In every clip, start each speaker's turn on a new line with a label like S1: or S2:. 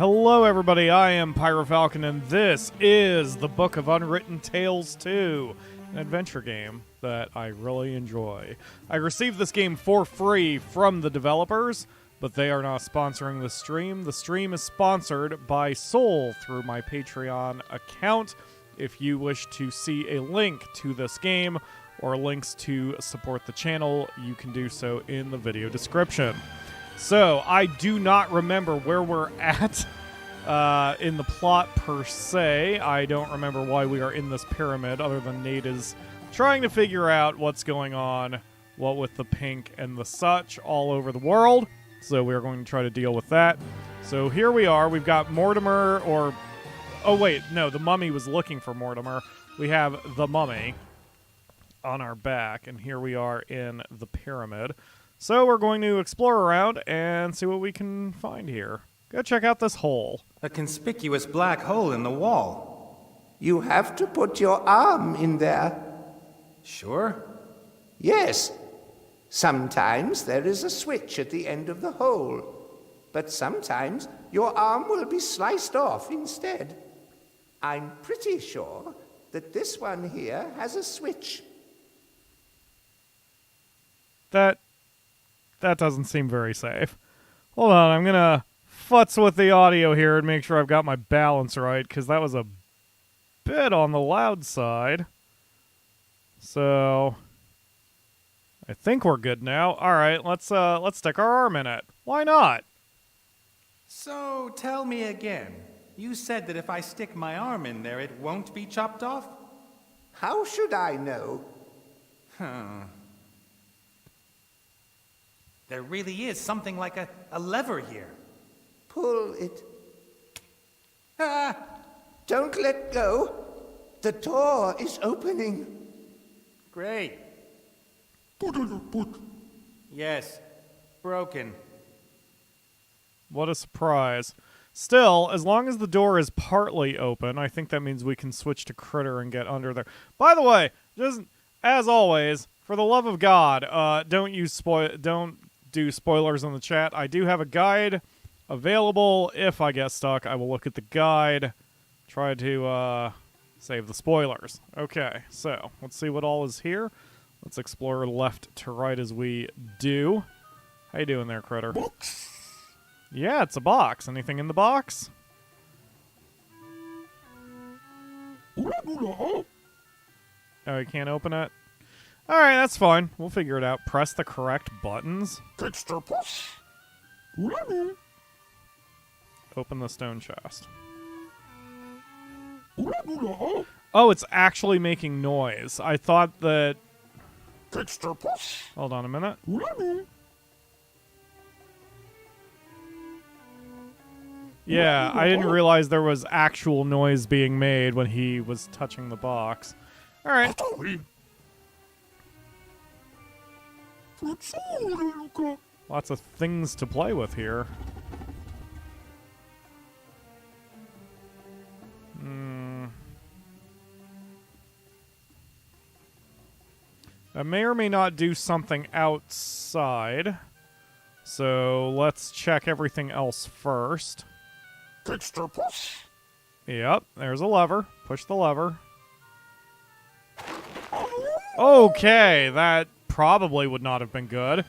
S1: Hello everybody, I am Pyro Falcon, and this is the Book of Unwritten Tales 2, an adventure game that I really enjoy. I received this game for free from the developers, but they are not sponsoring the stream. The stream is sponsored by Soul through my Patreon account. If you wish to see a link to this game or links to support the channel, you can do so in the video description. So, I do not remember where we're at in the plot per se. I don't remember why we are in this pyramid, other than Nate is trying to figure out what's going on, what with the pink and the such all over the world. So we're going to try to deal with that. So here we are. We've got Mortimer, or... Oh, wait. No, the mummy was looking for Mortimer. We have the mummy on our back, and here we are in the pyramid. So we're going to explore around and see what we can find here. Go check out this hole.
S2: A conspicuous black hole in the wall.
S3: You have to put your arm in there.
S2: Sure?
S3: Yes. Sometimes there is a switch at the end of the hole, but sometimes your arm will be sliced off instead. I'm pretty sure that this one here has a switch.
S1: That doesn't seem very safe. Hold on, I'm gonna futz with the audio here and make sure I've got my balance right, because that was a bit on the loud side. So I think we're good now. Alright, let's stick our arm in it. Why not?
S2: So, tell me again. You said that if I stick my arm in there, it won't be chopped off?
S3: How should I know?
S2: There really is something like a lever here.
S3: Pull it.
S2: Ah!
S3: Don't let go. The door is opening.
S2: Great. Yes. Broken.
S1: What a surprise. Still, as long as the door is partly open, I think that means we can switch to Critter and get under there. By the way, just as always, for the love of God, don't do spoilers in the chat. I do have a guide available. If I get stuck, I will look at the guide, try to save the spoilers. Okay, so let's see what all is here. Let's explore left to right as we do. How you doing there, Critter?
S4: Box.
S1: Yeah, it's a box. Anything in the box? Oh, you can't open it? Alright, that's fine. We'll figure it out. Press the correct buttons.
S4: Extra push.
S1: Open the stone chest. Oh, it's actually making noise. I thought that...
S4: Extra push.
S1: Hold on a minute. Yeah, I didn't realize there was actual noise being made when he was touching the box. Alright. Lots of things to play with here. I may or may not do something outside. So let's check everything else first.
S4: Extra push.
S1: Yep, there's a lever. Push the lever. Okay, that probably would not have been good.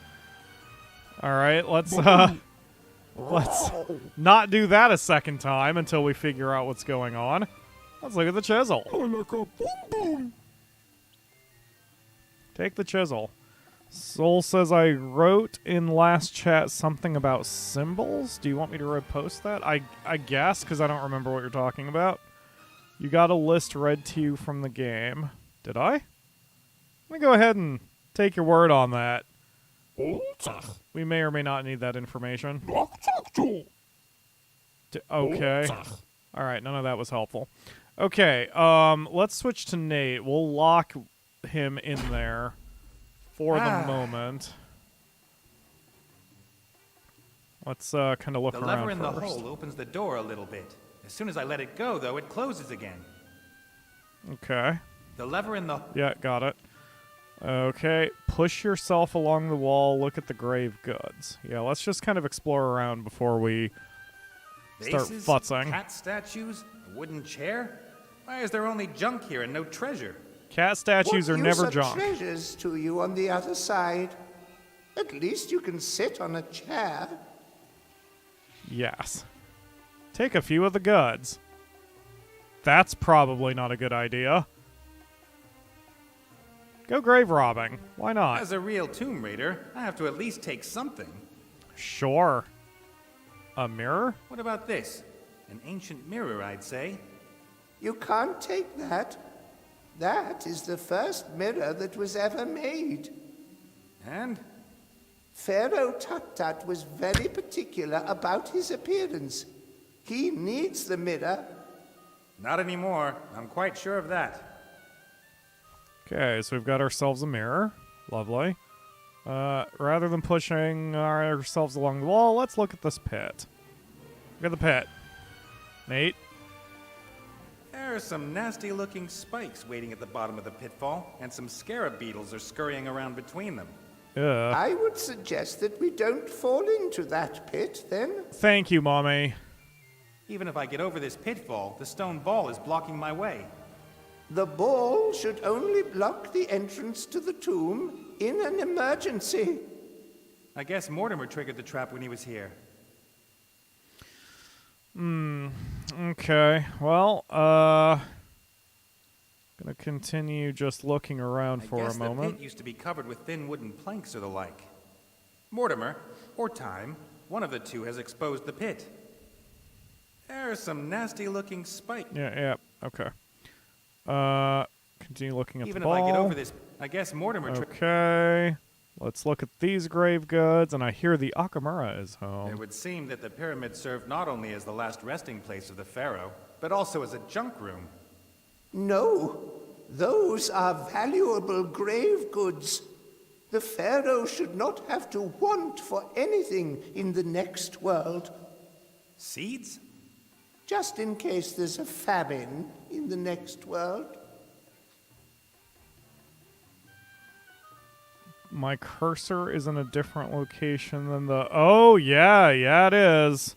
S1: Alright, let's not do that a second time until we figure out what's going on. Let's look at the chisel. Take the chisel. Soul says I wrote in last chat something about symbols. Do you want me to repost that? I guess, because I don't remember what you're talking about. You got a list read to you from the game. Did I? Let me go ahead and take your word on that. We may or may not need that information. Okay. Alright, none of that was helpful. Okay, let's switch to Nate. We'll lock him in there for the moment. Let's kind of look around
S2: The lever in
S1: first.
S2: the hole opens the door a little bit. As soon as I let it go, though, it closes again.
S1: Okay.
S2: The lever in the...
S1: Yeah, got it. Okay, push yourself along the wall, look at the grave goods. Yeah, let's just kind of explore around before we Start
S2: Vases,
S1: futzing.
S2: cat statues, a wooden chair? Why is there only junk here and no treasure?
S1: Cat statues are
S3: What
S1: never
S3: use
S1: junk.
S3: treasures to you on the other side? At least you can sit on a chair.
S1: Yes. Take a few of the goods. That's probably not a good idea. Go grave robbing. Why not?
S2: As a real Tomb Raider, I have to at least take something.
S1: Sure. A mirror?
S2: What about this? An ancient mirror, I'd say.
S3: You can't take that. That is the first mirror that was ever made.
S2: And?
S3: Pharaoh Tut-Tut was very particular about his appearance. He needs the mirror.
S2: Not anymore. I'm quite sure of that.
S1: Okay, so we've got ourselves a mirror. Lovely. Rather than pushing ourselves along the wall, let's look at this pit. Look at the pit. Nate?
S2: There are some nasty-looking spikes waiting at the bottom of the pitfall, and some scarab beetles are scurrying around between them.
S3: I would suggest that we don't fall into that pit, then.
S1: Thank you, Mommy.
S2: Even if I get over this pitfall, the stone ball is blocking my way.
S3: The ball should only block the entrance to the tomb in an emergency.
S2: I guess Mortimer triggered the trap when he was here.
S1: Okay. Well, gonna continue just looking around for a
S2: I guess the
S1: moment.
S2: pit used to be covered with thin wooden planks or the like. Mortimer, or Time, one of the two has exposed the pit. There are some nasty-looking spikes.
S1: Yeah, okay. Continue looking at
S2: Even
S1: the
S2: if
S1: ball.
S2: I get over this, I guess Mortimer
S1: Okay. Let's look at these grave goods, and I hear the Akamura is
S2: It
S1: home.
S2: would seem that the pyramid served not only as the last resting place of the pharaoh, but also as a junk room.
S3: No, those are valuable grave goods. The pharaoh should not have to want for anything in the next world,
S2: Seeds?
S3: just in case there's a famine in the next world.
S1: My cursor is in a different location than the... Oh, yeah, it is.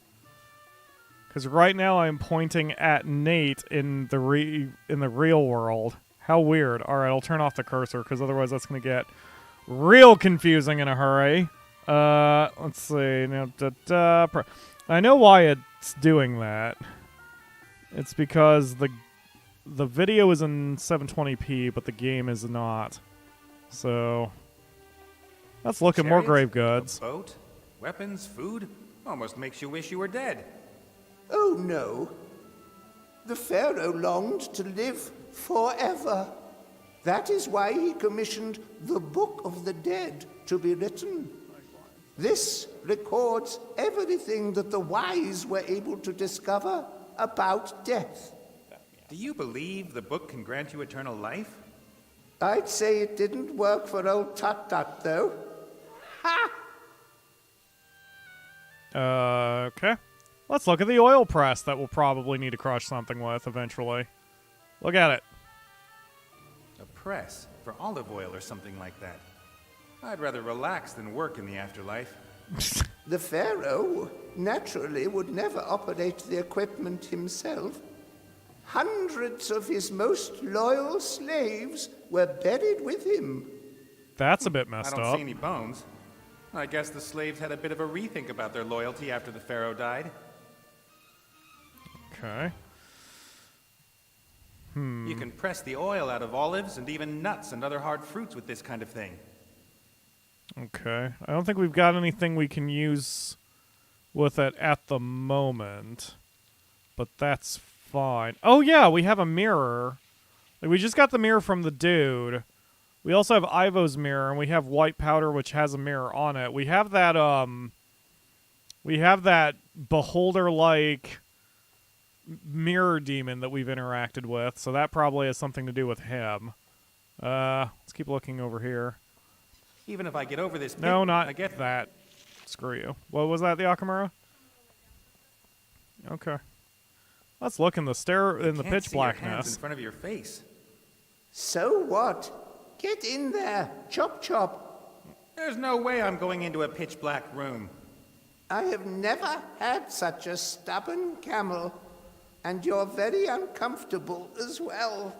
S1: Because right now I'm pointing at Nate in the real world. How weird. All right, I'll turn off the cursor, because otherwise that's going to get real confusing in a hurry. Let's see. Now, I know why it's doing that. It's because the video is in 720p, but the game is not. So... let's look at more grave goods.
S2: A boat? Weapons? Food? Almost makes you wish you were dead.
S3: Oh no. The pharaoh longed to live forever. That is why he commissioned the Book of the Dead to be written. This records everything that the wise were able to discover about death.
S2: Do you believe the book can grant you eternal life?
S3: I'd say it didn't work for old Tut-Tut, though. Ha!
S1: Okay. Let's look at the oil press that we'll probably need to crush something with eventually. Look at it.
S2: A press for olive oil or something like that. I'd rather relax than work in the afterlife.
S3: The pharaoh naturally would never operate the equipment himself. Hundreds of his most loyal slaves were buried with him.
S1: That's a bit
S2: I
S1: messed
S2: don't
S1: up.
S2: see any bones. I guess the slaves had a bit of a rethink about their loyalty after the pharaoh died.
S1: Okay.
S2: You can press the oil out of olives and even nuts and other hard fruits with this kind of thing.
S1: Okay. I don't think we've got anything we can use with it at the moment. But that's fine. Oh, yeah, we have a mirror. Like, we just got the mirror from the dude. We also have Ivo's mirror, and we have white powder, which has a mirror on it. We have that beholder-like mirror demon that we've interacted with, so that probably has something to do with him. Let's keep looking over here.
S2: Even if I get over this pit,
S1: No, not
S2: I get
S1: that. Screw you. What was that, the Akamura? Okay. Let's look in the
S2: Can't
S1: pitch
S2: see your hands
S1: blackness.
S2: in front of your face.
S3: So what? Get in there. Chop chop.
S2: There's no way I'm going into a pitch black room.
S3: I have never had such a stubborn camel, and you're very uncomfortable as well.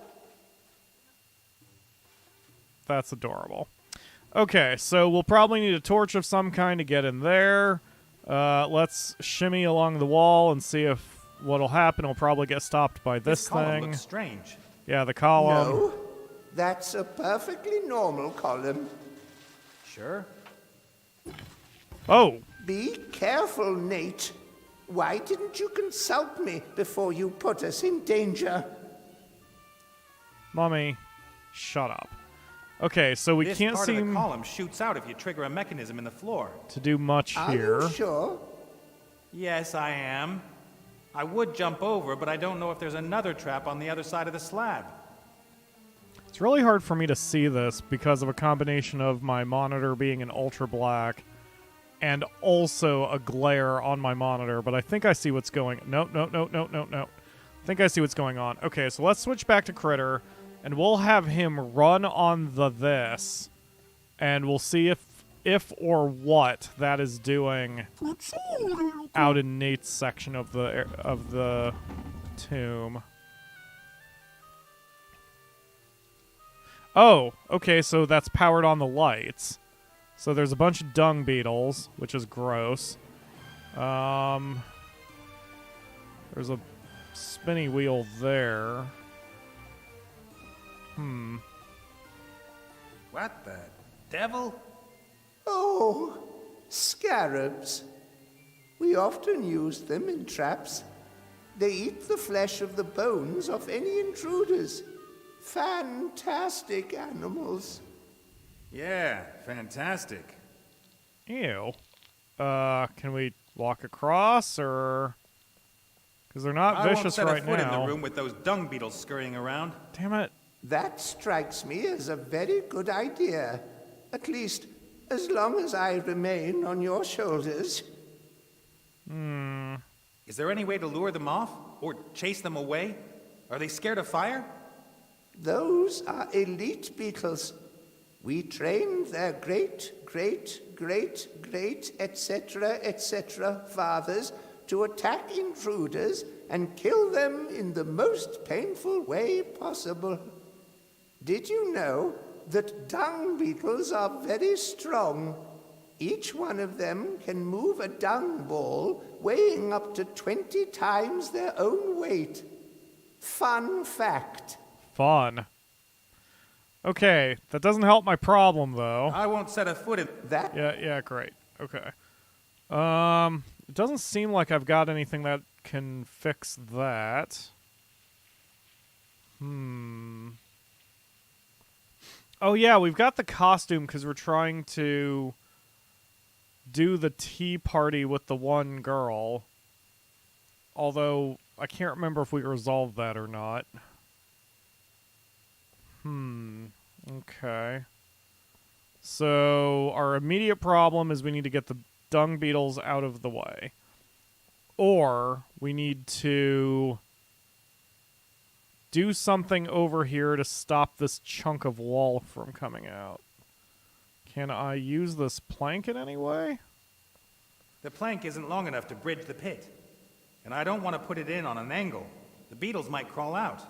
S1: That's adorable. Okay, so we'll probably need a torch of some kind to get in there. Let's shimmy along the wall and see if what'll happen. We'll probably get stopped by this
S2: column
S1: thing.
S2: looks strange.
S1: Yeah, the column.
S3: No, that's a perfectly normal column.
S2: Sure.
S1: Oh,
S3: Be careful, Nate. Why didn't you consult me before you put us in danger?
S1: Mummy, shut up. Okay, so we
S2: This
S1: can't
S2: part of the
S1: seem
S2: column shoots out if you trigger a mechanism in the floor.
S1: to do much
S3: Are
S1: here.
S3: you sure?
S2: Yes, I am. I would jump over, but I don't know if there's another trap on the other side of the slab.
S1: It's really hard for me to see this because of a combination of my monitor being in ultra black and also a glare on my monitor, but I think I see what's going. No. I think I see what's going on. Okay, so let's switch back to Critter, and we'll have him run on this, and we'll see if or what that is doing out in Nate's section of the tomb. Oh, okay, so that's powered on the lights. So there's a bunch of dung beetles, which is gross. There's a spinny wheel there.
S2: What the devil?
S3: Oh, scarabs. We often use them in traps. They eat the flesh of the bones of any intruders. Fantastic animals.
S2: Yeah, fantastic.
S1: Ew. Can we walk across, or... Because they're not
S2: I won't
S1: vicious
S2: set
S1: right
S2: a foot in
S1: now.
S2: the room with those dung beetles scurrying around.
S1: Damn it.
S3: That strikes me as a very good idea. At least, as long as I remain on your shoulders.
S2: Is there any way to lure them off? Or chase them away? Are they scared of fire?
S3: Those are elite beetles. We trained their great, etc. fathers to attack intruders and kill them in the most painful way possible. Did you know that dung beetles are very strong? Each one of them can move a dung ball weighing up to 20 times their own weight. Fun fact.
S1: Fun. Okay, that doesn't help my problem, though.
S2: I won't set a foot in...
S3: That
S1: Yeah, great. Okay. It doesn't seem like I've got anything that can fix that. Oh, yeah, we've got the costume because we're trying to do the tea party with the one girl. Although, I can't remember if we resolved that or not. Okay. So, our immediate problem is we need to get the dung beetles out of the way. Or, we need to do something over here to stop this chunk of wall from coming out. Can I use this plank in any way?
S2: The plank isn't long enough to bridge the pit. And I don't want to put it in on an angle. The beetles might crawl out.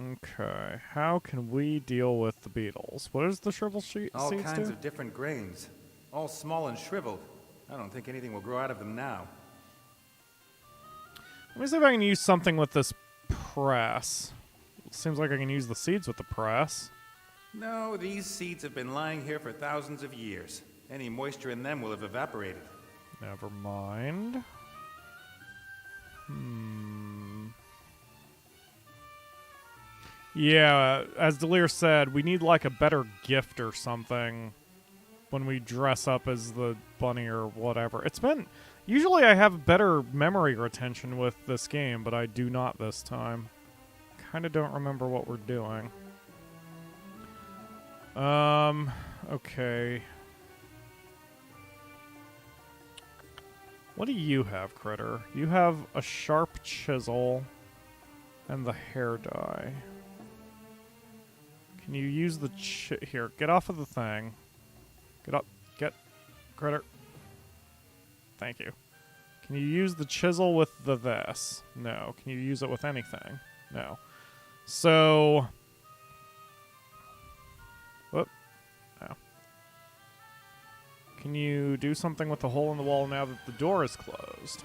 S1: Okay, how can we deal with the beetles? What does the shrivel seeds
S2: All
S1: do?
S2: kinds of different grains. All small and shriveled. I don't think anything will grow out of them now.
S1: Let me see if I can use something with this press. Seems like I can use the seeds with the press.
S2: No, these seeds have been lying here for thousands of years. Any moisture in them will have evaporated.
S1: Never mind. Yeah, as Delir said, we need like a better gift or something when we dress up as the bunny or whatever. It's been... Usually I have better memory retention with this game, but I do not this time. Kind of don't remember what we're doing. Okay. What do you have, Critter? You have a sharp chisel and the hair dye. Can you use the here, get off of the thing. Get up. Get, Critter. Thank you. Can you use the chisel with the this? No. Can you use it with anything? No. So... Whoop. No. Can you do something with the hole in the wall now that the door is closed?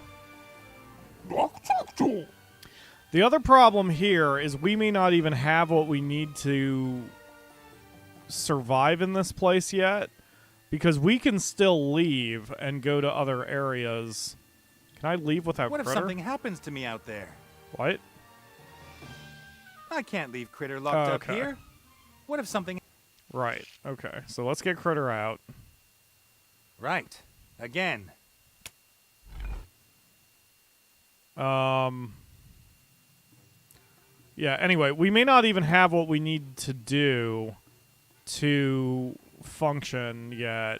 S1: The other problem here is we may not even have what we need to survive in this place yet, because we can still leave and go to other areas. Can I leave without
S2: What if
S1: Critter?
S2: something happens to me out there?
S1: What?
S2: I can't leave Critter locked up
S1: Okay.
S2: here. What if something...
S1: Right. Okay. So let's get Critter out.
S2: Right. Again.
S1: Yeah, anyway, we may not even have what we need to do to function yet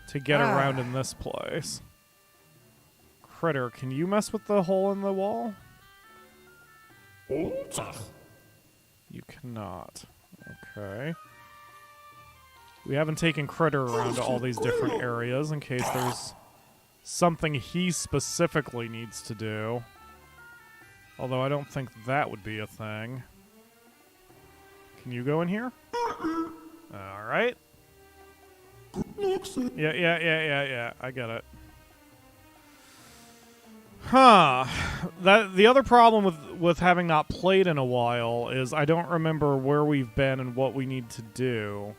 S1: to get around in this place. Critter, can you mess with the hole in the wall? You cannot. Okay. We haven't taken Critter around to all these different areas in case there's something he specifically needs to do. Although I don't think that would be a thing. Can you go in here? Alright. Yeah. I get it. Huh. The other problem with having not played in a while is I don't remember where we've been and what we need to do.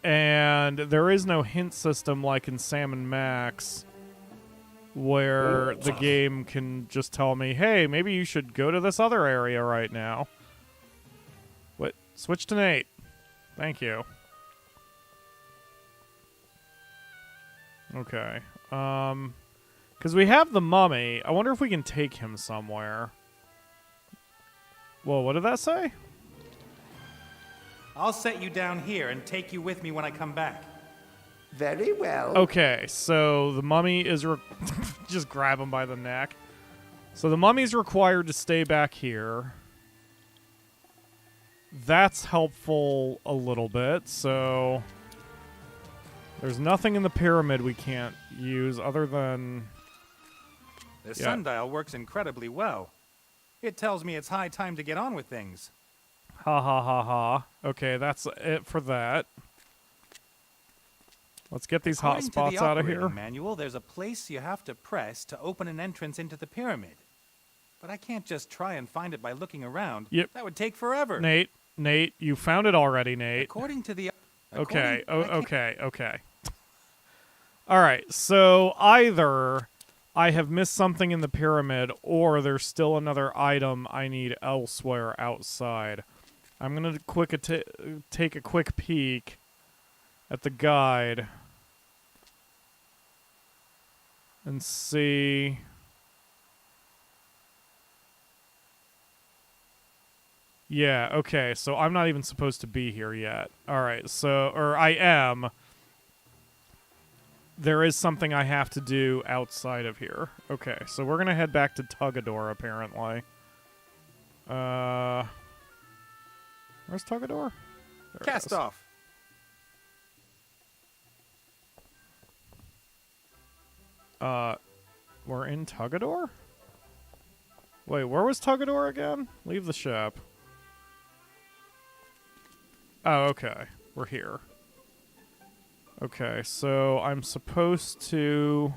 S1: And there is no hint system like in Sam and Max where the game can just tell me, hey, maybe you should go to this other area right now. What? Switch to Nate. Thank you. Okay. Because we have the mummy. I wonder if we can take him somewhere. Whoa, what did that say?
S2: I'll set you down here and take you with me when I come back.
S3: Very well.
S1: Okay, so the mummy is... just grab him by the neck. So the mummy's required to stay back here. That's helpful a little bit, so... There's nothing in the pyramid we can't use other than...
S2: The sundial works incredibly well. It tells me it's high time to get on with things.
S1: Ha ha ha ha. Okay, that's it for that. Let's get these hot
S2: According to
S1: spots
S2: the
S1: out of
S2: operating
S1: here.
S2: manual, there's a place you have to press to open an entrance into the pyramid. But I can't just try and find it by looking around.
S1: Yep.
S2: That would take forever.
S1: Nate, you found it already, Nate.
S2: According to the...
S1: Okay,
S2: according-
S1: okay. All right, so either I have missed something in the pyramid or there's still another item I need elsewhere outside. I'm going to take a quick peek at the guide and see... Yeah, okay, so I'm not even supposed to be here yet. Alright, so... Or I am. There is something I have to do outside of here. Okay, so we're gonna head back to Tugador, apparently. Where's Tugador? There it
S2: Cast
S1: is.
S2: off.
S1: We're in Tugador? Wait, where was Tugador again? Leave the ship. Oh, okay. We're here. Okay, so I'm supposed to...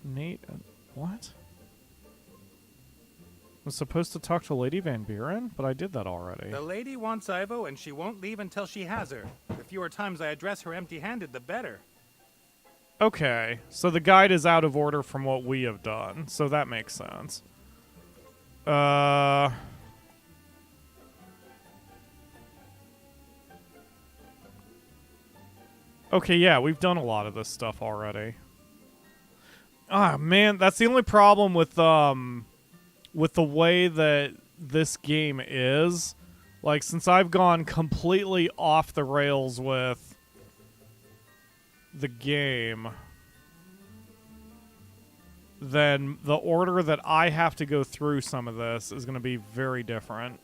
S1: Nate... What? I was supposed to talk to Lady Van Buren, but I did that already.
S2: The lady wants Ivo, and she won't leave until she has her. The fewer times I address her empty-handed, the better.
S1: Okay, so the guide is out of order from what we have done, so that makes sense. Okay, yeah, we've done a lot of this stuff already. Ah, man, that's the only problem with the way that this game is. Like, since I've gone completely off the rails with the game, then the order that I have to go through some of this is going to be very different.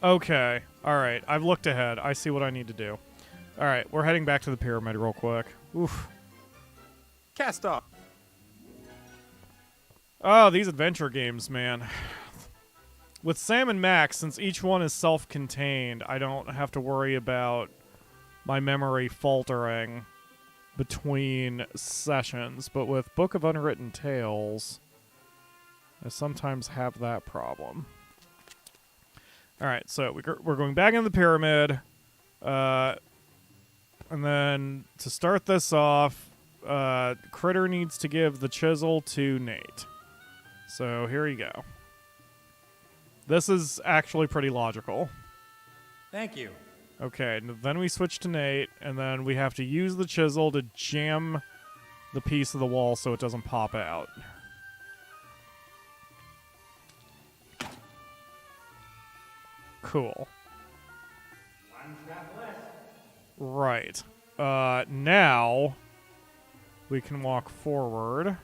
S1: Okay. All right. I've looked ahead. I see what I need to do. All right. We're heading back to the pyramid real quick. Oof.
S2: Cast off.
S1: Oh, these adventure games, man. With Sam and Max, since each one is self-contained, I don't have to worry about my memory faltering between sessions. But with Book of Unwritten Tales, I sometimes have that problem. Alright, so we're going back in the pyramid. And then to start this off, Critter needs to give the chisel to Nate. So here you go. This is actually pretty logical.
S2: Thank you.
S1: Okay, then we switch to Nate, and then we have to use the chisel to jam the piece of the wall so it doesn't pop out. Cool.
S2: One trap less.
S1: Right. Now we can walk forward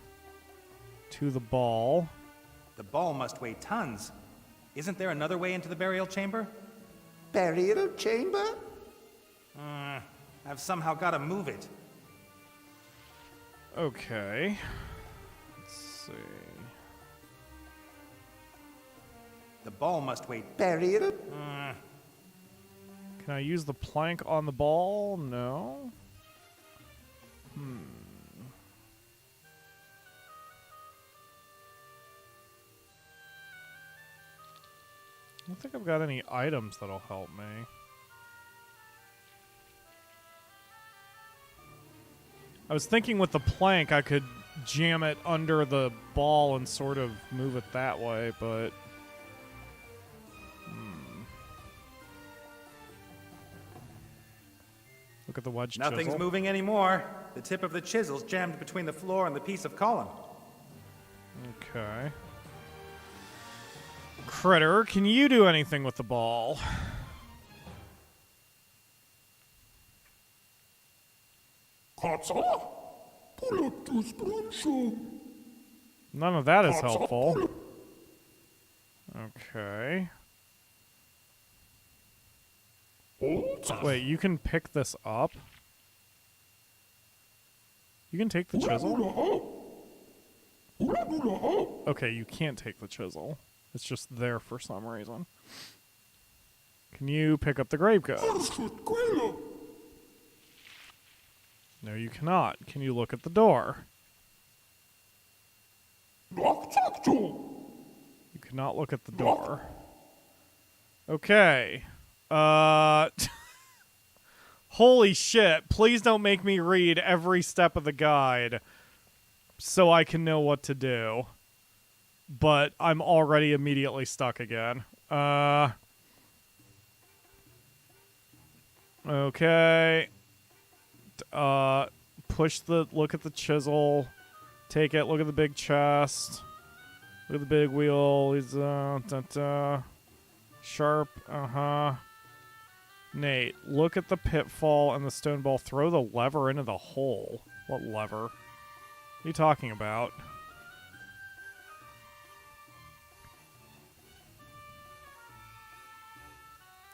S1: to the ball.
S2: The ball must weigh tons. Isn't there another way into the burial chamber?
S3: Burial chamber?
S2: I've somehow got to move it.
S1: Okay. Let's see.
S2: The ball must weigh...
S3: Burial?
S1: Can I use the plank on the ball? No. I don't think I've got any items that'll help me. I was thinking with the plank I could jam it under the ball and sort of move it that way, but... Look at the wedge
S2: Nothing's
S1: chisel.
S2: moving anymore. The tip of the chisel's jammed between the floor and the piece of column.
S1: Okay. Critter, can you do anything with the ball? None of that is helpful. Okay. Wait, you can pick this up? You can take the chisel? Okay, you can't take the chisel. It's just there for some reason. Can you pick up the grave goods? No, you cannot. Can you look at the door? You cannot look at the door. Okay. Holy shit. Please don't make me read every step of the guide so I can know what to do. But I'm already immediately stuck again. Okay. Look at the chisel. Take it, look at the big chest. Look at the big wheel. He's, sharp, Nate, look at the pitfall and the stone ball. Throw the lever into the hole. What lever? What are you talking about?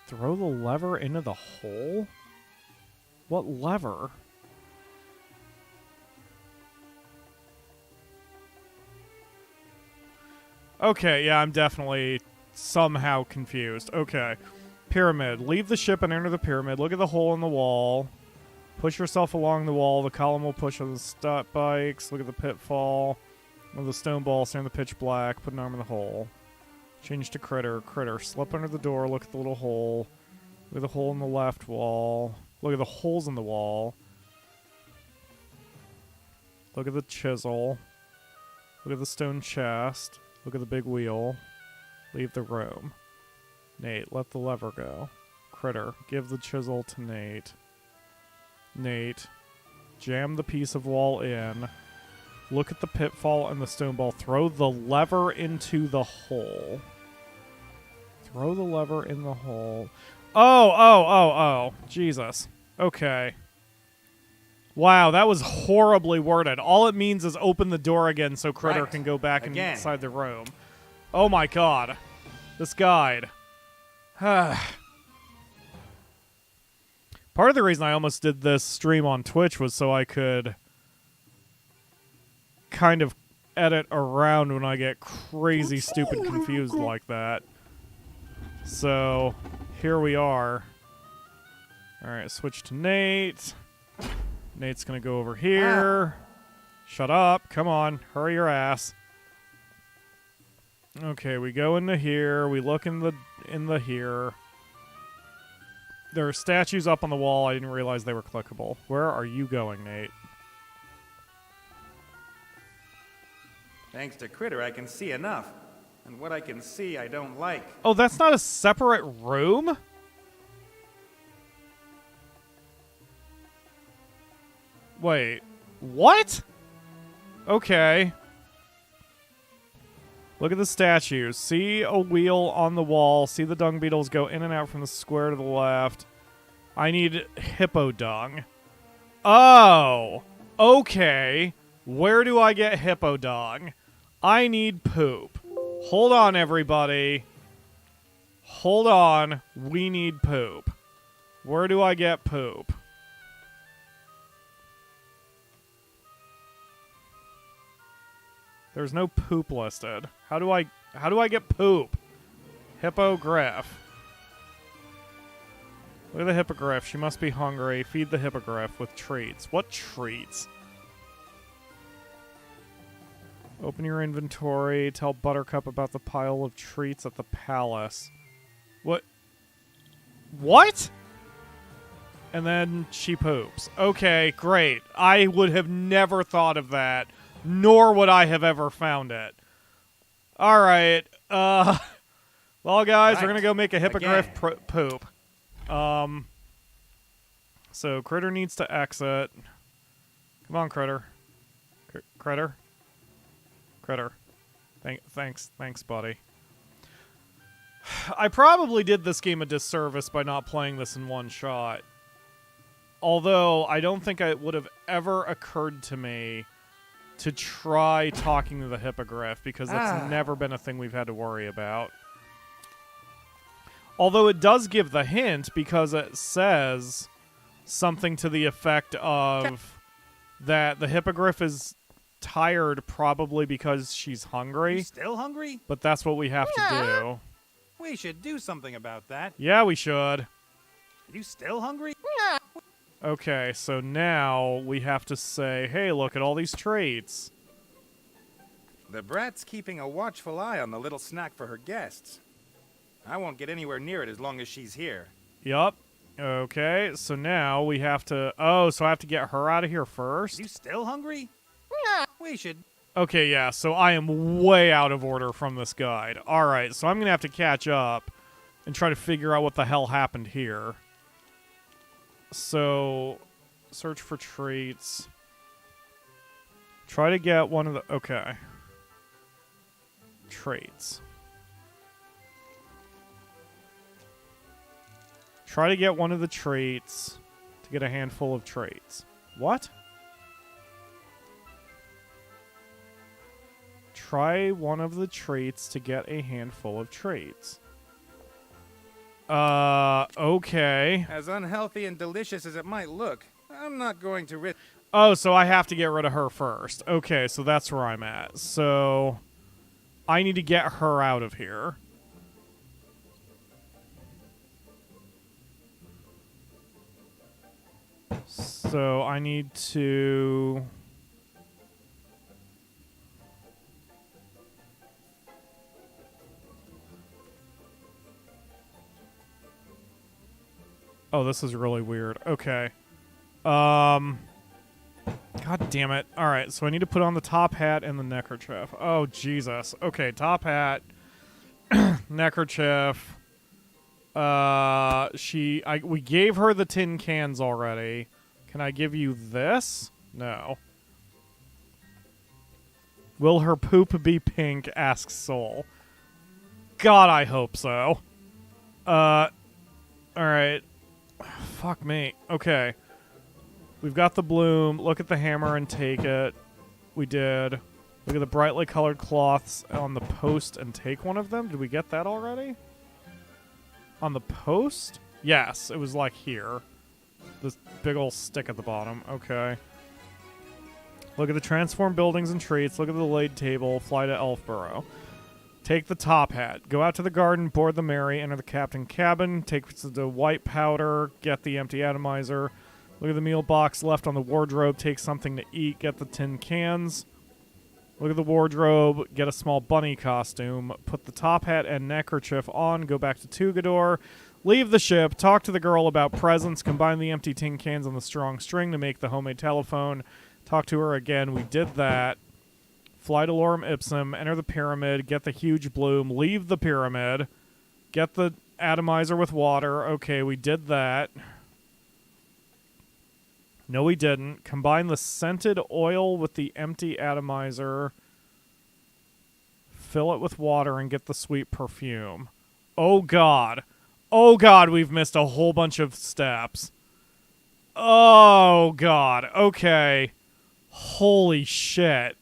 S1: Throw the lever into the hole? What lever? Okay, yeah, I'm definitely somehow confused. Okay. Pyramid. Leave the ship and enter the pyramid. Look at the hole in the wall. Push yourself along the wall. The column will push on the step bikes. Look at the pitfall. With the stone ball, stand in the pitch black. Put an arm in the hole. Change to Critter. Critter. Slip under the door. Look at the little hole. Look at the hole in the left wall. Look at the holes in the wall. Look at the chisel. Look at the stone chest. Look at the big wheel. Leave the room. Nate, let the lever go. Critter, give the chisel to Nate. Nate, jam the piece of wall in. Look at the pitfall and the stone ball. Throw the lever into the hole. Throw the lever in the hole. Oh. Jesus. Okay. Wow, that was horribly worded. All it means is open the door again so Critter
S2: Right.
S1: can go back
S2: Again.
S1: inside the room. Oh my god. This guide. Part of the reason I almost did this stream on Twitch was so I could kind of edit around when I get crazy, stupid, confused like that. So, here we are. Alright, switch to Nate. Nate's gonna go over here. Shut up. Come on. Hurry your ass. Okay, we go into here. We look in the here. There are statues up on the wall. I didn't realize they were clickable. Where are you going, Nate?
S2: Thanks to Critter, I can see enough. And what I can see, I don't like.
S1: Oh, that's not a separate room? Wait. What? Okay. Look at the statues. See a wheel on the wall. See the dung beetles go in and out from the square to the left. I need hippo dung. Oh. Okay. Where do I get hippo dung? I need poop. Hold on, everybody. Hold on. We need poop. Where do I get poop? There's no poop listed. How do I get poop? Hippogryph. Look at the hippogriff. She must be hungry. Feed the hippogriff with treats. What treats? Open your inventory. Tell Buttercup about the pile of treats at the palace. What? What? And then she poops. Okay, great. I would have never thought of that. Nor would I have ever found it. Alright, well, guys, we're gonna go make a hippogriff poop. So Critter needs to exit. Come on, Critter. Critter? Critter. Thanks, buddy. I probably did this game a disservice by not playing this in one shot. Although, I don't think it would have ever occurred to me to try talking to the hippogriff, because that's never been a thing we've had to worry about. Although it does give the hint, because it says something to the effect of that the hippogriff is tired probably because she's hungry.
S2: You still hungry?
S1: But that's what we have to do.
S2: We should do something about that.
S1: Yeah, we should.
S2: You still hungry?
S1: Okay, so now we have to say, hey, look at all these traits.
S2: The brat's keeping a watchful eye on the little snack for her guests. I won't get anywhere near it as long as she's here.
S1: Yup. Okay, so now we have to... Oh, so I have to get her out of here first?
S2: You still hungry? We should...
S1: Okay, yeah, so I am way out of order from this guide. Alright, so I'm going to have to catch up and try to figure out what the hell happened here. So, search for traits. Try to get one of the... Okay. Traits. Try to get one of the traits to get a handful of traits. What? Try one of the traits to get a handful of traits. Okay.
S2: As unhealthy and delicious as it might look, I'm not going to risk...
S1: Oh, so I have to get rid of her first. Okay, so that's where I'm at. So, I need to get her out of here. So, I need to... Oh, this is really weird. Okay. God damn it. Alright, so I need to put on the top hat and the neckerchief. Oh, Jesus. Okay, top hat. Neckerchief. We gave her the tin cans already. Can I give you this? No. Will her poop be pink? Asks Soul. God, I hope so. Alright. fuck me. Okay. We've got the bloom. Look at the hammer and take it. We did. Look at the brightly colored cloths on the post and take one of them. Did we get that already? On the post? Yes, it was like here. This big old stick at the bottom. Okay. Look at the transformed buildings and traits. Look at the laid table. Fly to Elfborough. Take the top hat. Go out to the garden. Board the Mary. Enter the captain cabin. Take the white powder. Get the empty atomizer. Look at the meal box left on the wardrobe. Take something to eat. Get the tin cans. Look at the wardrobe. Get a small bunny costume. Put the top hat and neckerchief on. Go back to Tugador. Leave the ship. Talk to the girl about presents. Combine the empty tin cans on the strong string to make the homemade telephone. Talk to her again. We did that. Fly to Lorem Ipsum. Enter the pyramid. Get the huge bloom. Leave the pyramid. Get the atomizer with water. Okay, we did that. No, we didn't. Combine the scented oil with the empty atomizer. Fill it with water and get the sweet perfume. Oh, God. Oh, God, we've missed a whole bunch of steps. Oh, God. Okay. Holy shit.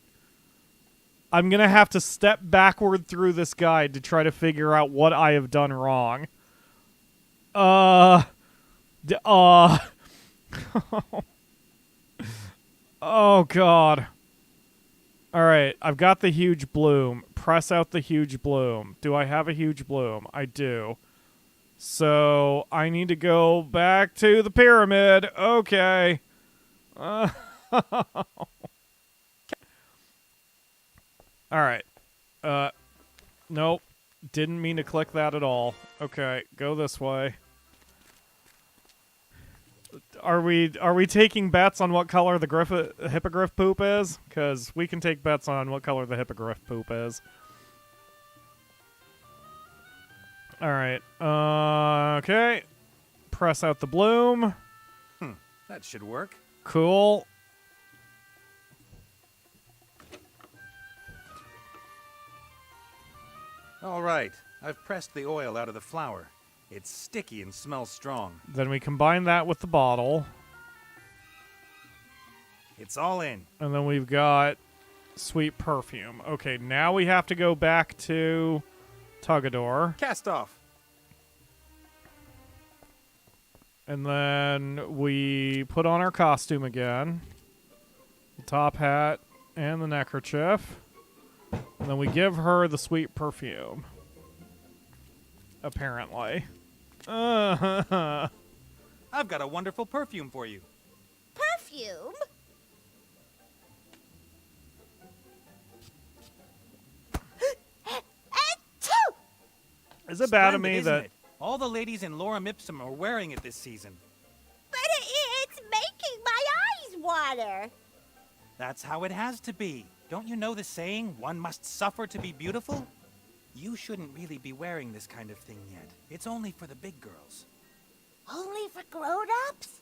S1: I'm going to have to step backward through this guide to try to figure out what I have done wrong. Oh, God. Alright, I've got the huge bloom. Press out the huge bloom. Do I have a huge bloom? I do. So, I need to go back to the pyramid. Okay. Alright. Nope. Didn't mean to click that at all. Okay, go this way. Are we taking bets on what color the hippogriff poop is? Because we can take bets on what color the hippogriff poop is. Alright. Okay. Press out the bloom.
S2: That should work.
S1: Cool.
S2: All right. I've pressed the oil out of the flour. It's sticky and smells strong.
S1: Then we combine that with the bottle.
S2: It's all in.
S1: And then we've got sweet perfume. Okay, now we have to go back to Tugador.
S2: Cast off.
S1: And then we put on our costume again. The top hat and the neckerchief. And then we give her the sweet perfume. Apparently.
S2: I've got a wonderful perfume for you.
S5: Perfume?
S1: Is it bad of
S2: Splendid,
S1: me
S2: isn't
S1: that...
S2: it? All the ladies in Lorem Ipsum are wearing it this season.
S5: But it's making my eyes water.
S2: That's how it has to be. Don't you know the saying, one must suffer to be beautiful? You shouldn't really be wearing this kind of thing yet. It's only for the big girls.
S5: Only for grown-ups?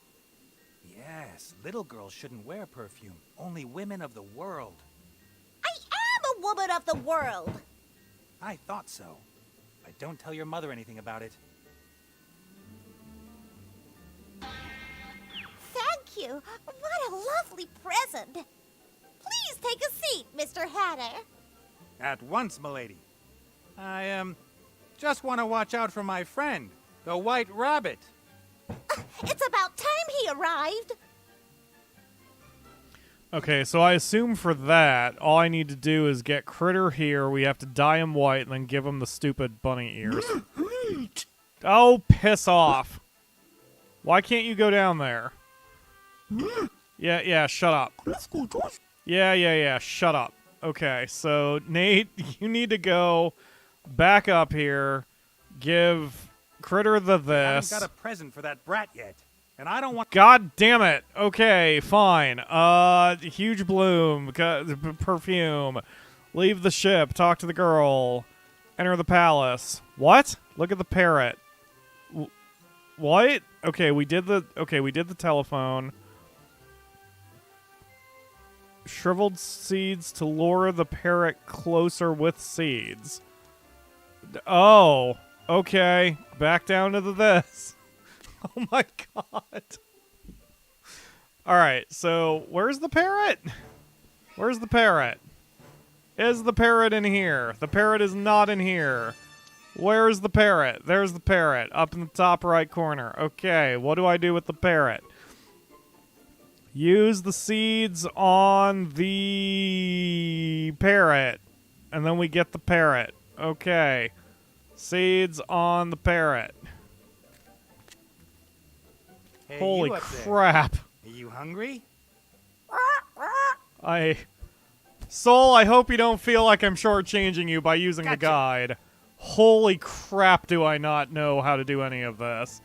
S2: Yes, little girls shouldn't wear perfume. Only women of the world.
S5: I am a woman of the world.
S2: I thought so. But don't tell your mother anything about it.
S5: Thank you. What a lovely present. Please take a seat, Mr. Hatter.
S2: At once, milady. I, just want to watch out for my friend, the White Rabbit.
S5: It's about time he arrived.
S1: Okay, so I assume for that, all I need to do is get Critter here, we have to dye him white, and then give him the stupid bunny ears. Oh, piss off. Why can't you go down there? Yeah, shut up. Yeah, shut up. Okay, so, Nate, you need to go back up here, give Critter the
S2: I
S1: this.
S2: haven't got a present for that brat yet, and I don't want...
S1: God damn it. Okay, fine. Huge bloom, perfume. Leave the ship, talk to the girl. Enter the palace. What? Look at the parrot. What? Okay, we did the telephone. Shriveled seeds to lure the parrot closer with seeds. Oh, okay. Back down to the this. Oh my god. Alright, so where's the parrot? Where's the parrot? Is the parrot in here? The parrot is not in here. Where's the parrot? There's the parrot, up in the top right corner. Okay, what do I do with the parrot? Use the seeds on the parrot, and then we get the parrot. Okay. Seeds on the parrot.
S2: Hey,
S1: Holy
S2: you up there.
S1: crap.
S2: Are you hungry?
S1: Soul, I hope you don't feel like I'm shortchanging you by using the
S2: Gotcha.
S1: guide. Holy crap, do I not know how to do any of this.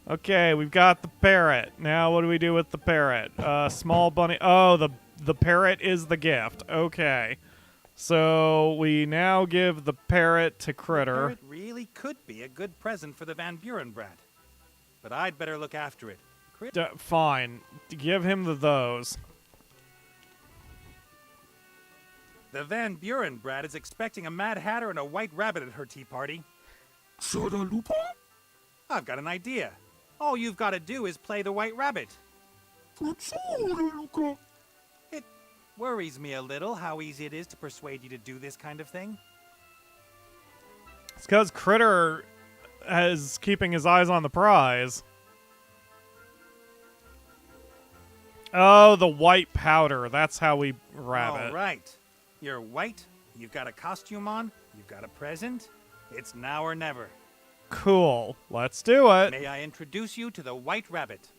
S1: Okay, we've got the parrot. Now what do we do with the parrot? Small bunny. Oh, the parrot is the gift. Okay. So we now give the parrot to Critter.
S2: Parrot really could be a good present for the Van Buren brat. But I'd better look after it.
S1: Fine. Give him those.
S2: The Van Buren brat is expecting a Mad Hatter and a White Rabbit at her tea party.
S4: Soda Lupa?
S2: I've got an idea. All you've got to do is play the White Rabbit.
S4: Luca.
S2: It worries me a little how easy it is to persuade you to do this kind of thing.
S1: It's because Critter is keeping his eyes on the prize. Oh, the white powder. That's how we rabbit.
S2: All right. You're white, you've got a costume on, you've got a present. It's now or never.
S1: Cool. Let's do it.
S2: May I introduce you to the White Rabbit?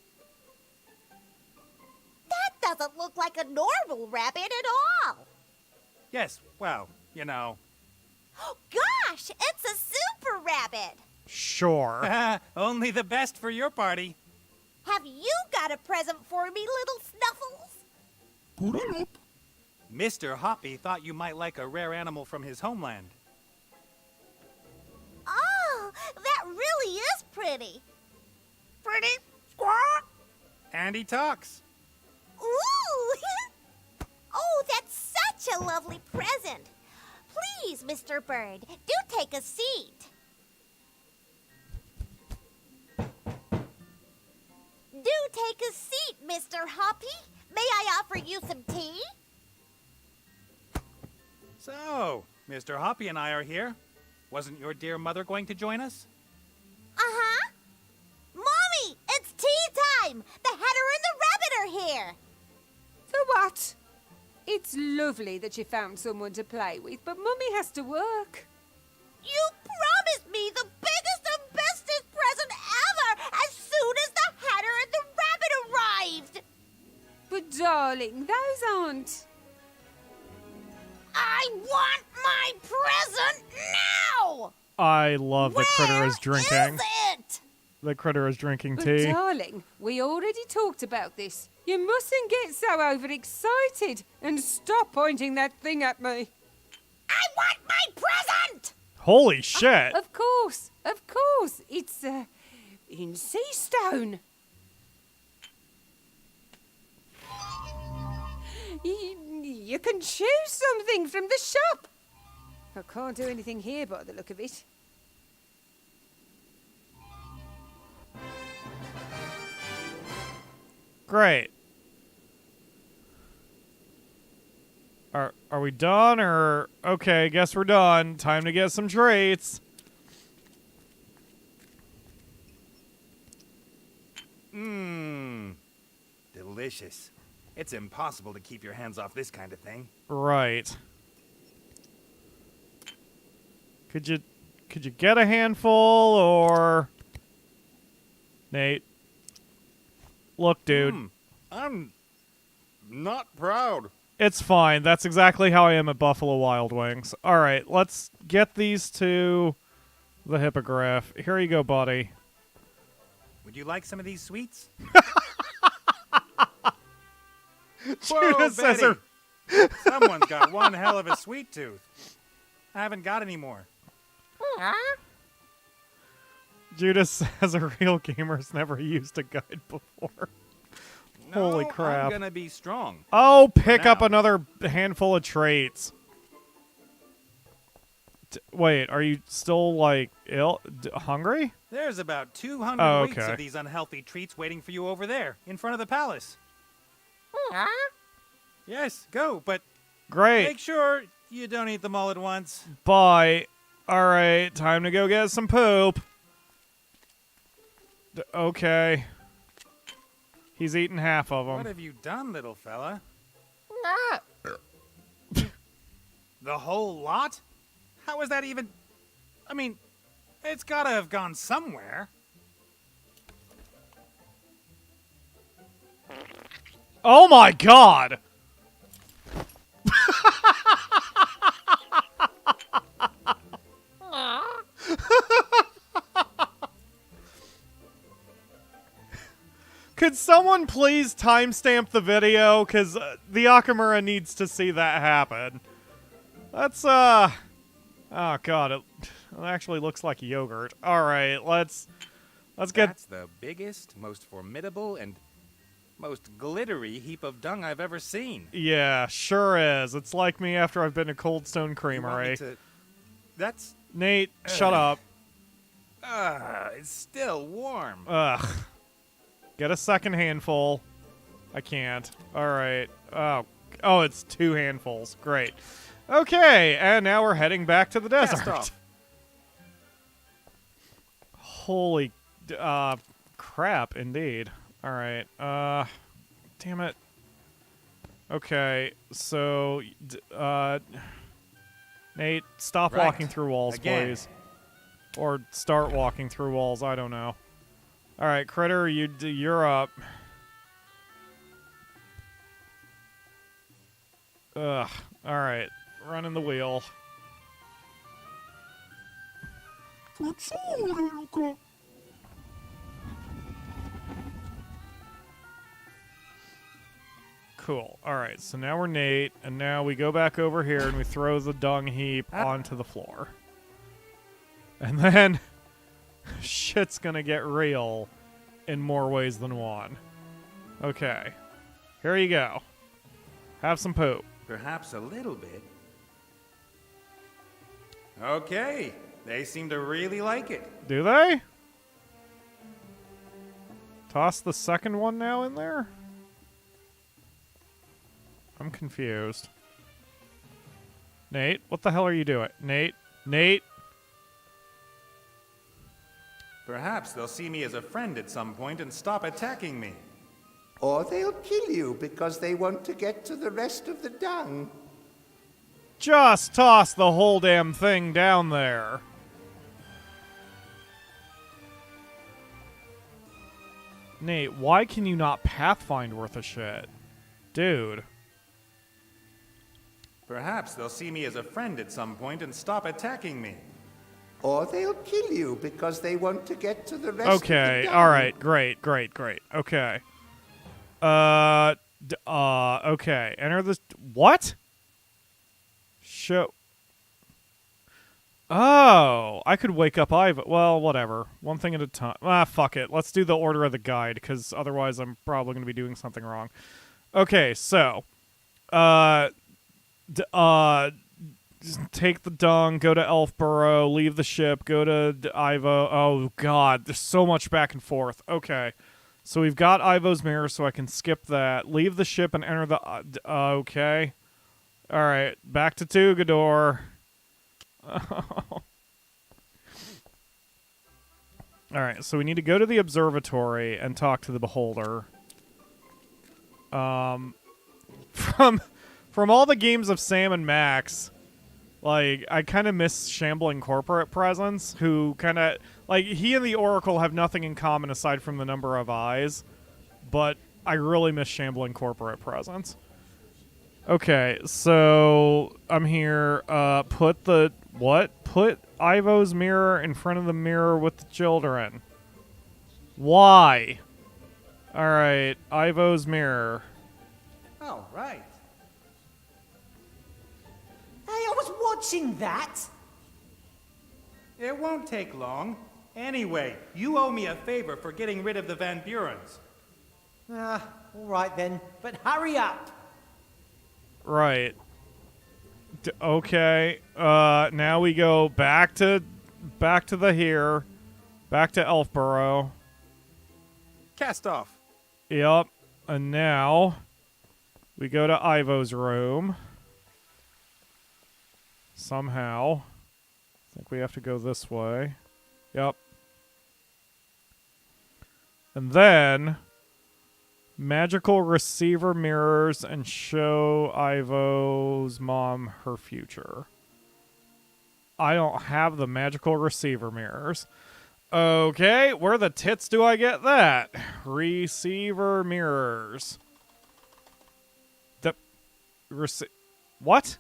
S5: That doesn't look like a normal rabbit at all.
S2: Yes, well, you know.
S5: Oh, gosh, it's a super rabbit.
S1: Sure.
S2: Only the best for your party.
S5: Have you got a present for me, little Snuffles?
S4: Put it up.
S2: Mr. Hoppy thought you might like a rare animal from his homeland.
S5: Oh, that really is pretty.
S2: Pretty? Squawk! And he talks.
S5: Ooh! Oh, that's such a lovely present. Please, Mr. Bird, do take a seat. Do take a seat, Mr. Hoppy. May I offer you some tea?
S2: So, Mr. Hoppy and I are here. Wasn't your dear mother going to join us?
S5: Uh-huh. Mommy, it's tea time. The Hatter and the Rabbit are here.
S6: For what? It's lovely that you found someone to play with, but Mummy has to work.
S5: You promised me the biggest and bestest present ever as soon as the Hatter and the Rabbit arrived.
S6: But darling, those aren't.
S5: I want my present now!
S1: I love that Critter is drinking.
S5: Where is it?
S1: The Critter is drinking
S6: But
S1: tea.
S6: darling, we already talked about this. You mustn't get so overexcited and stop pointing that thing at me.
S5: I want my present!
S1: Holy shit.
S6: Of course. It's, in sea stone. You can choose something from the shop. I can't do anything here by the look of it.
S1: Great. Are we done or okay, guess we're done. Time to get some treats.
S2: Mmm. Delicious. It's impossible to keep your hands off this kind of thing.
S1: Right. Could you get a handful or Nate? Look, dude.
S4: I'm not proud.
S1: It's fine. That's exactly how I am at Buffalo Wild Wings. All right, let's get these to the Hippogryph. Here you go, buddy.
S2: Would you like some of these sweets?
S1: Judas says
S2: Betty. Someone's got one hell of a sweet tooth. I haven't got any more.
S1: Judas says a real gamer's never used a guide before. Holy
S2: No,
S1: crap.
S2: I'm gonna be strong.
S1: Oh, pick up
S2: now.
S1: another handful of traits. Wait, are you still, like, hungry?
S2: There's about 200
S1: Oh,
S2: weights
S1: okay.
S2: of these unhealthy treats waiting for you over there, in front of the palace. Yes, go, but
S1: Great.
S2: make sure you don't eat them all at once.
S1: Bye. All right, time to go get some poop. Okay. He's eaten half of
S2: What
S1: them.
S2: have you done, little fella? The whole lot? How is that even... I mean, it's gotta have gone somewhere.
S1: Oh my god! Could someone please timestamp the video? Because the Akamura needs to see that happen. That's, oh god, it actually looks like yogurt. Alright, let's get...
S2: That's the biggest, most formidable, and most glittery heap of dung I've ever seen.
S1: Yeah, sure is. It's like me after I've been to Cold Stone
S2: You want
S1: Creamery.
S2: me to... That's...
S1: Nate, shut up.
S2: it's still warm.
S1: Ugh. Get a second handful. I can't. Alright. Oh, it's 2 handfuls. Great. Okay, and now we're heading back to the
S2: Cast
S1: desert.
S2: off.
S1: Holy crap, indeed. Alright, damn it. Okay, so, Nate, stop
S2: Right.
S1: walking through walls,
S2: Again.
S1: please. Or start walking through walls, I don't know. Alright, Critter, you're up. Ugh, alright, running the wheel. Cool. Alright, so now we're Nate, and now we go back over here and we throw the dung heap onto the floor. And then shit's gonna get real in more ways than one. Okay. Here you go. Have some poop.
S2: Perhaps a little bit. Okay, they seem to really like it.
S1: Do they? Toss the second one now in there? I'm confused. Nate, what the hell are you doing? Nate? Nate?
S2: Perhaps they'll see me as a friend at some point and stop attacking me.
S3: Or they'll kill you because they want to get to the rest of the dung.
S1: Just toss the whole damn thing down there. Nate, why can you not pathfind worth a shit? Dude.
S2: Perhaps they'll see me as a friend at some point and stop attacking me.
S3: Or they'll kill you because they want to get to the rest of the
S1: Okay,
S3: dung.
S1: alright, great. Okay. Okay. Enter this. What? Show. Oh, I could wake up Iva. Well, whatever. One thing at a time. Fuck it. Let's do the order of the guide, because otherwise I'm probably going to be doing something wrong. Okay, so. Just take the dung, go to Elfborough, leave the ship, go to Ivo. Oh, God. There's so much back and forth. Okay. So we've got Ivo's mirror, so I can skip that. Leave the ship and enter the... okay. Alright, back to Tugador. Alright, so we need to go to the observatory and talk to the Beholder. From all the games of Sam and Max... Like, I kind of miss Shambling Corporate Presence, who kind of... Like, he and the Oracle have nothing in common aside from the number of eyes, but I really miss Shambling Corporate Presence. Okay, so I'm here. Put the... What? Put Ivo's mirror in front of the mirror with the children. Why? Alright, Ivo's mirror.
S2: Oh, right.
S7: Hey, I was watching that.
S2: It won't take long. Anyway, you owe me a favor for getting rid of the Van Burens.
S7: All right then, but hurry up.
S1: Right. Okay. Now we go back to back to Elfborough.
S2: Cast off.
S1: Yep. And now we go to Ivo's room. Somehow. I think we have to go this way. Yep. And then magical receiver mirrors and show Ivo's mom her future. I don't have the magical receiver mirrors. Okay, where the tits do I get that? Receiver mirrors. What?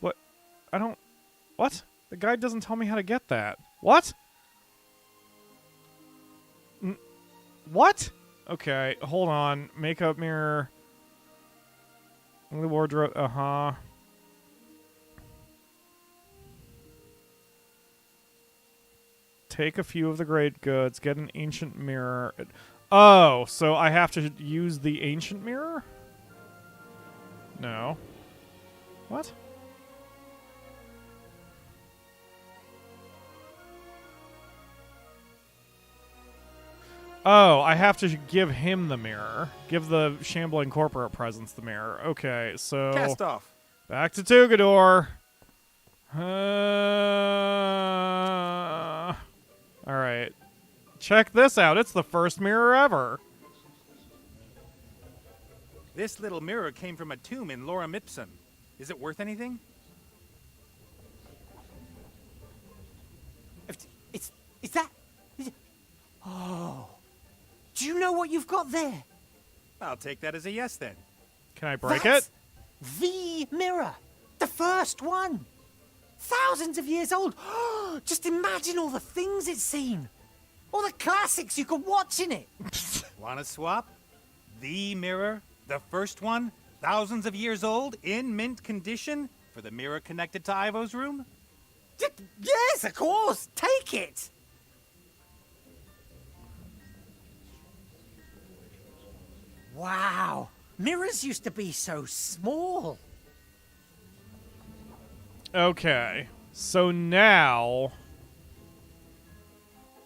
S1: What? I don't... What? The guide doesn't tell me how to get that. What? What? Okay, hold on. Makeup mirror. The wardrobe. Uh-huh. Take a few of the great goods. Get an ancient mirror. Oh, so I have to use the ancient mirror? No. What? Oh, I have to give him the mirror. Give the shambling corporate presence the mirror. Okay, so...
S2: Cast off.
S1: Back to Tugador. Alright. Check this out. It's the first mirror ever.
S2: This little mirror came from a tomb in Lorem Ipsum. Is it worth anything?
S7: Is that... Oh. Do you know what you've got there?
S2: I'll take that as a yes then.
S1: Can I break
S7: That's
S1: it?
S7: the mirror. The first one. Thousands of years old. Just imagine all the things it's seen. All the classics you could watch in it.
S2: Wanna swap? The mirror, the first one, thousands of years old, in mint condition, for the mirror connected to Ivo's room?
S7: Yes, of course. Take it. Wow. Mirrors used to be so small.
S1: Okay. So now...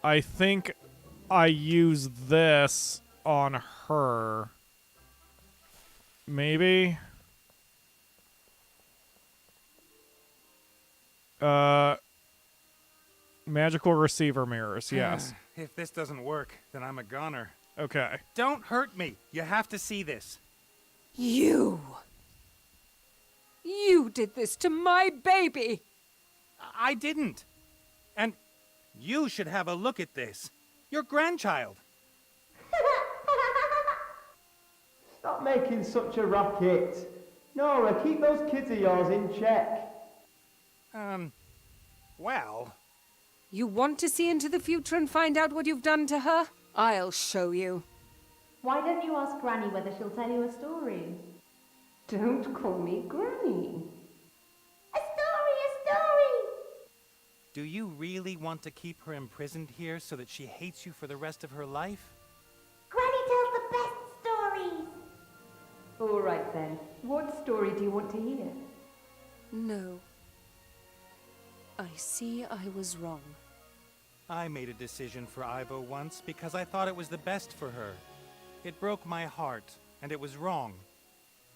S1: I think I use this on her. Maybe? Magical receiver mirrors, yes.
S2: If this doesn't work, then I'm a goner.
S1: Okay.
S2: Don't hurt me. You have to see this.
S6: You did this to my baby.
S2: I didn't. And you should have a look at this. Your grandchild.
S8: Stop making such a racket. Nora, keep those kids of yours in check.
S2: Well...
S6: You want to see into the future and find out what you've done to her? I'll show you.
S9: Why don't you ask Granny whether she'll tell you a story?
S6: Don't call me Granny.
S5: A story!
S2: Do you really want to keep her imprisoned here so that she hates you for the rest of her life?
S5: Granny tells the best stories.
S9: All right then. What story do you want to hear?
S6: No. I see I was wrong.
S2: I made a decision for Ivo once because I thought it was the best for her. It broke my heart, and it was wrong.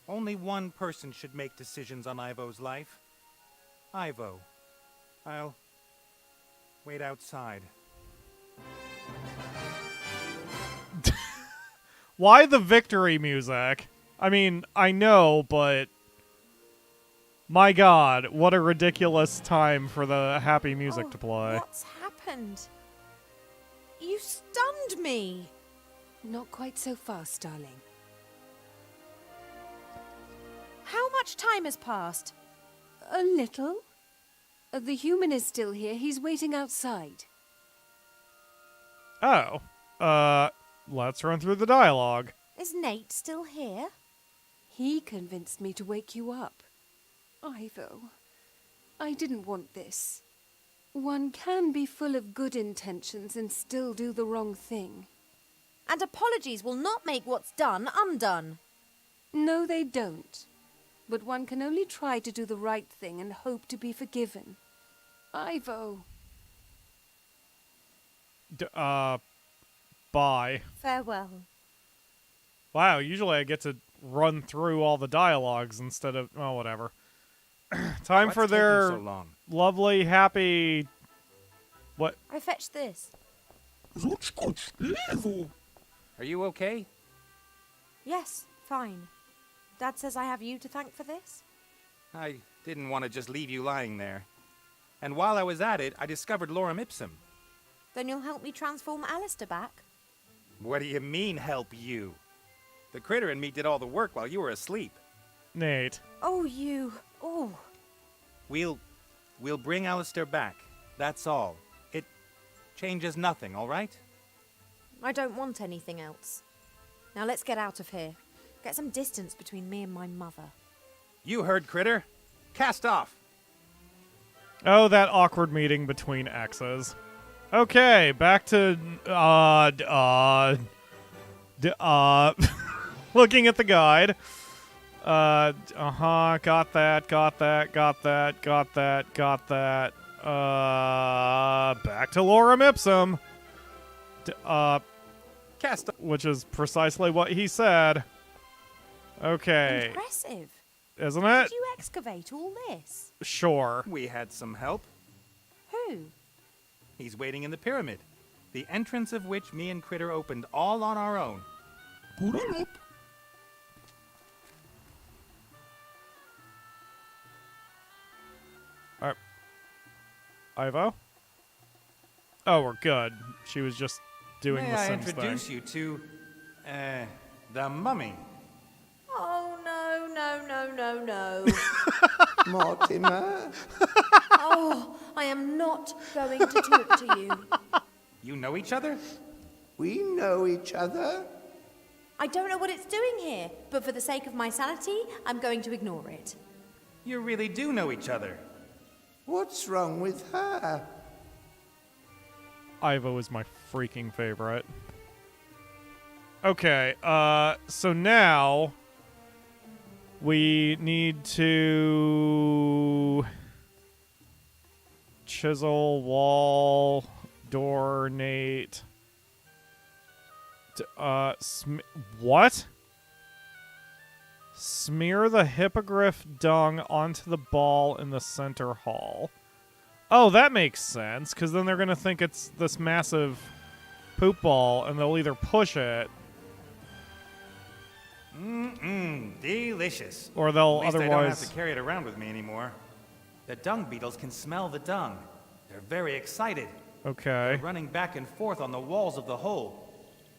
S2: Only one person should make decisions on Ivo's life. Ivo. I'll wait outside.
S1: Why the victory music? I mean, I know, but... My god, what a ridiculous time for the happy music to play.
S10: What's happened? You stunned me.
S6: Not quite so fast, darling.
S10: How much time has passed?
S6: A little. The human is still here. He's waiting outside.
S1: Oh. Let's run through the dialogue.
S10: Is Nate still here?
S6: He convinced me to wake you up. Ivo, I didn't want this. One can be full of good intentions and still do the wrong thing.
S10: And apologies will not make what's done undone.
S6: No, they don't. But one can only try to do the right thing and hope to be forgiven. Ivo.
S1: Bye.
S10: Farewell.
S1: Wow, usually I get to run through all the dialogues instead of... Oh, whatever. Time
S2: What's
S1: for
S2: taking
S1: their
S2: so long?
S1: lovely, happy... What?
S10: I fetched this.
S2: Are you okay?
S10: Yes, fine. Dad says I have you to thank for this?
S2: I didn't want to just leave you lying there. And while I was at it, I discovered lorem ipsum.
S10: Then you'll help me transform Alistair back?
S2: What do you mean, help you? The critter and me did all the work while you were asleep.
S1: Nate.
S10: Oh, you. Oh.
S2: We'll bring Alistair back. That's all. It changes nothing, all right?
S10: I don't want anything else. Now let's get out of here. Get some distance between me and my mother.
S2: You heard, critter. Cast off.
S1: Oh, that awkward meeting between exes. Okay, back to, looking at the guide. Got that. Back to lorem ipsum.
S2: Cast off.
S1: Which is precisely what he said. Okay.
S10: Impressive.
S1: Isn't it?
S10: Did you excavate all this?
S1: Sure.
S2: We had some help.
S10: Who?
S2: He's waiting in the pyramid, the entrance of which me and Critter opened all on our own.
S1: Alright. Ivo? Oh, we're good. She was just doing
S2: May
S1: the
S2: I
S1: Sims
S2: introduce
S1: thing.
S2: you to, the mummy.
S10: Oh, no.
S3: Mortimer?
S10: Oh, I am not going to talk to you.
S2: You know each other?
S3: We know each other.
S10: I don't know what it's doing here, but for the sake of my sanity, I'm going to ignore it.
S2: You really do know each other.
S3: What's wrong with her?
S1: Ivo is my freaking favorite. Okay, so now we need to chisel, wall, door, Nate. What? Smear the hippogryph dung onto the ball in the center hall. Oh, that makes sense, because then they're going to think it's this massive poop ball, and they'll either push it,
S2: Delicious.
S1: or they'll
S2: At least I don't have
S1: otherwise...
S2: to carry it around with me anymore. The dung beetles can smell the dung. They're very excited.
S1: Okay.
S2: They're running back and forth on the walls of the hole.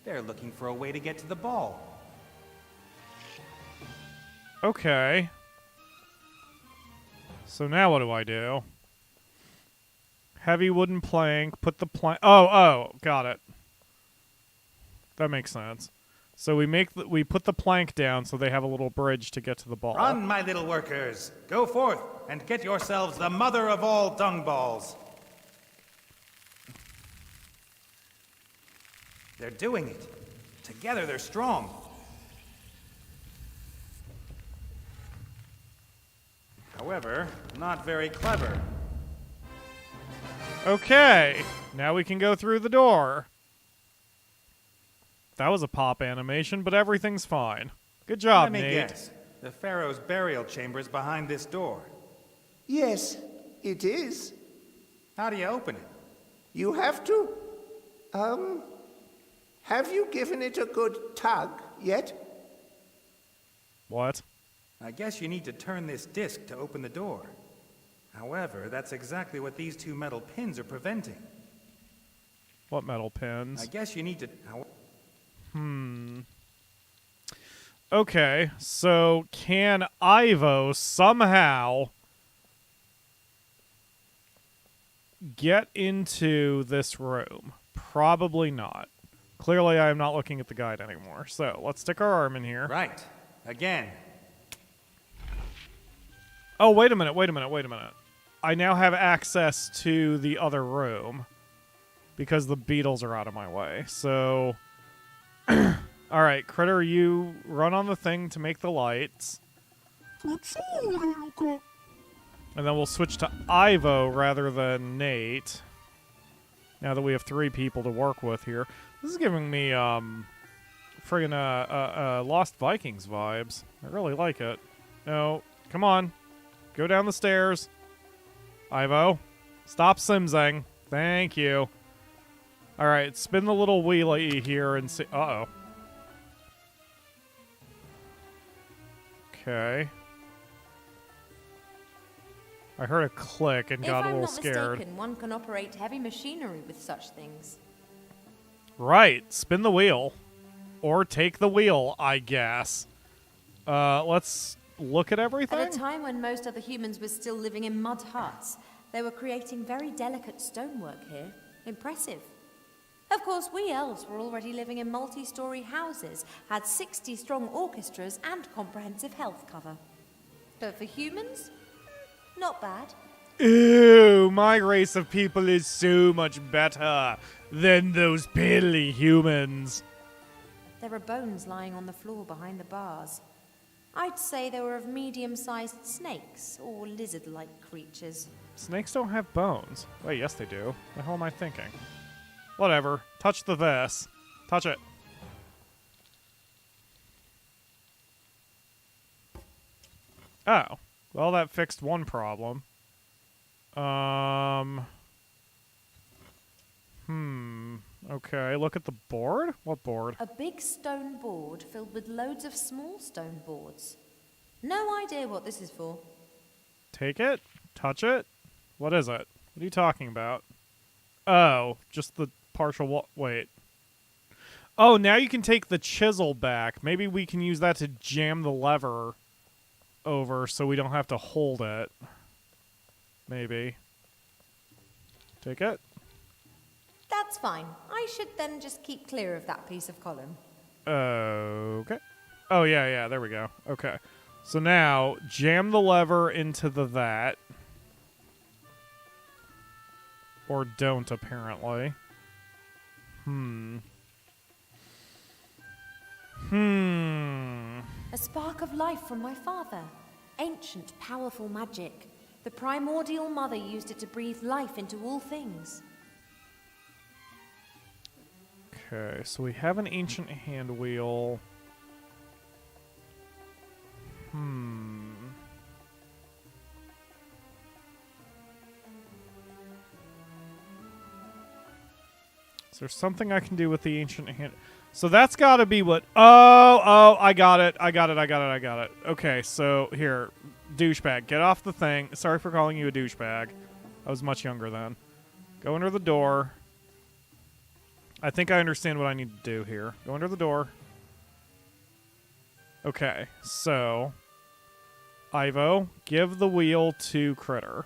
S2: They're looking for a way to get to the ball.
S1: Okay. So now what do I do? Heavy wooden plank, put the plank... Oh, got it. That makes sense. So we put the plank down so they have a little bridge to get to the ball.
S2: Run, my little workers. Go forth and get yourselves the mother of all dung balls. They're doing it. Together they're strong. However, not very clever.
S1: Okay. Now we can go through the door. That was a pop animation, but everything's fine. Good job,
S2: Let me
S1: Nate.
S2: guess. The Pharaoh's burial chamber is behind this door.
S3: Yes, it is.
S2: How do you open it?
S3: You have to... Have you given it a good tug yet?
S1: What?
S2: I guess you need to turn this disc to open the door. However, that's exactly what these two metal pins are preventing.
S1: What metal pins?
S2: I guess you need to...
S1: Okay, so can Ivo somehow get into this room? Probably not. Clearly, I am not looking at the guide anymore. So, let's stick our arm in here.
S2: Right. Again.
S1: Oh, wait a minute. I now have access to the other room because the beetles are out of my way. So, All right, Critter, you run on the thing to make the lights. And then we'll switch to Ivo rather than Nate. Now that we have 3 people to work with here. This is giving me, friggin' Lost Vikings vibes. I really like it. No, come on. Go down the stairs. Ivo, stop simsing. Thank you. All right, spin the little wheelie here and see. Uh-oh. Okay. I heard a click and got a little scared.
S10: If I'm not mistaken, one can operate heavy machinery with such things.
S1: Right. Spin the wheel. Or take the wheel, I guess. Let's look at everything.
S10: At a time when most other humans were still living in mud huts, they were creating very delicate stonework here. Impressive. Of course, we elves were already living in multi-story houses, had 60-strong orchestras, and comprehensive health cover. But for humans, not bad.
S1: Ew, my race of people is so much better than those piddly humans.
S10: There are bones lying on the floor behind the bars. I'd say they were of medium-sized snakes or lizard-like creatures.
S1: Snakes don't have bones. Wait, yes they do. The hell am I thinking? Whatever. Touch the this. Touch it. Oh. Well, that fixed one problem. Okay, look at the board. What board?
S10: A big stone board filled with loads of small stone boards. No idea what this is for.
S1: Take it? Touch it? What is it? What are you talking about? Oh, just the partial wait. Oh, now you can take the chisel back. Maybe we can use that to jam the lever over so we don't have to hold it. Maybe. Take it?
S10: That's fine. I should then just keep clear of that piece of column.
S1: Okay. Oh, yeah, there we go. Okay. So now, jam the lever into the that. Or don't, apparently.
S10: A spark of life from my father. Ancient, powerful magic. The primordial mother used it to breathe life into all things.
S1: Okay, so we have an ancient handwheel. Is there something I can do with the ancient hand? So that's got to be what... Oh, I got it. Okay, so here. Douchebag, get off the thing. Sorry for calling you a douchebag. I was much younger then. Go under the door. I think I understand what I need to do here. Go under the door. Okay, so... Ivo, give the wheel to Critter.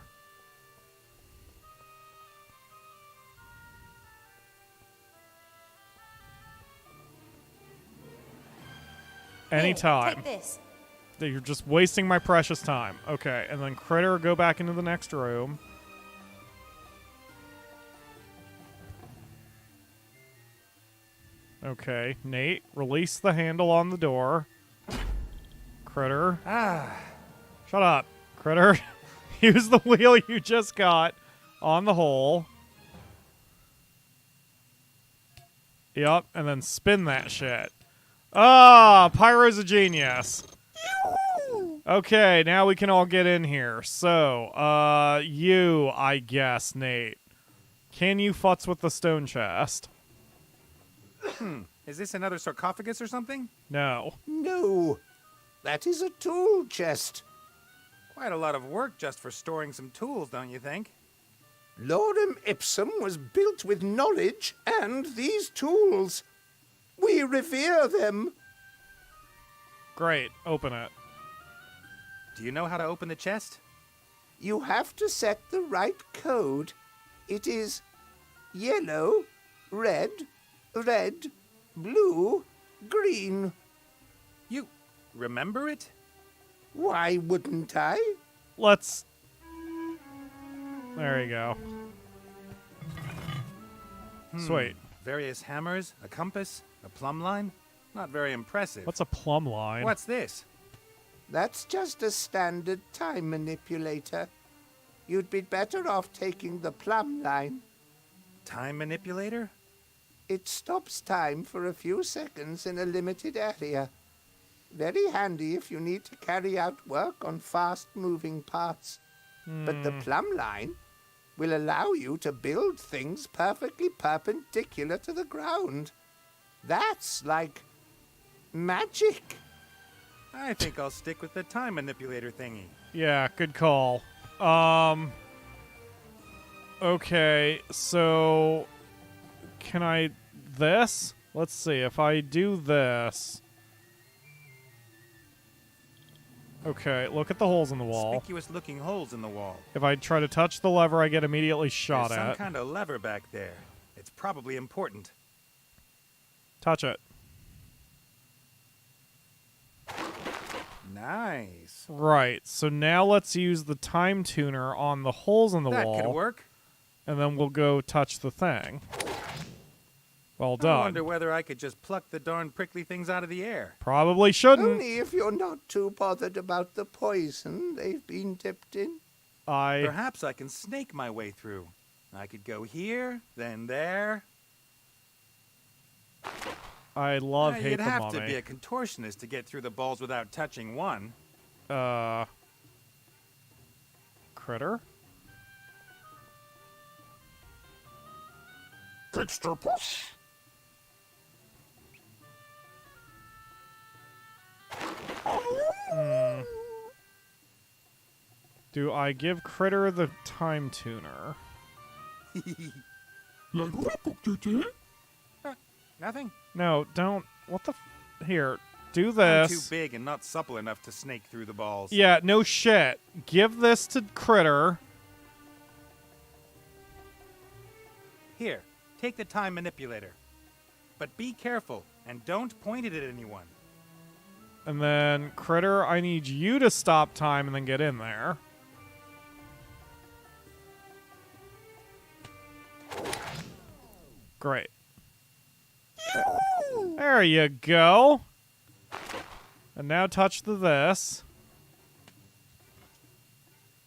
S1: Anytime.
S10: Take this.
S1: You're just wasting my precious time. Okay, and then Critter, go back into the next room. Okay, Nate, release the handle on the door. Critter. Shut up, Critter. Use the wheel you just got on the hole. Yep, and then spin that shit. Ah, Pyro's a genius. Okay, now we can all get in here. So, you, I guess, Nate. Can you futz with the stone chest?
S2: Is this another sarcophagus or something?
S1: No.
S3: No, that is a tool chest.
S2: Quite a lot of work just for storing some tools, don't you think?
S3: Lorem Ipsum was built with knowledge and these tools. We revere them.
S1: Great, open it.
S2: Do you know how to open the chest?
S3: You have to set the right code. It is yellow, red, blue, green.
S2: You remember it?
S3: Why wouldn't I?
S1: Let's... There you go. Sweet.
S2: Various hammers, a compass, a plumb line. Not very impressive.
S1: What's a plumb line?
S2: What's this?
S3: That's just a standard time manipulator. You'd be better off taking the plumb line.
S2: Time manipulator?
S3: It stops time for a few seconds in a limited area. Very handy if you need to carry out work on fast-moving parts. But the plumb line will allow you to build things perfectly perpendicular to the ground. That's like magic.
S2: I think I'll stick with the time manipulator thingy.
S1: Yeah, good call. Okay, so can I this? Let's see if I do this. Okay, look at the holes in the wall.
S2: Conspicuous-looking holes in the wall.
S1: If I try to touch the lever, I get immediately shot
S2: There's some
S1: at.
S2: kind of lever back there. It's probably important.
S1: Touch it.
S2: Nice.
S1: Right, so now let's use the time tuner on the holes in the wall.
S2: That could work.
S1: And then we'll go touch the thing. Well
S2: I
S1: done.
S2: wonder whether I could just pluck the darn prickly things out of the air.
S1: Probably shouldn't.
S3: Only if you're not too bothered about the poison they've been dipped in.
S2: Perhaps I can snake my way through. I could go here, then there.
S1: I love hate
S2: You'd
S1: the
S2: have
S1: mummy.
S2: to be a contortionist to get through the balls without touching one.
S1: Critter?
S4: Trickster push.
S1: Do I give Critter the time tuner?
S2: Nothing?
S1: No, don't. What the here, do
S2: I'm
S1: this.
S2: too big and not supple enough to snake through the balls.
S1: Yeah, no shit. Give this to Critter.
S2: Here, take the time manipulator. But be careful, and don't point it at anyone.
S1: And then, Critter, I need you to stop time and then get in there. Great. There you go. And now touch this.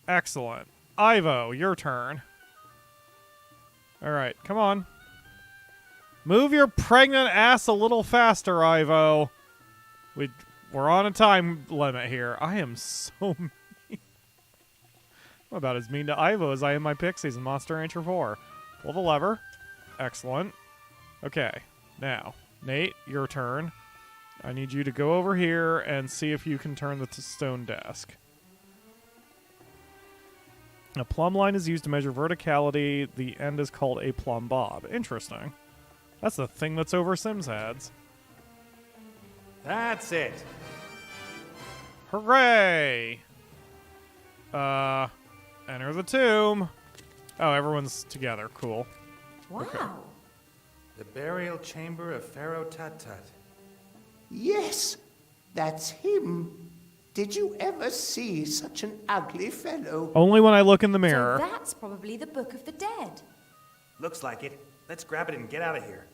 S1: Excellent. Ivo, your turn. Alright, come on. Move your pregnant ass a little faster, Ivo. We're on a time limit here. I am so mean. I'm about as mean to Ivo as I am my pixies in Monster Rancher 4. Pull the lever. Excellent. Okay, now, Nate, your turn. I need you to go over here and see if you can turn the stone desk. A plumb line is used to measure verticality. The end is called a plumb bob. Interesting. That's the thing that's over Sims' heads.
S2: That's it.
S1: Hooray! Enter the tomb. Oh, everyone's together. Cool.
S10: Wow.
S1: Okay.
S2: The burial chamber of Pharaoh Tut-Tut.
S3: Yes, that's him. Did you ever see such an ugly fellow?
S1: Only when I look in the mirror.
S10: So that's probably the Book of the Dead.
S2: Looks like it. Let's grab it and get out of here.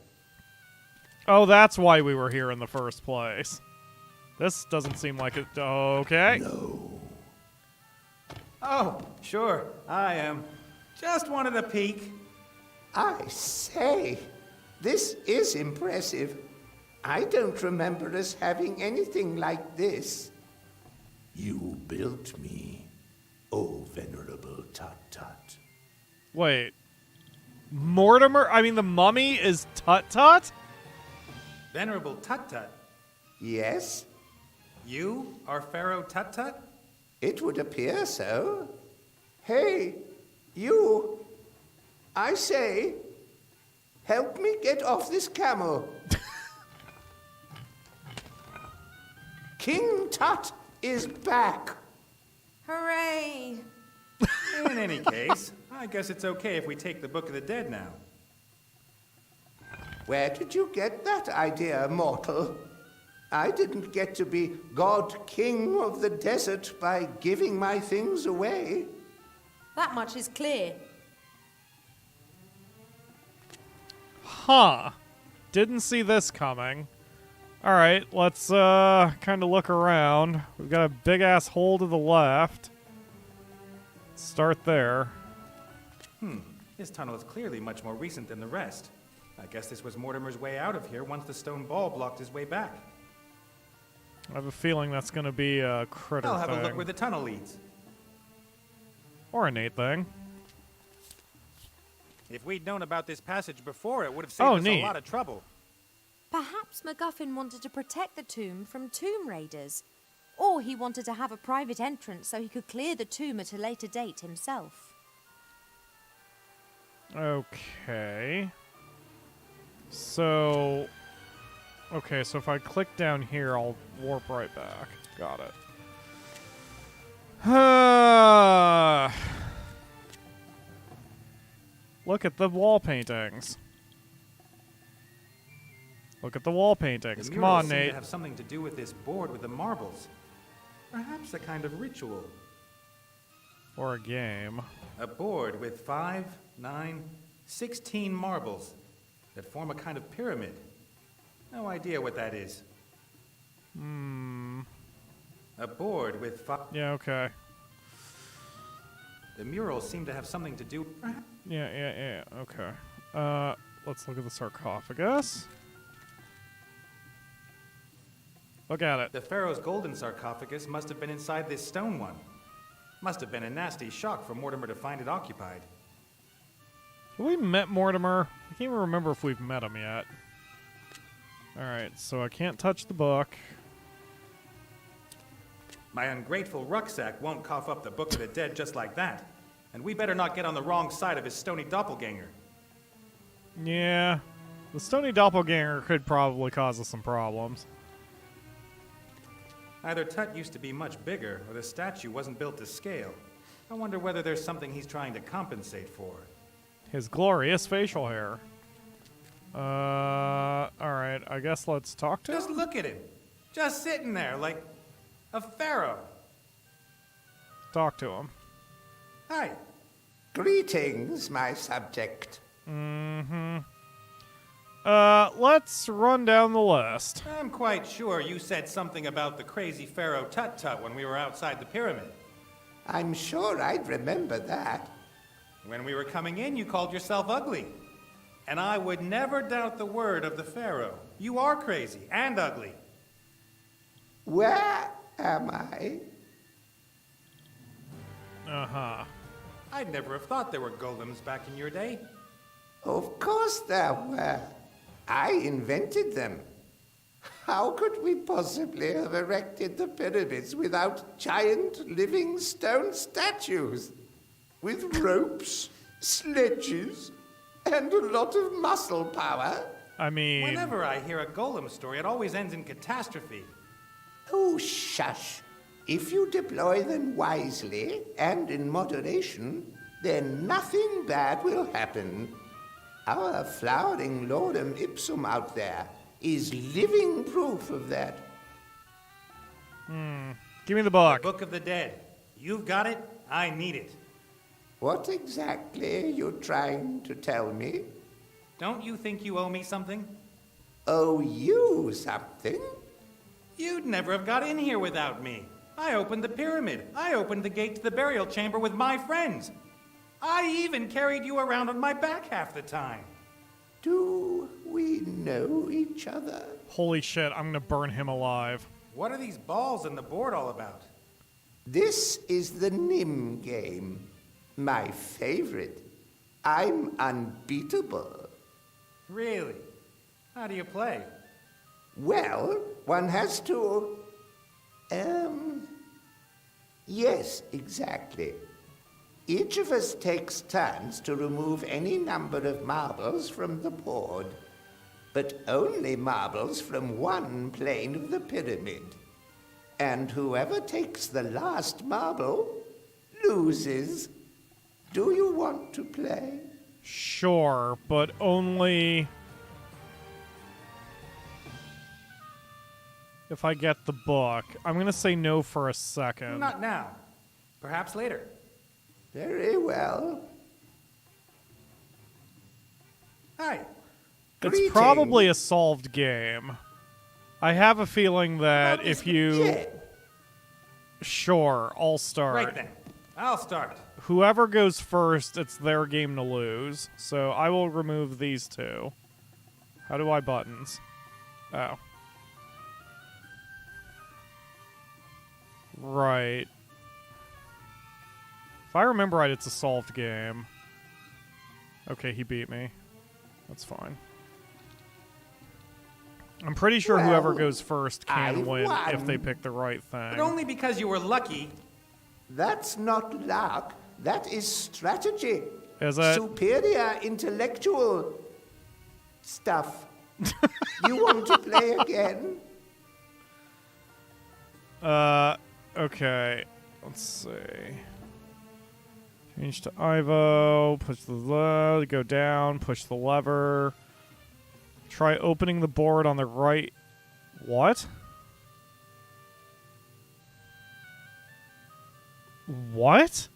S1: Oh, that's why we were here in the first place. This doesn't seem like it. Okay.
S3: No.
S2: Oh, sure, I am. Just wanted a peek.
S3: I say, this is impressive. I don't remember us having anything like this. You built me, oh venerable Tut-Tut.
S1: Wait. Mortimer? I mean, the mummy is Tut-Tut?
S2: Venerable Tut-Tut,
S3: Yes,
S2: you are Pharaoh Tut-Tut?
S3: it would appear so. Hey, you. I say, help me get off this camel. King Tut is back.
S10: Hooray!
S2: In any case, I guess it's okay if we take the Book of the Dead now.
S3: Where did you get that idea, mortal? I didn't get to be God King of the desert by giving my things away.
S10: That much is clear.
S1: Huh. Didn't see this coming. Alright, let's kind of look around. We've got a big-ass hole to the left. Start there.
S2: This tunnel is clearly much more recent than the rest. I guess this was Mortimer's way out of here once the stone ball blocked his way back.
S1: I have a feeling that's going to be a critter
S2: I'll have
S1: thing.
S2: a look where the tunnel leads.
S1: Or a Nate thing.
S2: If we'd known about this passage before, it would have saved us
S1: neat.
S2: a lot of trouble.
S10: Perhaps MacGuffin wanted to protect the tomb from tomb raiders. Or he wanted to have a private entrance so he could clear the tomb at a later date himself.
S1: Okay. So... Okay, so if I click down here, I'll warp right back. Got it. Look at the wall paintings. Look at the wall paintings.
S2: The
S1: Come
S2: murals
S1: on,
S2: seem
S1: Nate.
S2: to have something to do with this board with the marbles. Perhaps a kind of ritual.
S1: Or a game.
S2: A board with 5, 9, 16 marbles that form a kind of pyramid. No idea what that is. A board with 5...
S1: Yeah, okay.
S2: The murals seem to have something to do...
S1: Yeah, okay. Let's look at the sarcophagus. Look at it.
S2: The Pharaoh's golden sarcophagus must have been inside this stone one. Must have been a nasty shock for Mortimer to find it occupied.
S1: Have we met Mortimer? I can't even remember if we've met him yet. Alright, so I can't touch the book.
S2: My ungrateful rucksack won't cough up the Book of the Dead just like that. And we better not get on the wrong side of his stony doppelganger.
S1: Yeah, the stony doppelganger could probably cause us some problems.
S2: Either Tut used to be much bigger, or the statue wasn't built to scale. I wonder whether there's something he's trying to compensate for.
S1: His glorious facial hair. Alright, I guess let's talk to
S2: Just
S1: him.
S2: look at him. Just sitting there like a pharaoh.
S1: Talk to him.
S2: Hi.
S3: Greetings, my subject.
S1: Let's run down the list.
S2: I'm quite sure you said something about the crazy pharaoh Tut-Tut when we were outside the pyramid.
S3: I'm sure I'd remember that.
S2: When we were coming in, you called yourself ugly. And I would never doubt the word of the pharaoh. You are crazy and ugly.
S3: Where am I?
S1: Uh-huh.
S2: I'd never have thought there were golems back in your day.
S3: Of course there were. I invented them. How could we possibly have erected the pyramids without giant living stone statues? With ropes, sledges, and a lot of muscle power?
S1: I mean...
S2: Whenever I hear a golem story, it always ends in catastrophe.
S3: Oh, shush. If you deploy them wisely and in moderation, then nothing bad will happen. Our flowering lordum ipsum out there is living proof of that.
S1: Give me the book.
S2: Book of the Dead. You've got it. I need it.
S3: What exactly are you trying to tell me?
S2: Don't you think you owe me something?
S3: Owe you something?
S2: You'd never have got in here without me. I opened the pyramid. I opened the gate to the burial chamber with my friends. I even carried you around on my back half the time.
S3: Do we know each other?
S1: Holy shit, I'm gonna burn him alive.
S2: What are these balls in the board all about?
S3: This is the Nim game. My favorite. I'm unbeatable.
S2: Really? How do you play?
S3: Well, one has to... Yes, exactly. Each of us takes turns to remove any number of marbles from the board, but only marbles from one plane of the pyramid. And whoever takes the last marble loses. Do you want to play?
S1: Sure, but only... if I get the book. I'm gonna say no for a second.
S2: Not now. Perhaps later.
S3: Very well.
S2: Hi.
S1: It's
S3: Greetings.
S1: probably a solved game. I have a feeling that
S3: What
S1: if
S3: is-
S1: you...
S3: Yeah.
S1: Sure, I'll start.
S2: Right then. I'll start.
S1: Whoever goes first, it's their game to lose. So I will remove these two. How do I buttons? Oh. Right. If I remember right, it's a solved game. Okay, he beat me. That's fine. I'm pretty sure whoever
S3: Well,
S1: goes first can
S3: I've
S1: win if they
S3: won.
S1: pick the right thing.
S2: But only because you were lucky.
S3: That's not luck. That is strategy.
S1: Is it?
S3: Superior intellectual stuff. You want to play again?
S1: Okay. Let's see. Change to Ivo. Push the go down. Push the lever. Try opening the board on the right. What? What?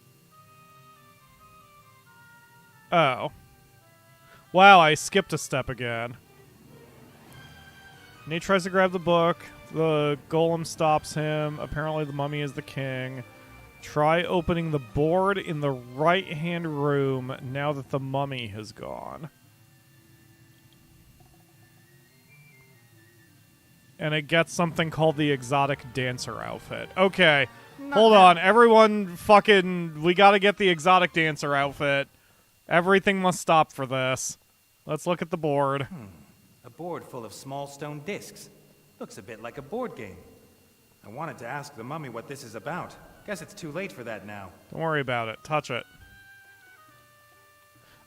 S1: Oh. Wow, I skipped a step again. Nate tries to grab the book. The golem stops him. Apparently the mummy is the king. Try opening the board in the right-hand room now that the mummy has gone. And it gets something called the exotic dancer outfit. Okay. Hold on. Everyone fucking... We gotta get the exotic dancer outfit. Everything must stop for this. Let's look at the board.
S2: A board full of small stone discs. Looks a bit like a board game. I wanted to ask the mummy what this is about. Guess it's too late for that now.
S1: Don't worry about it. Touch it.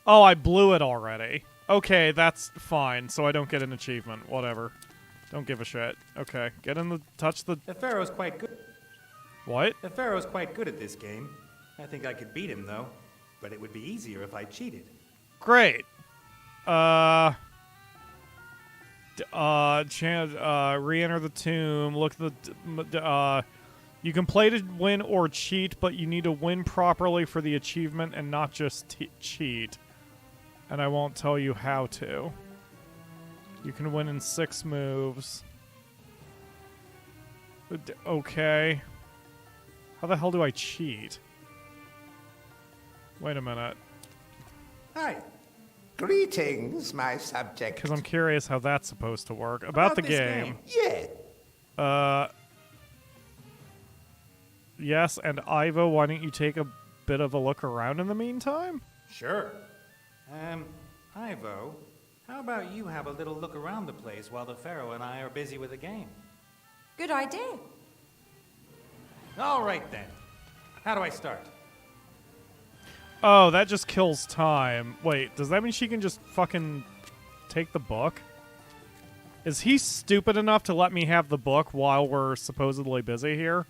S1: Oh, I blew it already. Okay, that's fine. So I don't get an achievement. Whatever. Don't give a shit. Okay, get in the... Touch the...
S2: The Pharaoh's quite good.
S1: What?
S2: The Pharaoh's quite good at this game. I think I could beat him, though. But it would be easier if I cheated.
S1: Great. Re-enter the tomb. Look at the... You can play to win or cheat, but you need to win properly for the achievement and not just cheat. And I won't tell you how to. You can win in 6 moves. Okay. How the hell do I cheat? Wait a minute.
S3: Hi. Greetings, my subject.
S1: Because I'm curious how that's supposed to work. About the
S2: this
S1: game.
S3: Yeah.
S1: Yes, and Ivo, why don't you take a bit of a look around in the meantime?
S2: Sure. Ivo, how about you have a little look around the place while the Pharaoh and I are busy with the game?
S10: Good idea.
S2: All right, then. How do I start?
S1: Oh, that just kills time. Wait, does that mean she can just fucking take the book? Is he stupid enough to let me have the book while we're supposedly busy here?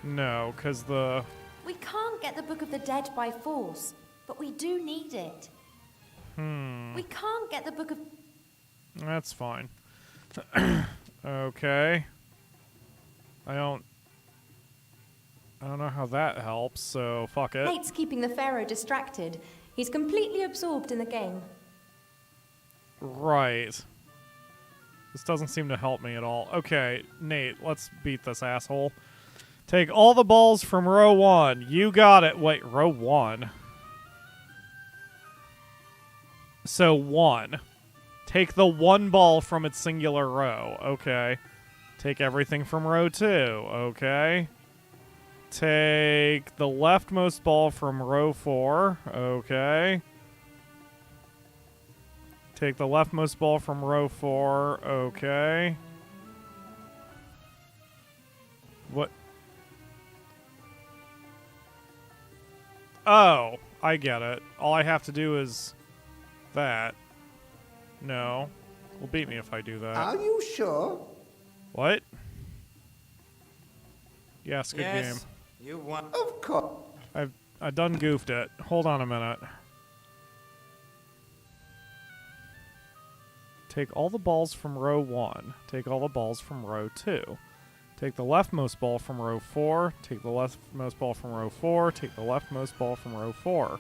S1: No, because the...
S10: We can't get the Book of the Dead by force, but we do need it. We can't get the Book of...
S1: That's fine. Okay. I don't know how that helps, so fuck it.
S10: Nate's keeping the Pharaoh distracted. He's completely absorbed in the game.
S1: Right. This doesn't seem to help me at all. Okay, Nate, let's beat this asshole. Take all the balls from row 1. You got it. Wait, row 1? So 1. Take the 1 ball from its singular row. Okay. Take everything from row 2. Okay. Take the leftmost ball from row 4. Okay. Take the leftmost ball from row 4. Okay. What? Oh, I get it. All I have to do is that. No. Will beat me if I do that.
S3: Are you sure?
S1: What? Yes, good
S2: yes,
S1: game.
S2: You won.
S3: Of course.
S1: I done goofed it. Hold on a minute. Take all the balls from row 1. Take all the balls from row 2. Take the leftmost ball from row 4. Take the leftmost ball from row 4. Take the leftmost ball from row 4.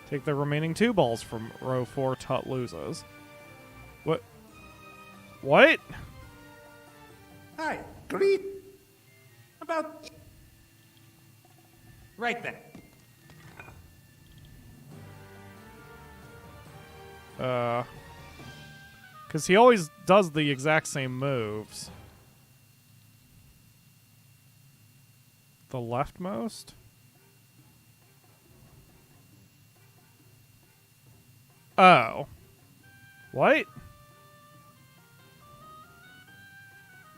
S1: Take the remaining 2 balls from row 4. Tut loses. What? What?
S2: Hi.
S3: Greet.
S2: About... Right then.
S1: Because he always does the exact same moves. The leftmost? Oh. What?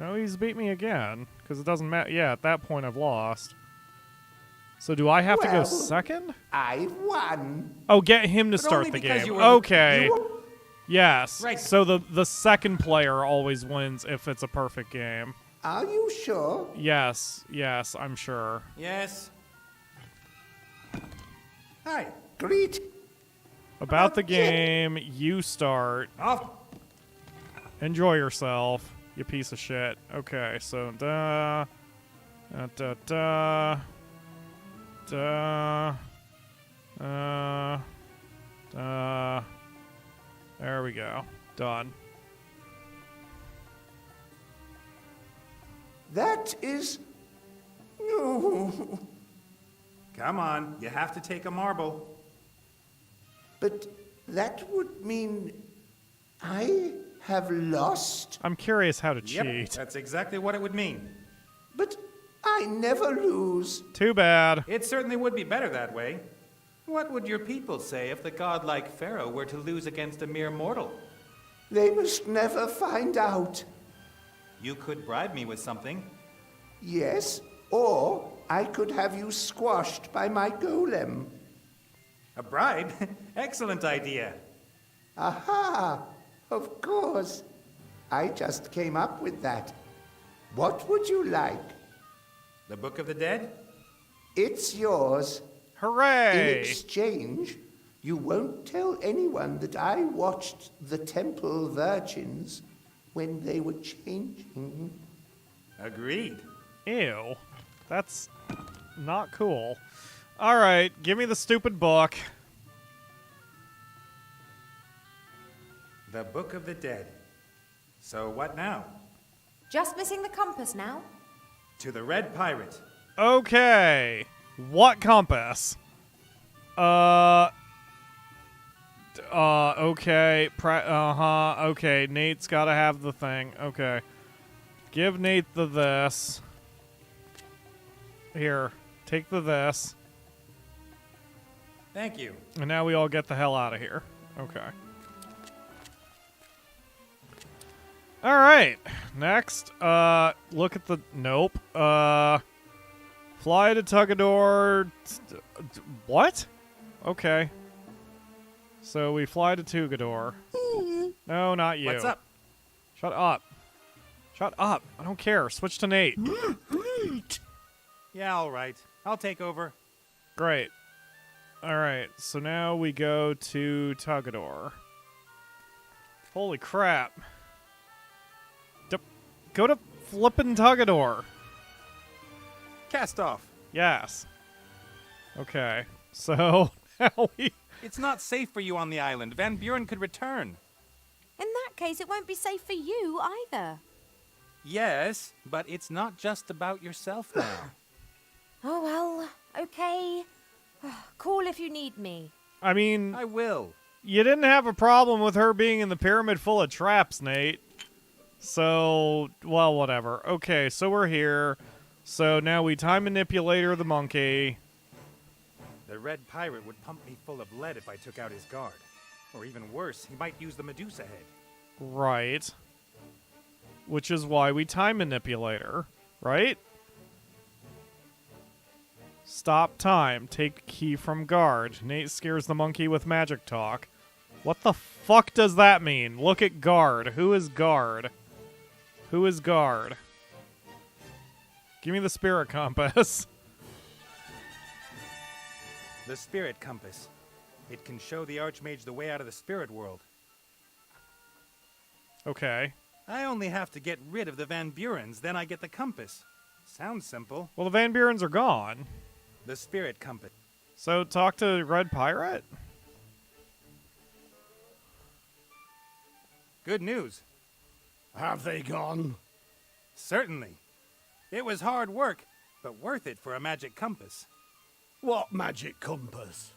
S1: No, he's beat me again. Because it doesn't matter. Yeah, at that point I've lost. So do I have to go
S3: Well,
S1: second?
S3: I won.
S1: Oh, get him to
S2: But
S1: start
S2: only
S1: the
S2: because
S1: game.
S2: you were-
S1: Okay.
S3: You were-
S1: Yes.
S2: Right.
S1: So the second player always wins if it's a perfect game.
S3: Are you sure?
S1: Yes. Yes, I'm sure.
S2: Yes. Hi.
S3: Greet.
S1: About the game, you start.
S2: Off.
S1: Enjoy yourself, you piece of shit. Okay, so da da da da da. There we go. Done.
S3: That is... No.
S2: Come on. You have to take a marble.
S3: But that would mean I have lost.
S1: I'm curious how to
S2: Yep,
S1: cheat.
S2: that's exactly what it would mean.
S3: But I never lose.
S1: Too bad.
S2: It certainly would be better that way. What would your people say if the godlike Pharaoh were to lose against a mere mortal?
S3: They must never find out.
S2: You could bribe me with something.
S3: Yes, or I could have you squashed by my golem.
S2: A bribe? Excellent idea.
S3: Aha! Of course. I just came up with that. What would you like?
S2: The Book of the Dead?
S3: It's yours. In
S1: Hooray!
S3: exchange, you won't tell anyone that I watched the temple virgins when they were changing.
S2: Agreed.
S1: Ew. That's not cool. Alright, give me the stupid book.
S2: The Book of the Dead. So what now?
S10: Just missing the compass now.
S2: To the Red Pirate.
S1: Okay. What compass? Okay. Okay, Nate's gotta have the thing. Okay. Give Nate the this. Here, take the this.
S2: Thank you.
S1: And now we all get the hell out of here. Okay. Alright. Next, look at the... Nope. Fly to Tugador... What? Okay. So we fly to Tugador. No, not you.
S2: What's up?
S1: Shut up. Shut up. I don't care. Switch to Nate.
S2: Yeah, all right. I'll take over.
S1: Great. Alright, so now we go to Tugador. Holy crap. Go to flippin' Tugador.
S2: Cast off.
S1: Yes. Okay, so now we...
S2: It's not safe for you on the island. Van Buren could return.
S10: In that case, it won't be safe for you either.
S2: Yes, but it's not just about yourself now.
S10: Oh well, okay. Call if you need me.
S1: I mean,
S2: I will.
S1: you didn't have a problem with her being in the pyramid full of traps, Nate. So, well, whatever. Okay, so we're here. So now we time manipulator the monkey.
S2: The Red Pirate would pump me full of lead if I took out his guard. Or even worse, he might use the Medusa head.
S1: Right. Which is why we time manipulator, right? Stop time. Take key from guard. Nate scares the monkey with magic talk. What the fuck does that mean? Look at guard. Who is guard? Who is guard? Give me the spirit compass.
S2: The Spirit Compass. It can show the Archmage the way out of the spirit world.
S1: Okay.
S2: I only have to get rid of the Van Burens, then I get the compass. Sounds simple.
S1: Well, the Van Burens are gone.
S2: The Spirit Compass.
S1: So talk to Red Pirate?
S2: Good news.
S4: Have they gone?
S2: Certainly. It was hard work, but worth it for a magic compass.
S4: What magic compass?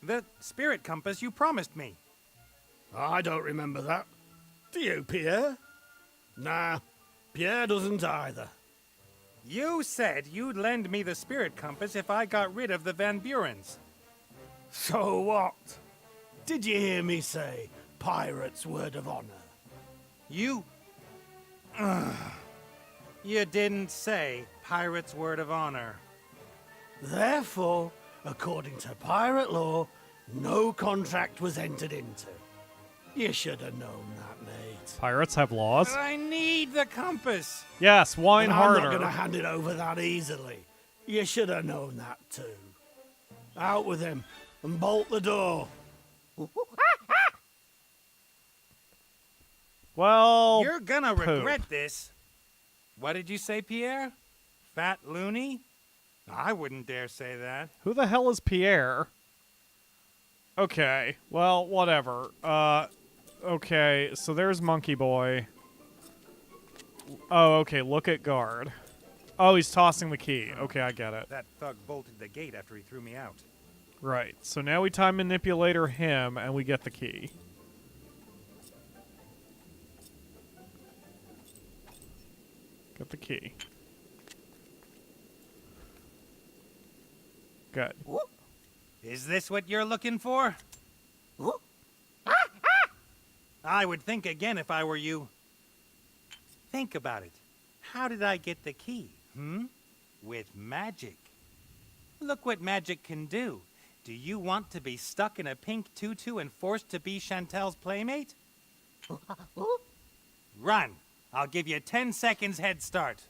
S2: The spirit compass you promised me.
S4: I don't remember that. Do you, Pierre? Nah, Pierre doesn't either.
S2: You said you'd lend me the spirit compass if I got rid of the Van Burens.
S4: So what? Did you hear me say pirate's word of honor?
S2: You didn't say pirate's word of honor.
S4: Therefore, according to pirate law, no contract was entered into. You should have known that, mate.
S1: Pirates have laws?
S2: But I need the compass.
S1: Yes, whine
S4: And
S1: harder.
S4: I'm not going to hand it over that easily. You should have known that too. Out with him and bolt the door.
S1: Well,
S2: You're gonna
S1: poop.
S2: regret this. What did you say, Pierre? Fat loony? I wouldn't dare say that.
S1: Who the hell is Pierre? Okay, well, whatever. Okay, so there's Monkey Boy. Oh, okay, look at guard. Oh, he's tossing the key. Okay, I get it.
S2: That thug bolted the gate after he threw me out.
S1: Right, so now we time manipulator him, and we get the key. Get the key. Good.
S2: Is this what you're looking for? I would think again if I were you. Think about it. How did I get the key? With magic. Look what magic can do. Do you want to be stuck in a pink tutu and forced to be Chantel's playmate? Run. I'll give you 10 seconds head start.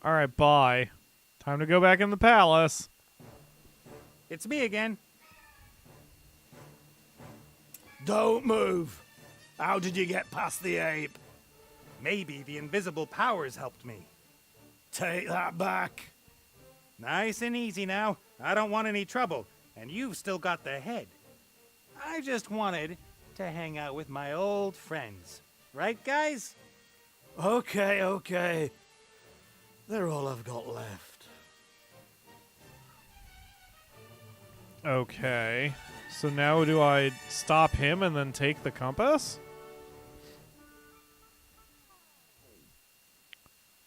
S1: Alright, bye. Time to go back in the palace.
S2: It's me again.
S4: Don't move. How did you get past the ape?
S2: Maybe the invisible powers helped me.
S4: Take that back.
S2: Nice and easy now. I don't want any trouble, and you've still got the head. I just wanted to hang out with my old friends. Right, guys?
S4: Okay, okay. They're all I've got left.
S1: Okay. So now do I stop him and then take the compass?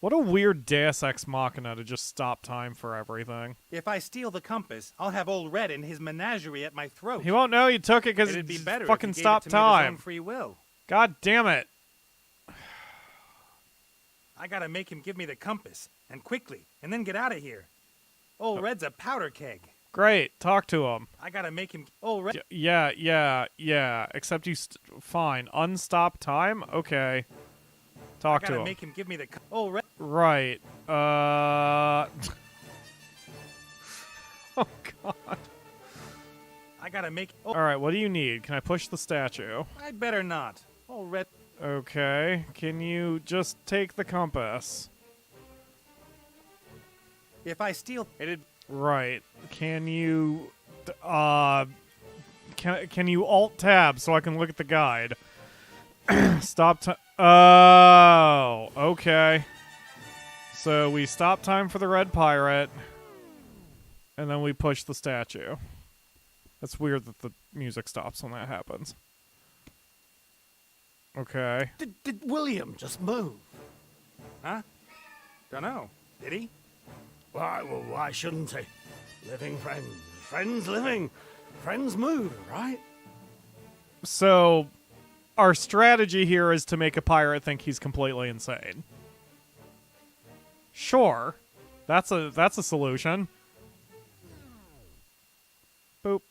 S1: What a weird Deus Ex Machina to just stop time for everything.
S2: If I steal the compass, I'll have Old Red and his menagerie at my throat.
S1: He won't know you took it because
S2: It'd be
S1: it
S2: better
S1: fucking
S2: if he gave
S1: stopped
S2: it to me of his own
S1: time.
S2: free will.
S1: God damn it.
S2: I gotta make him give me the compass, and quickly, and then get out of here. Old Red's a powder keg.
S1: Great. Talk to him.
S2: I gotta make him... Old Red...
S1: Yeah. Except you... Fine. Unstop time? Okay. Talk
S2: I
S1: to
S2: gotta
S1: him.
S2: make him give me the... Old Red...
S1: Right. Oh, God.
S2: I gotta make...
S1: Alright, what do you need? Can I push the statue?
S2: I'd better not. Old Red...
S1: Okay. Can you just take the compass?
S2: If I steal... It'd...
S1: Right. Can you... Can you Alt-Tab so I can look at the guide? Stop time... Oh, okay. So we stop time for the red pirate, and then we push the statue. That's weird that the music stops when that happens. Okay.
S4: Did William just move?
S2: Huh? Dunno. Did he?
S4: Why shouldn't he? Living friends. Friends living. Friends move, right?
S1: So, our strategy here is to make a pirate think he's completely insane. Sure. That's a solution. Boop.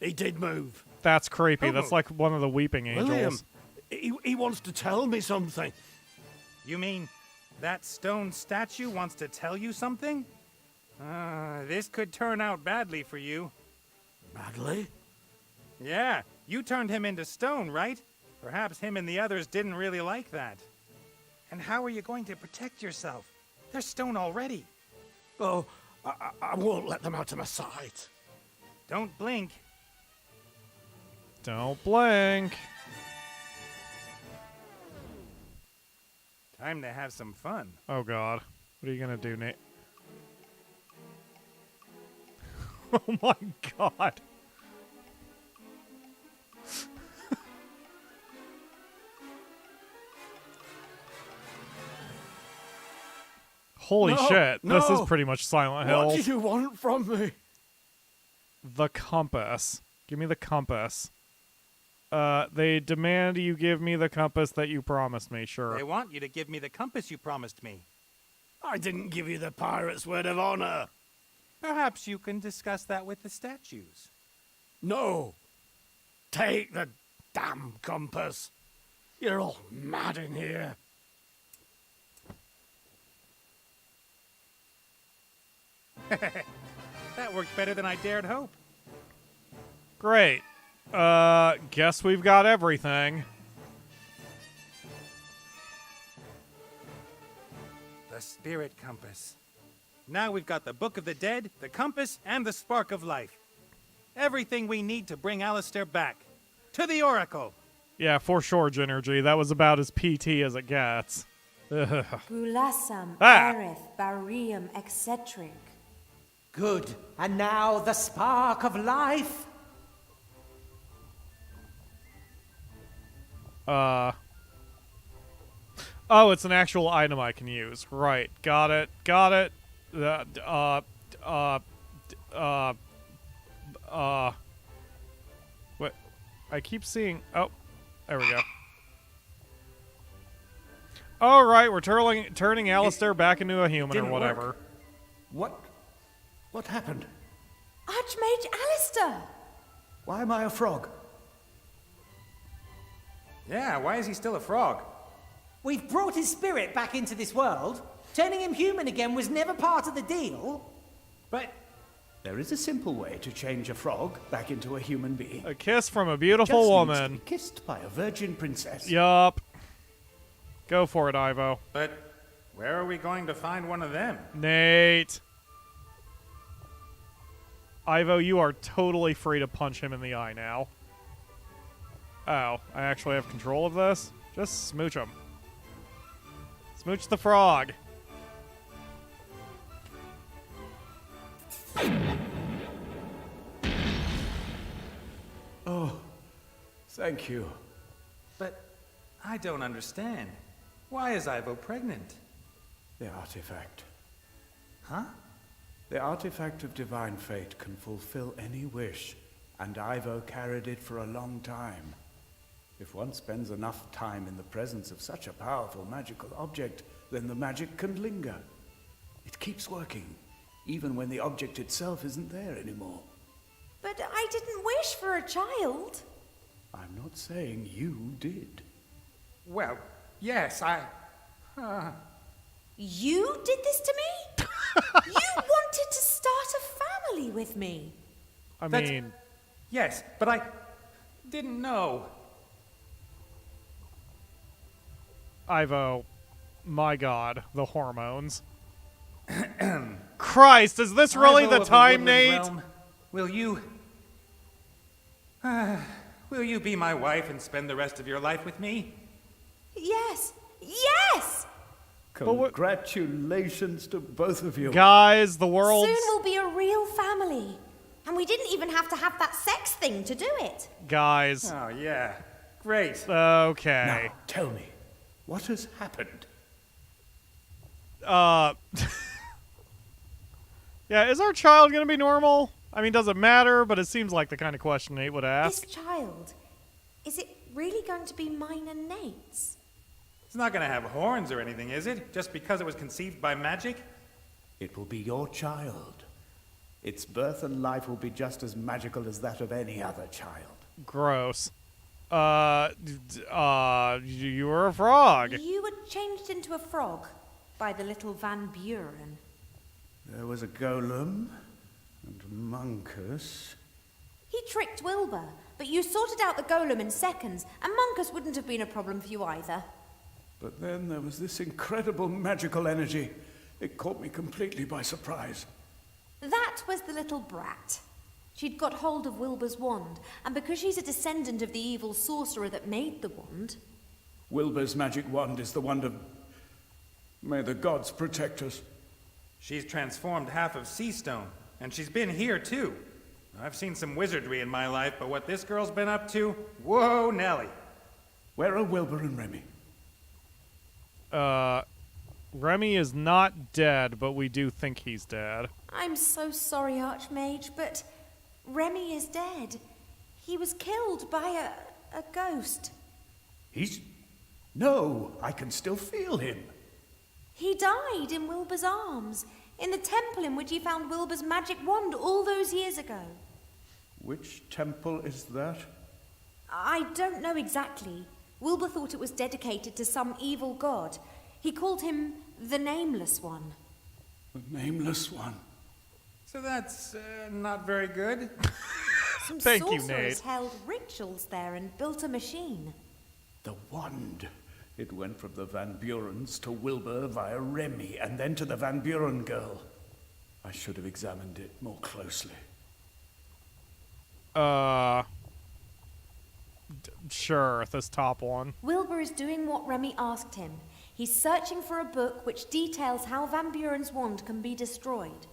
S4: He did move.
S1: That's creepy.
S4: Who
S1: That's
S4: moved?
S1: like one of the weeping angels.
S4: William, he wants to tell me something.
S2: You mean that stone statue wants to tell you something? This could turn out badly for you.
S4: Badly?
S2: Yeah, you turned him into stone, right? Perhaps him and the others didn't really like that. And how are you going to protect yourself? They're stone already.
S4: Oh, I won't let them out of my sight.
S2: Don't blink.
S1: Don't blink.
S2: Time to have some fun.
S1: Oh God, what are you gonna do, Nate? Oh my God. Holy
S4: No,
S1: shit, this is
S4: no.
S1: pretty much Silent Hill.
S4: What do you want from me?
S1: The compass. Give me the compass. They demand you give me the compass that you promised me, sure.
S2: They want you to give me the compass you promised me.
S4: I didn't give you the pirate's word of honor.
S2: Perhaps you can discuss that with the statues.
S4: No. Take the damn compass. You're all mad in here.
S2: That worked better than I dared hope.
S1: Great. Guess we've got everything.
S2: The spirit compass. Now we've got the Book of the Dead, the compass, and the spark of life. Everything we need to bring Alistair back. To the Oracle!
S1: Yeah, for sure, Ginergy. That was about as PT as it gets. Ugh.
S10: Gulasam,
S1: Ah.
S10: Erith, Barium, Eccentric.
S7: Good. And now the spark of life.
S1: Oh, it's an actual item I can use. Right. Got it. Got it. What? I keep seeing... Oh, there we go. All right, we're turning Alistair back into a human or
S2: didn't
S1: whatever.
S2: work.
S4: What happened?
S10: Archmage Alistair!
S4: Why am I a frog?
S2: Yeah, why is he still a frog?
S7: We've brought his spirit back into this world. Turning him human again was never part of the deal.
S2: But
S11: There is a simple way to change a frog back into a human being.
S1: A kiss from a beautiful
S11: Just
S1: woman.
S11: needs to be kissed by a virgin princess.
S1: Yup. Go for it, Ivo.
S2: But where are we going to find one of them?
S1: Nate. Ivo, you are totally free to punch him in the eye now. Oh, I actually have control of this? Just smooch him. Smooch the frog.
S11: Oh, thank you.
S2: But I don't understand. Why is Ivo pregnant?
S11: The artifact.
S2: Huh?
S11: The artifact of divine fate can fulfill any wish, and Ivo carried it for a long time. If one spends enough time in the presence of such a powerful magical object, then the magic can linger. It keeps working, even when the object itself isn't there anymore.
S10: But I didn't wish for a child.
S11: I'm not saying you did.
S2: Well, yes,
S10: You did this to me? You wanted to start a family with me.
S1: I
S2: That's-
S1: mean,
S2: yes, but I didn't know.
S1: Ivo, my God, the hormones. Christ, is this really
S2: Ivo
S1: the
S2: of
S1: time,
S2: Woodland
S1: Nate?
S2: Realm, will you be my wife and spend the rest of your life with me?
S10: Yes, yes!
S11: Congratulations to both of you.
S1: Guys, the world's...
S10: Soon we'll be a real family. And we didn't even have to have that sex thing to do it.
S1: Guys,
S2: Oh, yeah. Great.
S1: okay.
S11: Now, tell me, what has happened?
S1: Yeah, is our child gonna be normal? I mean, does it matter? But it seems like the kind of question Nate would ask.
S10: This child, is it really going to be mine and Nate's?
S2: It's not gonna have horns or anything, is it? Just because it was conceived by magic?
S11: It will be your child. Its birth and life will be just as magical as that of any other child.
S1: Gross. You were a frog.
S10: You were changed into a frog by the little Van Buren.
S11: There was a golem and Monkus.
S10: He tricked Wilbur, but you sorted out the golem in seconds, and Monkus wouldn't have been a problem for you either.
S11: But then there was this incredible magical energy. It caught me completely by surprise.
S10: That was the little brat. She'd got hold of Wilbur's wand, and because she's a descendant of the evil sorcerer that made the wand...
S11: Wilbur's magic wand is the wand of... May the gods protect us.
S2: She's transformed half of Sea Stone, and she's been here too. I've seen some wizardry in my life, but what this girl's been up to? Whoa, Nelly.
S11: Where are Wilbur and Remy?
S1: Remy is not dead, but we do think he's dead.
S10: I'm so sorry, Archmage, but Remy is dead. He was killed by a ghost.
S11: He's... No, I can still feel him.
S10: He died in Wilbur's arms, in the temple in which he found Wilbur's magic wand all those years ago.
S11: Which temple is that?
S10: I don't know exactly. Wilbur thought it was dedicated to some evil god. He called him the Nameless One.
S11: The Nameless One.
S2: So that's not very good.
S10: Some
S1: Thank you,
S10: sorcerers
S1: Nate.
S10: held rituals there and built a machine.
S11: The wand. It went from the Van Burens to Wilbur via Remy, and then to the Van Buren girl. I should have examined it more closely.
S1: Sure, this top one.
S10: Wilbur is doing what Remy asked him. He's searching for a book which details how Van Buren's wand can be destroyed.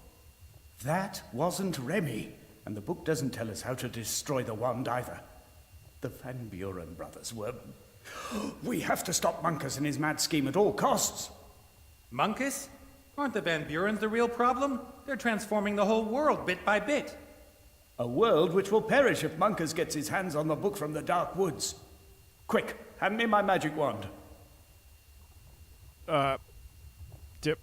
S11: That wasn't Remy, and the book doesn't tell us how to destroy the wand either. The Van Buren brothers were... We have to stop Munkus and his mad scheme at all costs.
S2: Munkus? Aren't the Van Burens the real problem? They're transforming the whole world bit by bit.
S11: A world which will perish if Munkus gets his hands on the book from the Dark Woods. Quick, hand me my magic wand.
S1: Dip.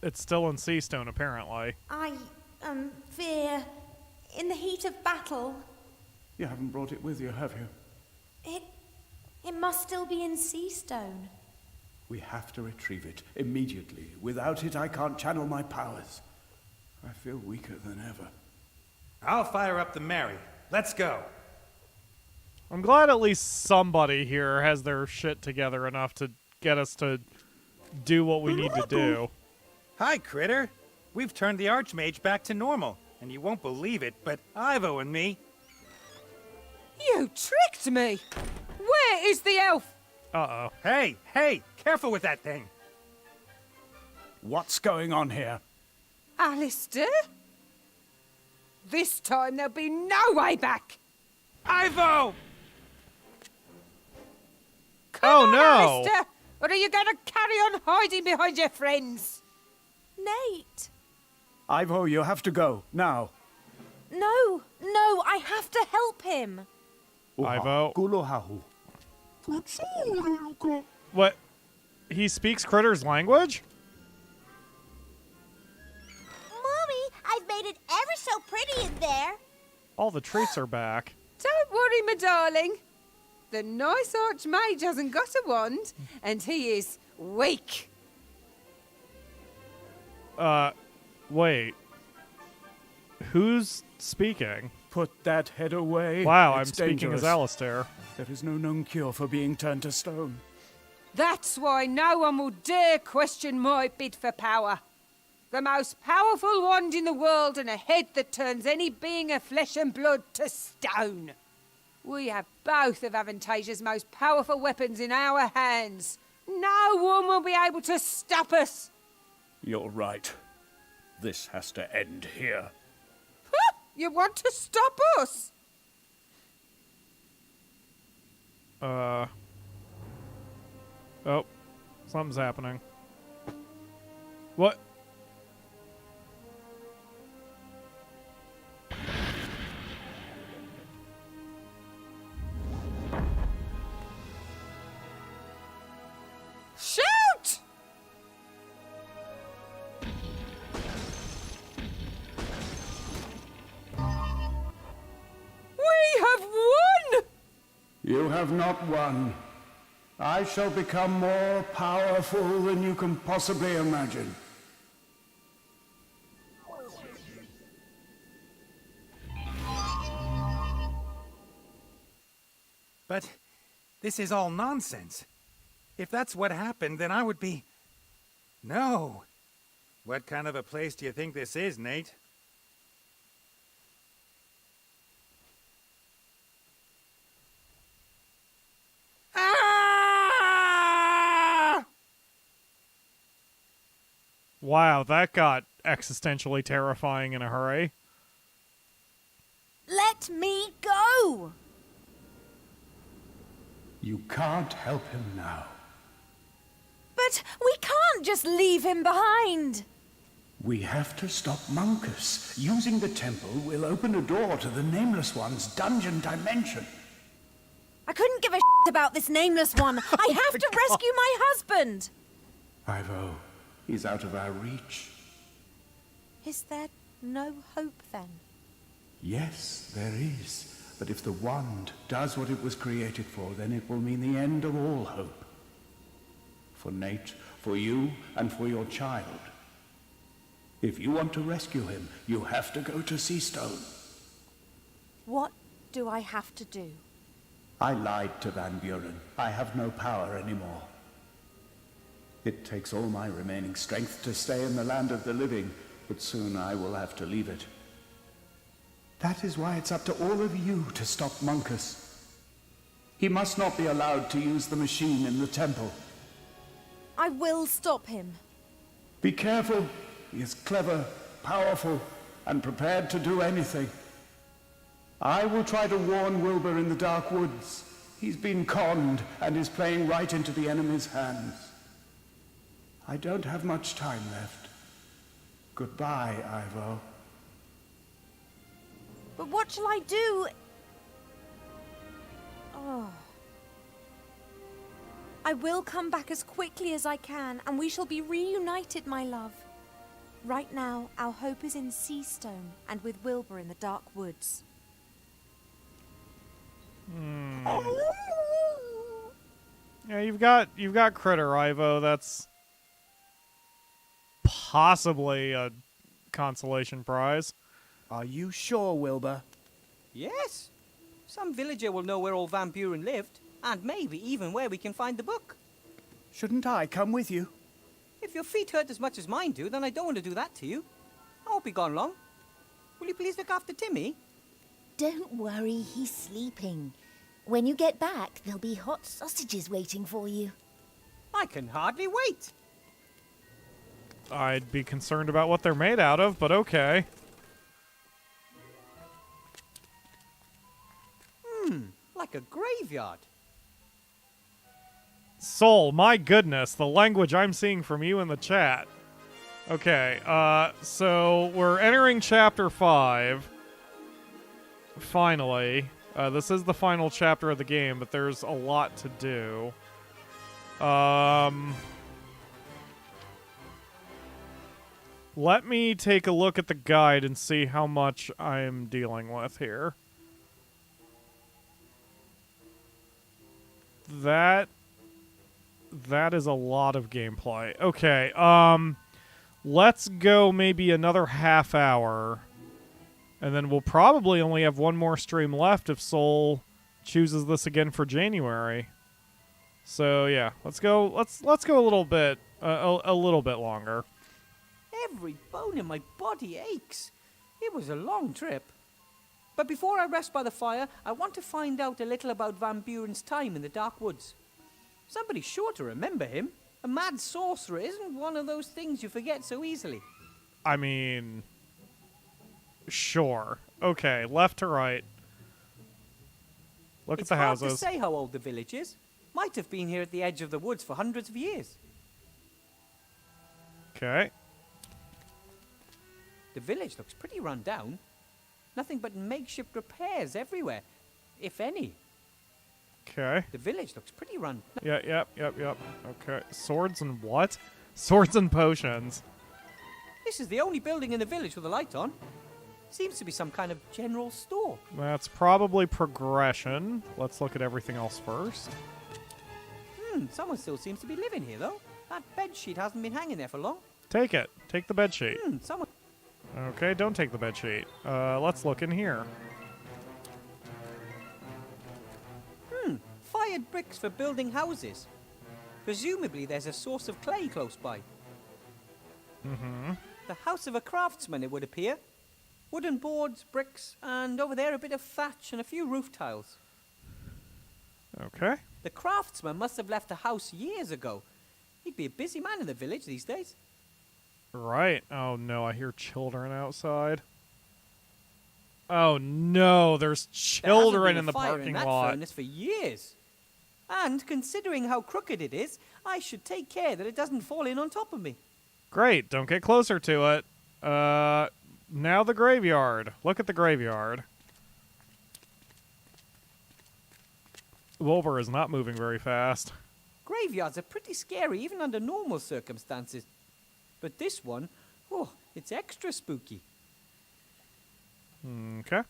S1: It's still in Sea Stone, apparently.
S10: I fear, in the heat of battle,
S11: You haven't brought it with you, have you?
S10: it must still be in Sea Stone.
S11: We have to retrieve it immediately. Without it, I can't channel my powers. I feel weaker than ever.
S2: I'll fire up the Mary. Let's go.
S1: I'm glad at least somebody here has their shit together enough to get us to do what we need to do.
S2: Hi, Critter. We've turned the Archmage back to normal, and you won't believe it, but Ivo and me...
S12: You tricked me! Where is the elf?
S1: Uh-oh.
S2: Hey, careful with that thing.
S11: What's going on here?
S12: Alistair? This time there'll be no way back!
S2: Ivo!
S12: Come on,
S1: no!
S12: Alistair! Or are you going to carry on hiding behind your friends?
S10: Nate!
S11: Ivo, you have to go, now.
S10: No, I have to help him.
S1: Ivo.
S11: Kulohahu.
S1: What? He speaks Critter's language?
S5: Mommy, I've made it ever so pretty in there.
S1: All the treats are back.
S12: Don't worry, my darling. The nice Archmage hasn't got a wand, and he is weak.
S1: Wait. Who's speaking?
S11: Put that head away.
S1: Wow, I'm
S11: It's
S1: speaking
S11: dangerous.
S1: as Alistair.
S11: There is no known cure for being turned to stone.
S12: That's why no one will dare question my bid for power. The most powerful wand in the world and a head that turns any being of flesh and blood to stone. We have both of Avantasia's most powerful weapons in our hands. No one will be able to stop us.
S11: You're right. This has to end here.
S12: Huh? You want to stop us?
S1: Oh. Something's happening. What?
S12: Shoot! We have won!
S11: You have not won. I shall become more powerful than you can possibly imagine.
S2: But this is all nonsense. If that's what happened, then I would be... No. What kind of a place do you think this is, Nate?
S1: Wow, that got existentially terrifying in a hurry.
S10: Let me go!
S11: You can't help him now.
S10: But we can't just leave him behind!
S11: We have to stop Monkus. Using the temple will open a door to the Nameless One's dungeon dimension.
S10: I couldn't give a shit about this Nameless One. I have to rescue my husband!
S11: Ivo, he's out of our reach.
S10: Is there no hope then?
S11: Yes, there is. But if the wand does what it was created for, then it will mean the end of all hope. For Nate, for you, and for your child. If you want to rescue him, you have to go to Seastone.
S10: What do I have to do?
S11: I lied to Van Buren. I have no power anymore. It takes all my remaining strength to stay in the land of the living, but soon I will have to leave it. That is why it's up to all of you to stop Monkus. He must not be allowed to use the machine in the temple.
S10: I will stop him.
S11: Be careful. He is clever, powerful, and prepared to do anything. I will try to warn Wilbur in the Dark Woods. He's been conned and is playing right into the enemy's hands. I don't have much time left. Goodbye, Ivo.
S10: But what shall I do? Oh. I will come back as quickly as I can, and we shall be reunited, my love. Right now, our hope is in Seastone and with Wilbur in the Dark Woods.
S1: Yeah, you've got Critter, Ivo. That's possibly a consolation prize.
S13: Are you sure, Wilbur?
S14: Yes. Some villager will know where old Van Buren lived, and maybe even where we can find the book.
S13: Shouldn't I come with you?
S14: If your feet hurt as much as mine do, then I don't want to do that to you. I won't be gone long. Will you please look after Timmy?
S15: Don't worry, he's sleeping. When you get back, there'll be hot sausages waiting for you.
S14: I can hardly wait.
S1: I'd be concerned about what they're made out of, but okay.
S14: Like a graveyard.
S1: Soul, my goodness, the language I'm seeing from you in the chat. Okay, so we're entering chapter 5. Finally. This is the final chapter of the game, but there's a lot to do. Let me take a look at the guide and see how much I'm dealing with here. That is a lot of gameplay. Okay, let's go maybe another half hour. And then we'll probably only have one more stream left if Soul chooses this again for January. So yeah, let's go a little bit a little bit longer.
S14: Every bone in my body aches. It was a long trip. But before I rest by the fire, I want to find out a little about Van Buren's time in the Dark Woods. Somebody's sure to remember him. A mad sorcerer isn't one of those things you forget so easily.
S1: I mean, sure. Okay, left to right. Look at the houses.
S14: It's hard to say how old the village is. Might have been here at the edge of the woods for hundreds of years.
S1: Okay.
S14: The village looks pretty run down. Nothing but makeshift repairs everywhere, if any.
S1: Okay.
S14: The village looks pretty run.
S1: Yep. Okay. Swords and what? Swords and potions.
S14: This is the only building in the village with a light on. Seems to be some kind of general store.
S1: That's probably progression. Let's look at everything else first.
S14: Someone still seems to be living here, though. That bedsheet hasn't been hanging there for long.
S1: Take it. Take the bedsheet.
S14: Someone...
S1: Okay, don't take the bedsheet. Let's look in here.
S14: Fired bricks for building houses. Presumably there's a source of clay close by.
S1: Mm-hmm.
S14: The house of a craftsman, it would appear. Wooden boards, bricks, and over there a bit of thatch and a few roof tiles.
S1: Okay.
S14: The craftsman must have left the house years ago. He'd be a busy man in the village these days.
S1: Right. Oh no, I hear children outside. Oh no, there's children in the parking
S14: that
S1: lot.
S14: furnace for years. And considering how crooked it is, I should take care that it doesn't fall in on top of me.
S1: Great, don't get closer to it. Now the graveyard. Look at the graveyard. Wilbur is not moving very fast.
S14: Graveyards are pretty scary even under normal circumstances. But this one, oh, it's extra spooky.
S1: Okay.
S14: I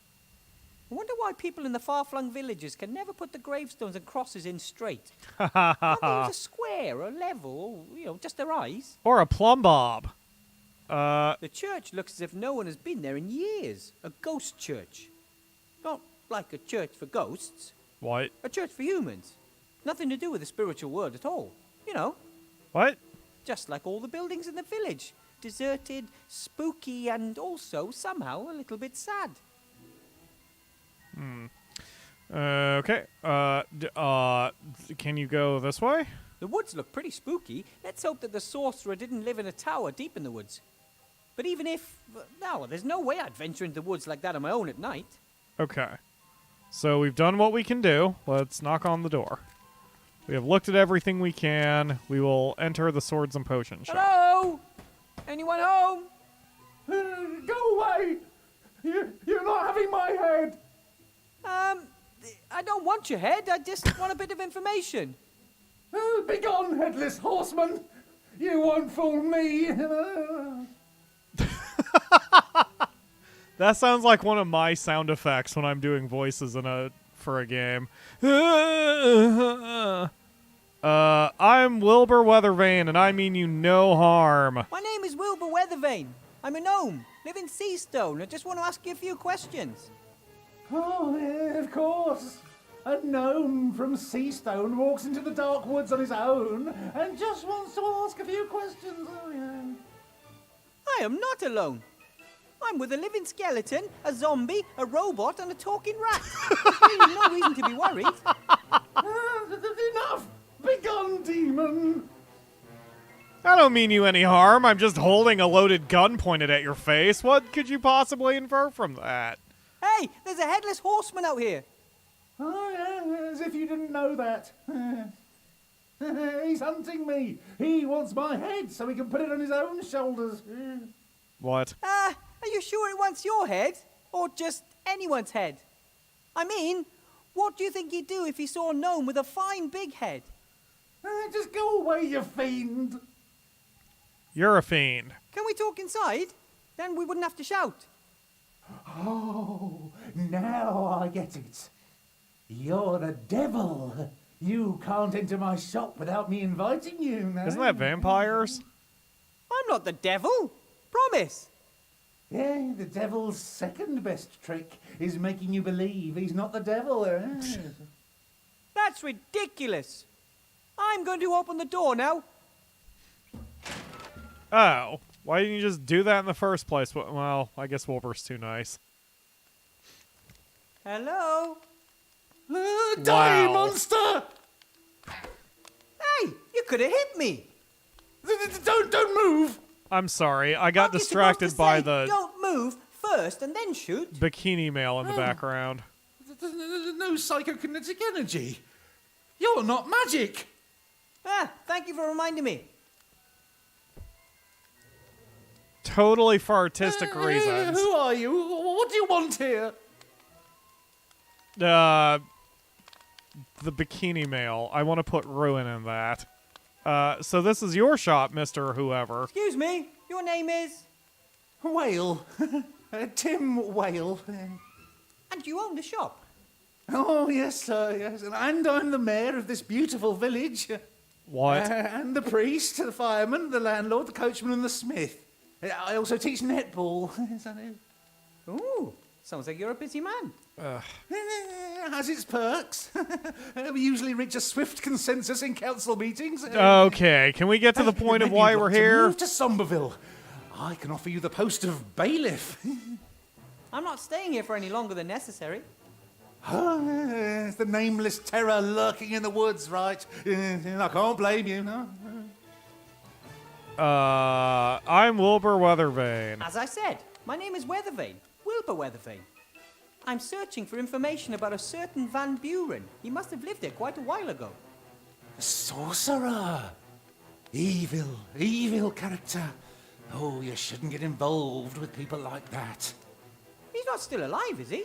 S14: wonder why people in the far-flung villages can never put the gravestones and crosses in straight. Can't they use a square or level, or, just their eyes?
S1: Or a plumb bob.
S14: The church looks as if no one has been there in years. A ghost church. Not like a church for ghosts.
S1: What?
S14: A church for humans. Nothing to do with the spiritual world at all. You know.
S1: What?
S14: Just like all the buildings in the village. Deserted, spooky, and also somehow a little bit sad.
S1: Okay. Can you go this way?
S14: The woods look pretty spooky. Let's hope that the sorcerer didn't live in a tower deep in the woods. But even if... no, there's no way I'd venture into the woods like that on my own at night.
S1: Okay. So we've done what we can do. Let's knock on the door. We have looked at everything we can. We will enter the swords and potion shop.
S14: Hello? Anyone home?
S11: Go away! You're not having my head!
S14: I don't want your head. I just want a bit of information.
S11: Begone, Headless Horseman! You won't fool me!
S1: That sounds like one of my sound effects when I'm doing voices for a game. I'm Wilbur Weathervane, and I mean you no harm.
S14: My name is Wilbur Weathervane. I'm a gnome, live in Seastone. I just want to ask you a few questions.
S11: Oh, yeah, of course. A gnome from Seastone walks into the dark woods on his own and just wants to ask a few questions. Oh, yeah.
S14: I am not alone. I'm with a living skeleton, a zombie, a robot, and a talking rat. There's really no reason to be worried.
S11: Enough! Begone, demon!
S1: I don't mean you any harm. I'm just holding a loaded gun pointed at your face. What could you possibly infer from that?
S14: Hey, there's a headless horseman out here.
S11: Oh, yeah, as if you didn't know that. He's hunting me. He wants my head so he can put it on his own shoulders.
S1: What?
S14: Are you sure it wants your head? Or just anyone's head? I mean, what do you think he'd do if he saw a gnome with a fine big head?
S11: Just go away, you fiend.
S1: You're a fiend.
S14: Can we talk inside? Then we wouldn't have to shout.
S11: Oh, now I get it. You're the devil. You can't enter my shop without me inviting you. No?
S1: Isn't that vampires?
S14: I'm not the devil. Promise.
S11: Yeah, the devil's second best trick is making you believe he's not the devil.
S14: That's ridiculous. I'm going to open the door now.
S1: Oh, why didn't you just do that in the first place? Well, I guess Wilbur's too nice.
S14: Hello?
S11: Die, monster!
S14: Hey, you could have hit me.
S11: Don't move!
S1: I'm sorry, I got distracted by the
S14: don't move first and then shoot.
S1: bikini male in the background.
S11: No psychokinetic energy. You're not magic.
S14: Thank you for reminding me.
S1: Totally for artistic reasons.
S11: Who are you? What do you want here?
S1: The bikini male. I want to put ruin in that. So this is your shop, Mr. Whoever.
S14: Excuse me, your name is?
S11: Whale. Tim Whale.
S14: And you own the shop?
S11: Oh, yes, sir, yes. And I'm the mayor of this beautiful village.
S1: What?
S11: And the priest, the fireman, the landlord, the coachman, and the smith. I also teach netball.
S14: Ooh, sounds like you're a busy man.
S11: Has its perks. We usually reach a swift consensus in council meetings.
S1: Okay, can we get to the point of why we're here?
S11: Move to Somberville.
S16: I can offer you the post of bailiff.
S14: I'm not staying here for any longer than necessary.
S16: It's the nameless terror lurking in the woods, right? I can't blame you, no.
S1: I'm Wilbur Weathervane.
S14: As I said, my name is Weathervane, Wilbur Weathervane. I'm searching for information about a certain Van Buren. He must have lived there quite a while ago.
S16: A sorcerer. Evil character. Oh, you shouldn't get involved with people like that.
S14: He's not still alive, is he?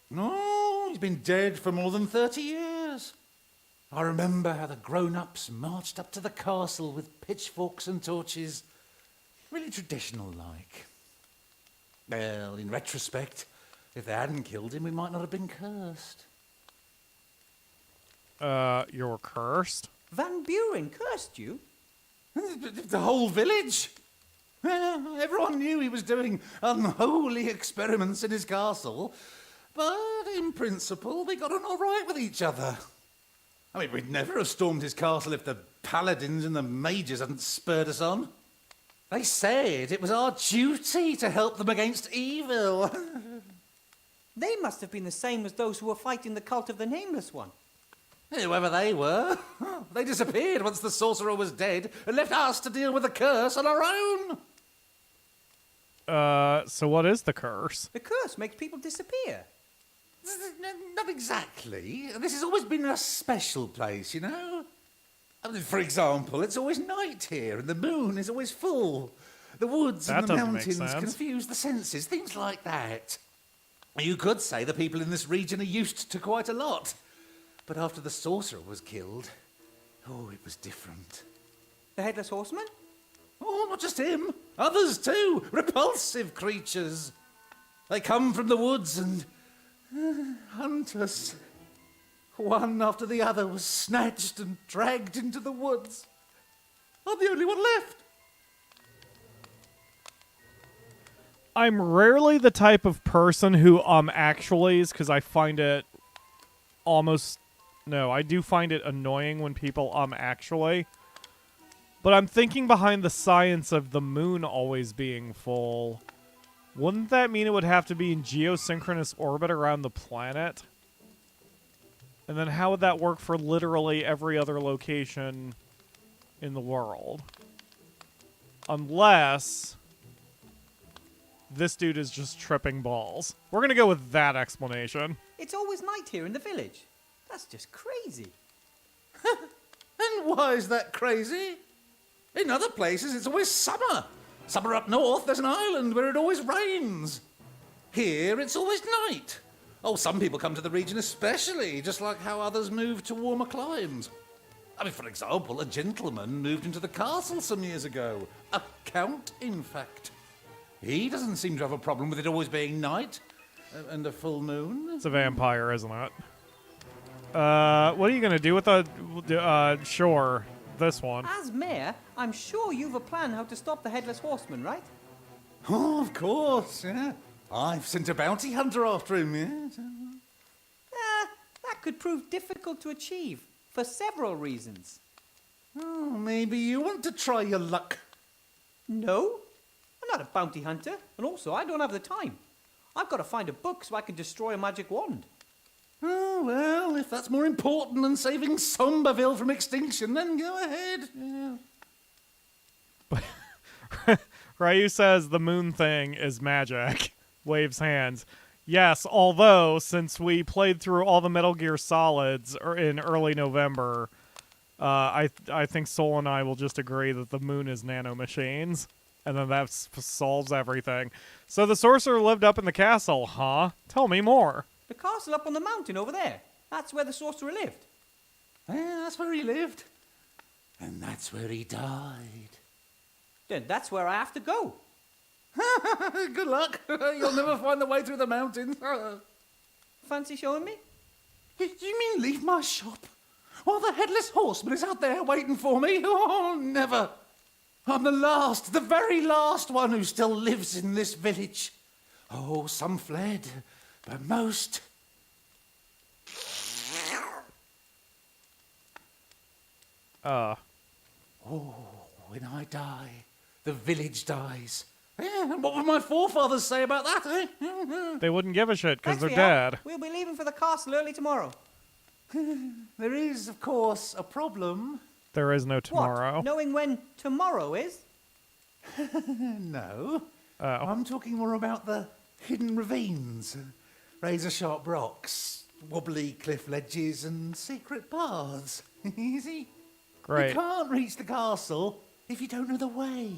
S16: No, he's been dead for more than 30 years. I remember how the grown-ups marched up to the castle with pitchforks and torches. Really traditional-like. Well, in retrospect, if they hadn't killed him, we might not have been cursed.
S1: You're cursed?
S14: Van Buren cursed you?
S16: The whole village. Everyone knew he was doing unholy experiments in his castle, but in principle we got on all right with each other. I mean, we'd never have stormed his castle if the paladins and the mages hadn't spurred us on. They said it was our duty to help them against evil.
S14: They must have been the same as those who were fighting the cult of the Nameless One.
S16: Whoever they were, they disappeared once the sorcerer was dead and left us to deal with the curse on our own.
S1: So what is the curse?
S14: The curse makes people disappear.
S16: Not exactly. This has always been a special place, you know? I mean, for example, it's always night here and the moon is always full. The woods and the mountains confuse the senses, things like that. You could say the people in this region are used to quite a lot. But after the sorcerer was killed, oh, it was different.
S14: The Headless Horseman?
S16: Oh, not just him. Others too. Repulsive creatures. They come from the woods and hunt us. One after the other was snatched and dragged into the woods. I'm the only one left.
S1: I'm rarely the type of person who actuallys, because I find it almost... No, I do find it annoying when people actually. But I'm thinking behind the science of the moon always being full. Wouldn't that mean it would have to be in geosynchronous orbit around the planet? And then how would that work for literally every other location in the world? Unless this dude is just tripping balls. We're going to go with that explanation.
S14: It's always night here in the village. That's just crazy.
S16: And why is that crazy? In other places, it's always summer. Summer up north, there's an island where it always rains. Here, it's always night. Oh, some people come to the region especially, just like how others move to warmer climes. I mean, for example, a gentleman moved into the castle some years ago. A count, in fact. He doesn't seem to have a problem with it always being night and a full moon.
S1: It's a vampire, isn't it? What are you going to do with the, sure, this one?
S14: As mayor, I'm sure you've a plan how to stop the Headless Horseman, right?
S16: Oh, of course, yeah. I've sent a bounty hunter after him, yeah.
S14: That could prove difficult to achieve, for several reasons.
S16: Oh, maybe you want to try your luck.
S14: No, I'm not a bounty hunter, and also I don't have the time. I've got to find a book so I can destroy a magic wand.
S16: Oh, well, if that's more important than saving Somberville from extinction, then go ahead. Yeah.
S1: Ryu says the moon thing is magic. Waves hands. Yes, although, since we played through all the Metal Gear Solids in early November, I think Soul and I will just agree that the moon is nanomachines, and then that solves everything. So the sorcerer lived up in the castle, huh? Tell me more.
S14: The castle up on the mountain over there. That's where the sorcerer lived.
S16: Yeah, that's where he lived. And that's where he died.
S14: Then that's where I have to go.
S16: Good luck. You'll never find the way through the mountains.
S14: Fancy showing me?
S16: You mean leave my shop? While the Headless Horseman is out there waiting for me? Oh, never. I'm the very last one who still lives in this village. Oh, some fled, but most... Oh, when I die, the village dies. Yeah, and what would my forefathers say about that, eh?
S1: They wouldn't give a shit because
S14: Thanks
S1: they're
S14: for your help.
S1: dead.
S14: We'll be leaving for the castle early tomorrow.
S16: There is, of course, a problem.
S1: There is no tomorrow.
S14: What? Knowing when tomorrow is?
S16: No.
S1: Oh.
S16: I'm talking more about the hidden ravines, razor-sharp rocks, wobbly cliff ledges, and secret paths. Easy.
S1: Great.
S16: You can't reach the castle if you don't know the way.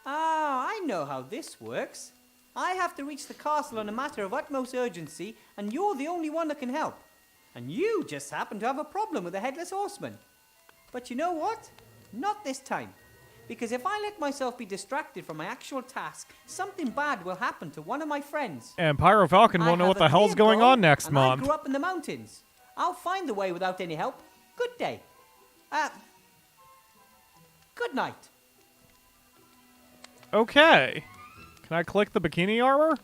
S14: Ah, I know how this works. I have to reach the castle on a matter of utmost urgency, and you're the only one that can help. And you just happen to have a problem with the Headless Horseman. But you know what? Not this time. Because if I let myself be distracted from my actual task, something bad will happen to one of my friends.
S1: And Pyro Falcon won't know what the hell's going on next month.
S14: I grew up in the mountains. I'll find the way without any help. Good day. Good night.
S1: Okay. Can I click the bikini armor?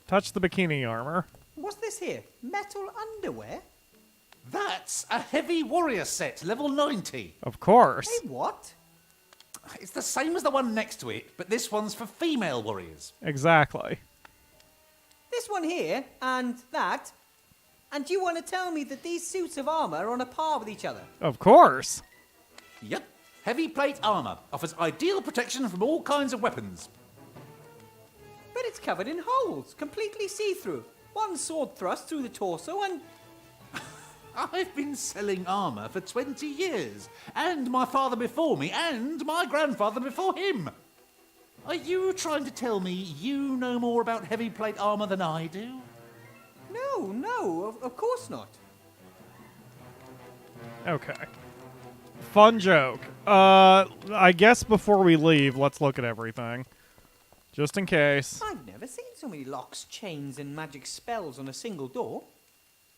S1: Touch the bikini armor.
S14: What's this here? Metal underwear?
S16: That's a heavy warrior set, level 90.
S1: Of course.
S14: Hey, what?
S16: It's the same as the one next to it, but this one's for female warriors.
S1: Exactly.
S14: This one here, and that. And you want to tell me that these suits of armor are on a par with each other?
S1: Of course.
S16: Yep. Heavy plate armor offers ideal protection from all kinds of weapons.
S14: But it's covered in holes, completely see-through. One sword thrust through the torso and...
S16: I've been selling armor for 20 years, and my father before me, and my grandfather before him. Are you trying to tell me you know more about heavy plate armor than I do?
S14: No, of course not.
S1: Okay. Fun joke. I guess before we leave, let's look at everything. Just in case.
S14: I've never seen so many locks, chains, and magic spells on a single door.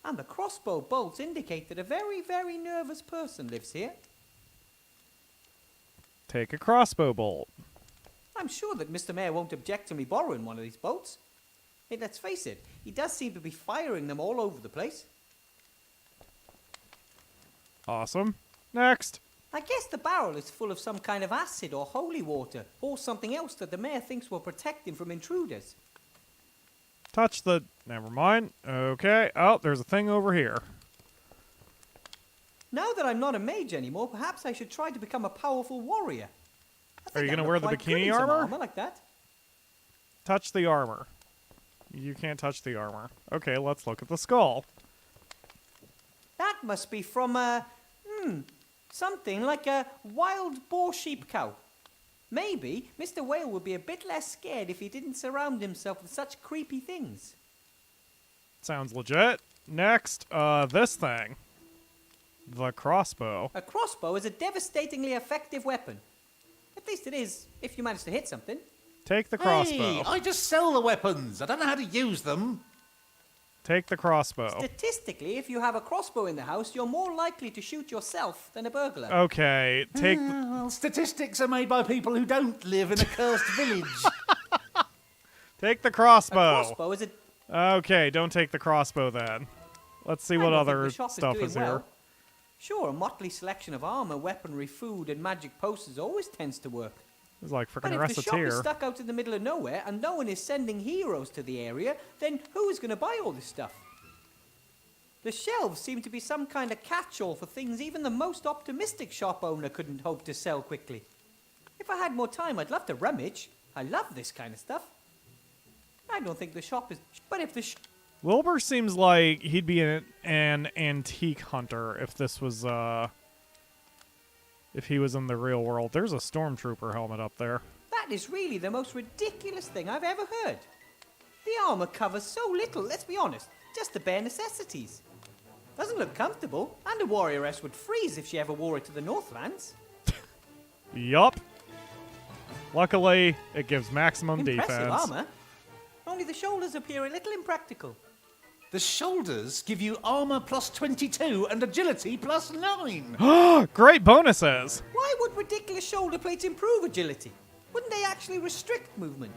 S14: And the crossbow bolts indicate that a very, very nervous person lives here.
S1: Take a crossbow bolt.
S14: I'm sure that Mr. Mayor won't object to me borrowing one of these bolts. Hey, let's face it, he does seem to be firing them all over the place.
S1: Awesome. Next.
S14: I guess the barrel is full of some kind of acid or holy water, or something else that the mayor thinks will protect him from intruders.
S1: Touch the... Never mind. Okay. Oh, there's a thing over here.
S14: Now that I'm not a mage anymore, perhaps I should try to become a powerful warrior.
S1: Are you going to wear the bikini armor?
S14: Like that.
S1: Touch the armor. You can't touch the armor. Okay, let's look at the skull.
S14: That must be from something like a wild boar sheep cow. Maybe Mr. Whale would be a bit less scared if he didn't surround himself with such creepy things.
S1: Sounds legit. Next, this thing. The crossbow.
S14: A crossbow is a devastatingly effective weapon. At least it is, if you manage to hit something.
S1: Take the crossbow.
S16: Hey, I just sell the weapons. I don't know how to use them.
S1: Take the crossbow.
S14: Statistically, if you have a crossbow in the house, you're more likely to shoot yourself than a burglar.
S1: Okay, take...
S16: Well, statistics are made by people who don't live in a cursed village.
S1: Take the crossbow.
S14: A crossbow is a...
S1: Okay, don't take the crossbow then. Let's see what other stuff is here.
S14: Sure, a motley selection of armor, weaponry, food, and magic posters always tends to work.
S1: It's like freaking
S14: But if the shop is
S1: reciteer.
S14: stuck out in the middle of nowhere and no one is sending heroes to the area, then who is going to buy all this stuff? The shelves seem to be some kind of catch-all for things even the most optimistic shop owner couldn't hope to sell quickly. If I had more time, I'd love to rummage. I love this kind of stuff. I don't think the shop is... But if the...
S1: Wilbur seems like he'd be an antique hunter if this was, if he was in the real world. There's a stormtrooper helmet up there.
S14: That is really the most ridiculous thing I've ever heard. The armor covers so little, let's be honest. Just the bare necessities. Doesn't look comfortable, and a warrioress would freeze if she ever wore it to the Northlands.
S1: Yup. Luckily, it gives maximum
S14: Impressive
S1: defense.
S14: armor. Only the shoulders appear a little impractical.
S16: The shoulders give you armor plus 22 and agility plus 9.
S1: Great bonuses.
S14: Why would ridiculous shoulder plates improve agility? Wouldn't they actually restrict movement?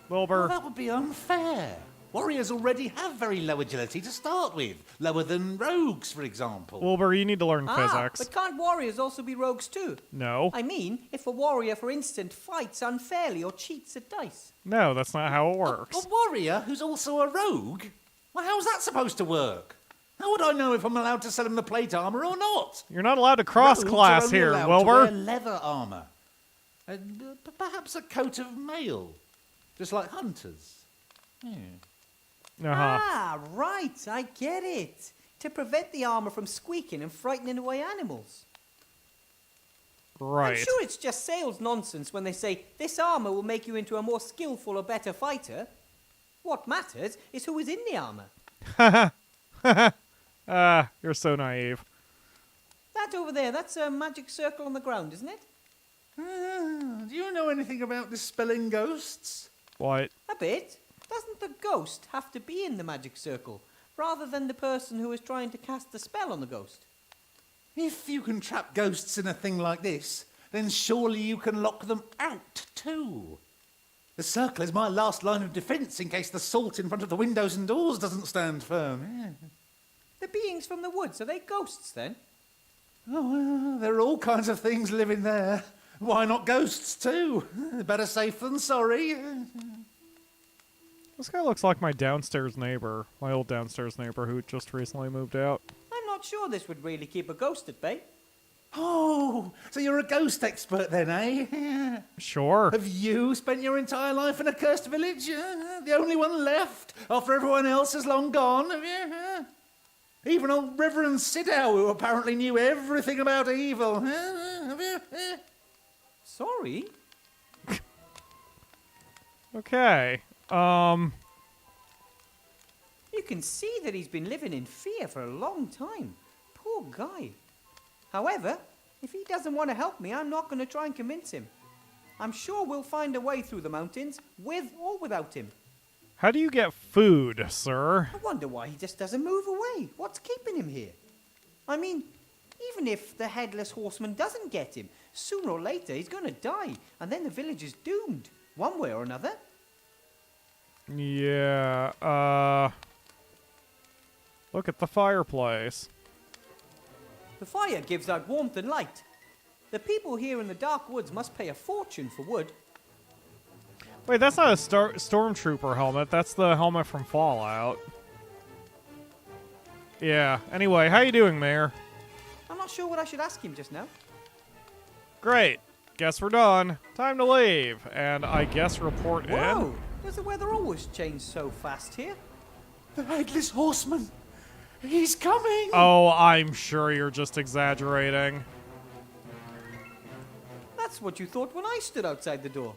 S1: Wilbur.
S16: Well, that would be unfair. Warriors already have very low agility to start with. Lower than rogues, for example.
S1: Wilbur, you need to learn physics.
S14: But can't warriors also be rogues too?
S1: No.
S14: I mean, if a warrior, for instance, fights unfairly or cheats at dice.
S1: No, that's not how it works.
S16: A warrior who's also a rogue? Well, how's that supposed to work? How would I know if I'm allowed to sell him the plate armor or not?
S1: You're not allowed to cross-class
S16: Rogues are only
S1: here,
S16: allowed
S1: Wilbur.
S16: to wear leather armor. And perhaps a coat of mail. Just like hunters. Yeah.
S14: Ah, right, I get it. To prevent the armor from squeaking and frightening away animals.
S1: Right.
S14: I'm sure it's just sales nonsense when they say this armor will make you into a more skillful or better fighter. What matters is who is in the armor.
S1: You're so naive.
S14: That over there, that's a magic circle on the ground, isn't it?
S16: Do you know anything about dispelling ghosts?
S1: What?
S14: A bit. Doesn't the ghost have to be in the magic circle, rather than the person who is trying to cast the spell on the ghost?
S16: If you can trap ghosts in a thing like this, then surely you can lock them out too. The circle is my last line of defence in case the salt in front of the windows and doors doesn't stand firm. Yeah.
S14: The beings from the woods, are they ghosts then?
S16: Oh, well, there are all kinds of things living there. Why not ghosts too? Better safe than sorry.
S1: This guy looks like my downstairs neighbor. My old downstairs neighbor who just recently moved out.
S14: I'm not sure this would really keep a ghost at bay.
S16: Oh, so you're a ghost expert then, eh?
S1: Sure.
S16: Have you spent your entire life in a cursed village? The only one left after everyone else has long gone, have you? Even old Reverend Sidow, who apparently knew everything about evil. Have you?
S14: Sorry?
S1: Okay.
S14: You can see that he's been living in fear for a long time. Poor guy. However, if he doesn't want to help me, I'm not going to try and convince him. I'm sure we'll find a way through the mountains, with or without him.
S1: How do you get food, sir?
S14: I wonder why he just doesn't move away. What's keeping him here? I mean, even if the Headless Horseman doesn't get him, sooner or later he's going to die, and then the village is doomed, one way or another.
S1: Yeah, look at the fireplace.
S14: The fire gives out warmth and light. The people here in the dark woods must pay a fortune for wood.
S1: Wait, that's not a stormtrooper helmet. That's the helmet from Fallout. Yeah, anyway, how you doing, Mayor?
S14: I'm not sure what I should ask him just now.
S1: Great. Guess we're done. Time to leave. And I guess report in.
S14: Whoa! Does the weather always change so fast here?
S16: The Headless Horseman! He's coming!
S1: Oh, I'm sure you're just exaggerating.
S14: That's what you thought when I stood outside the door.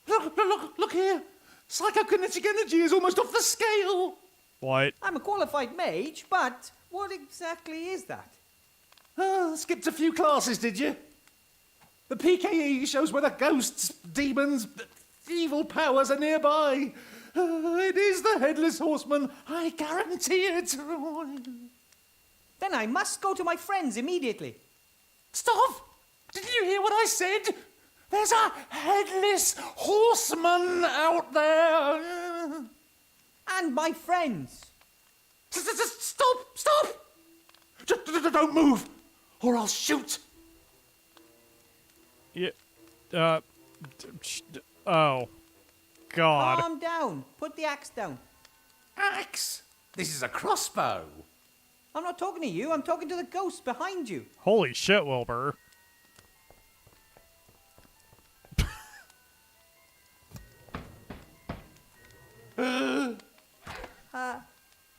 S16: Look here! Psychokinetic energy is almost off the scale!
S1: What?
S14: I'm a qualified mage, but what exactly is that?
S16: Skipped a few classes, did you? The PKE shows whether ghosts, demons, evil powers are nearby. It is the Headless Horseman, I guarantee it.
S14: Then I must go to my friends immediately.
S16: Stop! Didn't you hear what I said? There's a Headless Horseman out there.
S14: And my friends.
S16: Stop! Don't move, or I'll shoot.
S1: Yeah. Oh. God.
S14: Calm down. Put the axe down.
S16: Axe? This is a crossbow.
S14: I'm not talking to you. I'm talking to the ghost behind you.
S1: Holy shit, Wilbur.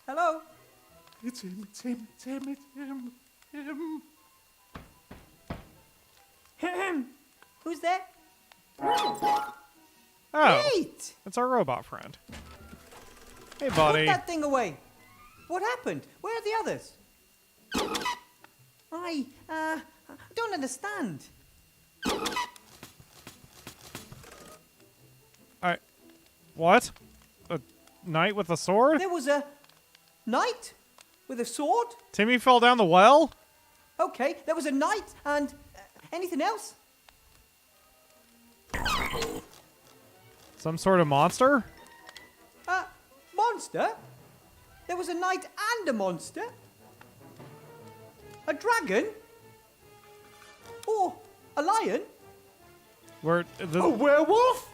S14: Hello?
S16: It's him.
S14: Who's there?
S1: Oh.
S14: Wait!
S1: It's our robot friend. Hey, buddy.
S14: Put that thing away. What happened? Where are the others? I don't understand.
S1: What? A knight with a sword?
S14: There was a knight with a sword?
S1: Timmy fell down the well?
S14: Okay, there was a knight and anything else?
S1: Some sort of monster?
S14: Monster? There was a knight and a monster? A dragon? Or a lion?
S1: Where
S14: A werewolf?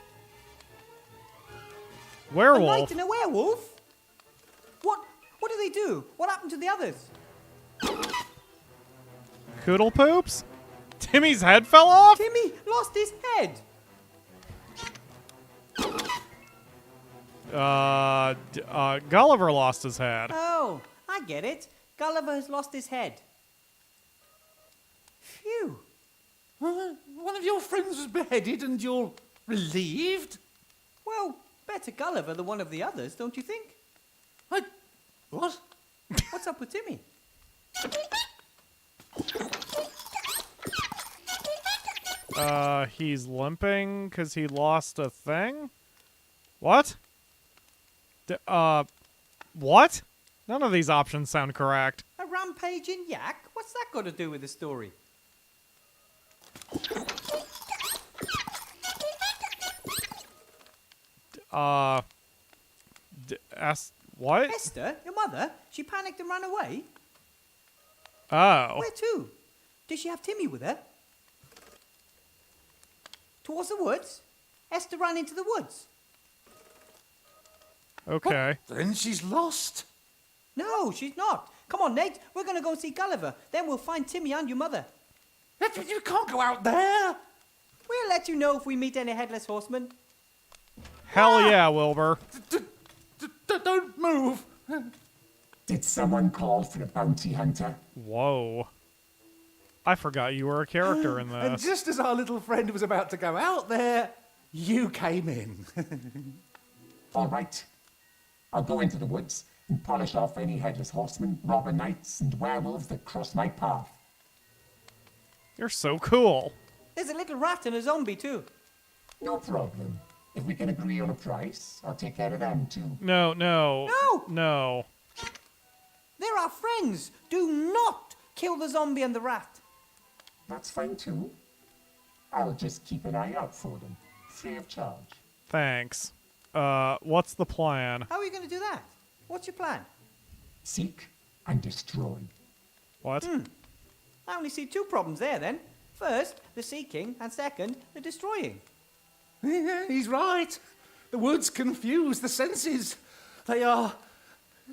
S1: Werewolf?
S14: A knight and a werewolf? What do they do? What happened to the others?
S1: Coodle poops? Timmy's head fell off?
S14: Timmy lost his head.
S1: Gulliver lost his head.
S14: Oh, I get it. Gulliver has lost his head. Phew.
S16: One of your friends was beheaded and you're relieved?
S14: Well, better Gulliver than one of the others, don't you think?
S16: What?
S14: What's up with Timmy?
S1: He's limping because he lost a thing? What? What? None of these options sound correct.
S14: A rampaging yak? What's that got to do with the story?
S1: What?
S14: Esther, your mother? She panicked and ran away?
S1: Oh.
S14: Where to? Did she have Timmy with her? Towards the woods? Esther ran into the woods.
S1: Okay.
S16: Then she's lost.
S14: No, she's not. Come on, Nate. We're going to go see Gulliver. Then we'll find Timmy and your mother.
S16: You can't go out there.
S14: We'll let you know if we meet any Headless Horsemen.
S1: Hell yeah, Wilbur.
S16: Don't move.
S17: Did someone call for a bounty hunter?
S1: Whoa. I forgot you were a character in
S16: And
S1: this.
S16: just as our little friend was about to go out there, you came in.
S17: All right. I'll go into the woods and polish off any headless horsemen, robber knights, and werewolves that cross my path.
S1: You're so cool.
S14: There's a little rat and a zombie, too.
S17: No problem. If we can agree on a price, I'll take care of them, too.
S1: No.
S14: No! They're our friends. Do not kill the zombie and the rat.
S17: That's fine, too. I'll just keep an eye out for them, free of charge.
S1: Thanks. What's the plan?
S14: How are you going to do that? What's your plan?
S17: Seek and destroy.
S1: What?
S14: I only see two problems there, then. First, the seeking, and second, the destroying.
S16: He's right. The woods confuse the senses. They are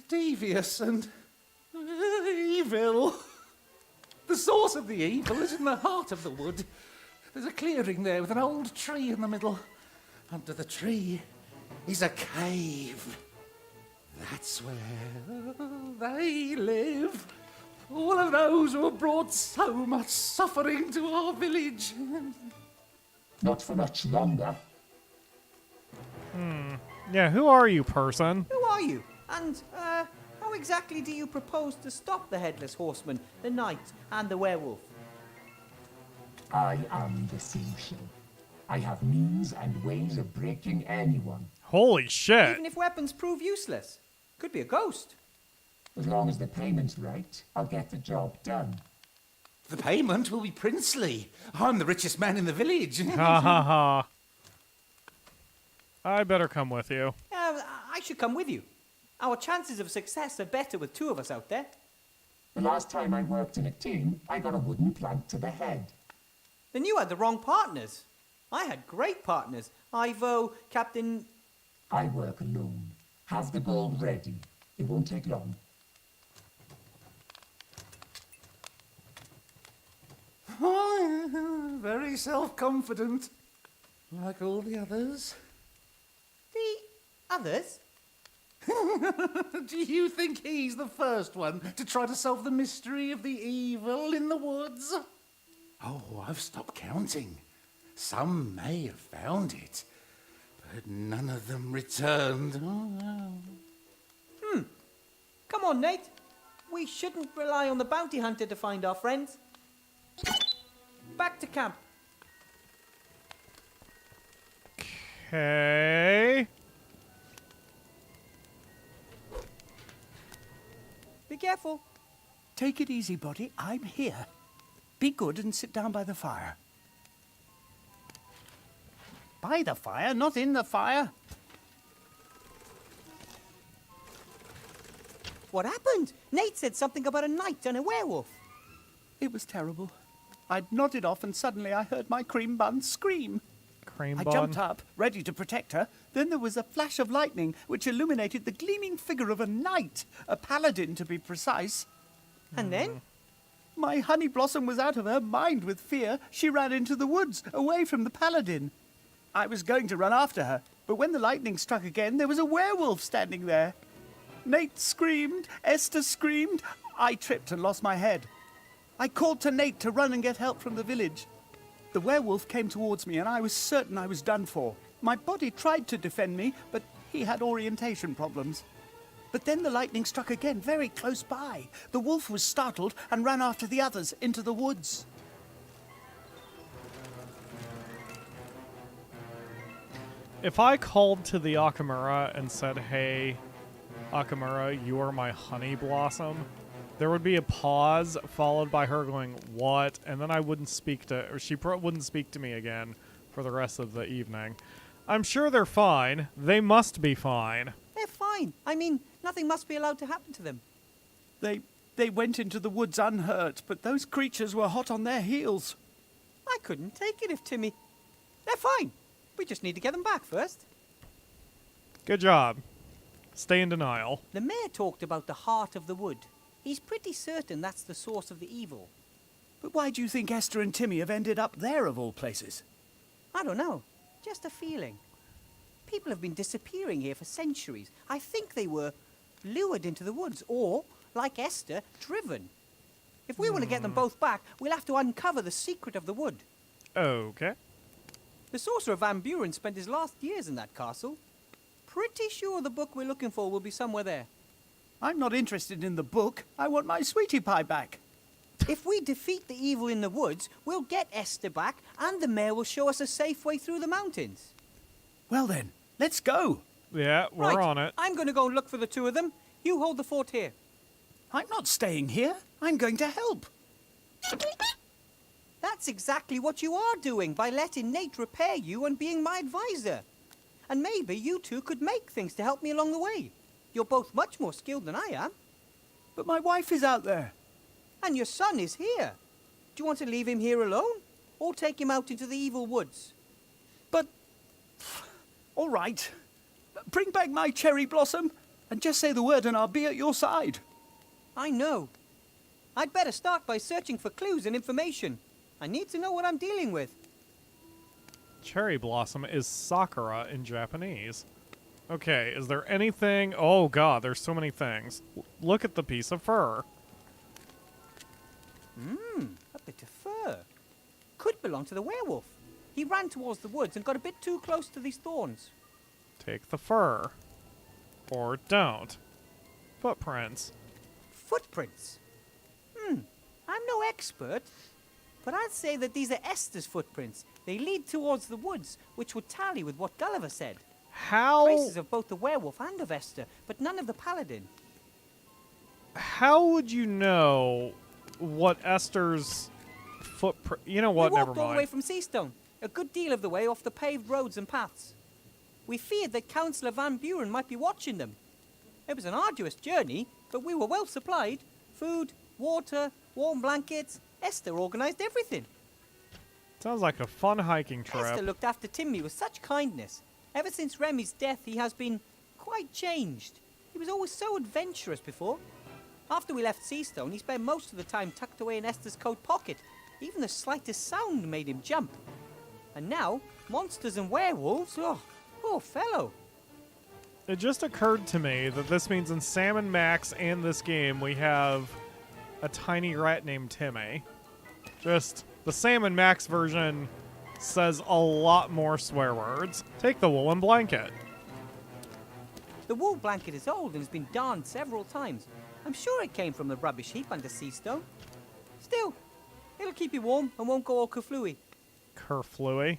S16: devious and evil. The source of the evil is in the heart of the wood. There's a clearing there with an old tree in the middle. Under the tree is a cave. That's where they live. All of those who have brought so much suffering to our village.
S17: Not for much longer.
S1: Yeah, who are you, person?
S14: Who are you? And, how exactly do you propose to stop the Headless Horseman, the knight, and the werewolf?
S17: I am the solution. I have means and ways of breaking anyone.
S1: Holy shit.
S14: Even if weapons prove useless. Could be a ghost.
S17: As long as the payment's right, I'll get the job done.
S16: The payment will be princely. I'm the richest man in the village.
S1: Ha ha ha. I better come with you.
S14: I should come with you. Our chances of success are better with two of us out there.
S17: The last time I worked in a team, I got a wooden plank to the head.
S14: Then you had the wrong partners. I had great partners. Ivo, Captain...
S17: I work alone. Have the gold ready. It won't take long.
S16: Very self-confident. Like all the others.
S14: The others?
S16: Do you think he's the first one to try to solve the mystery of the evil in the woods? Oh, I've stopped counting. Some may have found it, but none of them returned.
S14: Come on, Nate. We shouldn't rely on the bounty hunter to find our friends. Back to camp.
S1: Okay.
S14: Be careful.
S13: Take it easy, buddy. I'm here. Be good and sit down by the fire. By the fire, not in the fire.
S14: What happened? Nate said something about a knight and a werewolf.
S13: It was terrible. I'd nodded off and suddenly I heard my cream bun scream.
S1: Cream
S13: I
S1: bun?
S13: jumped up, ready to protect her. Then there was a flash of lightning which illuminated the gleaming figure of a knight, a paladin to be precise.
S14: And then?
S13: My honey blossom was out of her mind with fear. She ran into the woods, away from the paladin. I was going to run after her, but when the lightning struck again, there was a werewolf standing there. Nate screamed, Esther screamed. I tripped and lost my head. I called to Nate to run and get help from the village. The werewolf came towards me and I was certain I was done for. My body tried to defend me, but he had orientation problems. But then the lightning struck again, very close by. The wolf was startled and ran after the others into the woods.
S1: If I called to the Akamura and said, "Hey, Akamura, you are my honey blossom," there would be a pause followed by her going, "What?" And then I wouldn't speak to, or she wouldn't speak to me again for the rest of the evening. I'm sure they're fine. They must be fine.
S14: They're fine. I mean, nothing must be allowed to happen to them.
S13: They went into the woods unhurt, but those creatures were hot on their heels.
S14: I couldn't take it if Timmy... They're fine. We just need to get them back first.
S1: Good job. Stay in denial.
S14: The mayor talked about the heart of the wood. He's pretty certain that's the source of the evil.
S13: But why do you think Esther and Timmy have ended up there of all places?
S14: I don't know. Just a feeling. People have been disappearing here for centuries. I think they were lured into the woods or, like Esther, driven. If we want to get them both back, we'll have to uncover the secret of the wood.
S1: Okay.
S14: The sorcerer Van Buren spent his last years in that castle. Pretty sure the book we're looking for will be somewhere there.
S13: I'm not interested in the book. I want my sweetie pie back.
S14: If we defeat the evil in the woods, we'll get Esther back, and the mayor will show us a safe way through the mountains.
S13: Well then, let's go.
S1: Yeah, we're
S14: right,
S1: on it.
S14: I'm going to go and look for the two of them. You hold the fort here.
S13: I'm not staying here. I'm going to help.
S14: That's exactly what you are doing by letting Nate repair you and being my advisor. And maybe you two could make things to help me along the way. You're both much more skilled than I am.
S13: But my wife is out there.
S14: And your son is here. Do you want to leave him here alone? Or take him out into the evil woods?
S13: But... all right. Bring back my cherry blossom and just say the word and I'll be at your side.
S14: I know. I'd better start by searching for clues and information. I need to know what I'm dealing with.
S1: Cherry blossom is Sakura in Japanese. Okay, is there anything... Oh god, there's so many things. Look at the piece of fur.
S14: A bit of fur. Could belong to the werewolf. He ran towards the woods and got a bit too close to these thorns.
S1: Take the fur. Or don't. Footprints.
S14: Footprints? I'm no expert, but I'd say that these are Esther's footprints. They lead towards the woods, which would tally with what Gulliver said.
S1: How...
S14: Traces of both the werewolf and of Esther, but none of the paladin.
S1: How would you know what Esther's footprint... You know what,
S14: We
S1: never
S14: walked all the
S1: mind.
S14: way from Seastone, a good deal of the way off the paved roads and paths. We feared that Councillor Van Buren might be watching them. It was an arduous journey, but we were well supplied. Food, water, warm blankets. Esther organised everything.
S1: Sounds like a fun hiking trip.
S14: Esther looked after Timmy with such kindness. Ever since Remy's death, he has been quite changed. He was always so adventurous before. After we left Seastone, he spent most of the time tucked away in Esther's coat pocket. Even the slightest sound made him jump. And now, monsters and werewolves? Oh, poor fellow.
S1: It just occurred to me that this means in Sam and Max and this game, we have a tiny rat named Timmy. Just, the Sam and Max version says a lot more swear words. Take the woolen blanket.
S14: The wool blanket is old and has been darned several times. I'm sure it came from the rubbish heap under Seastone. Still, it'll keep you warm and won't go all kerflooey.
S1: Kerflooey?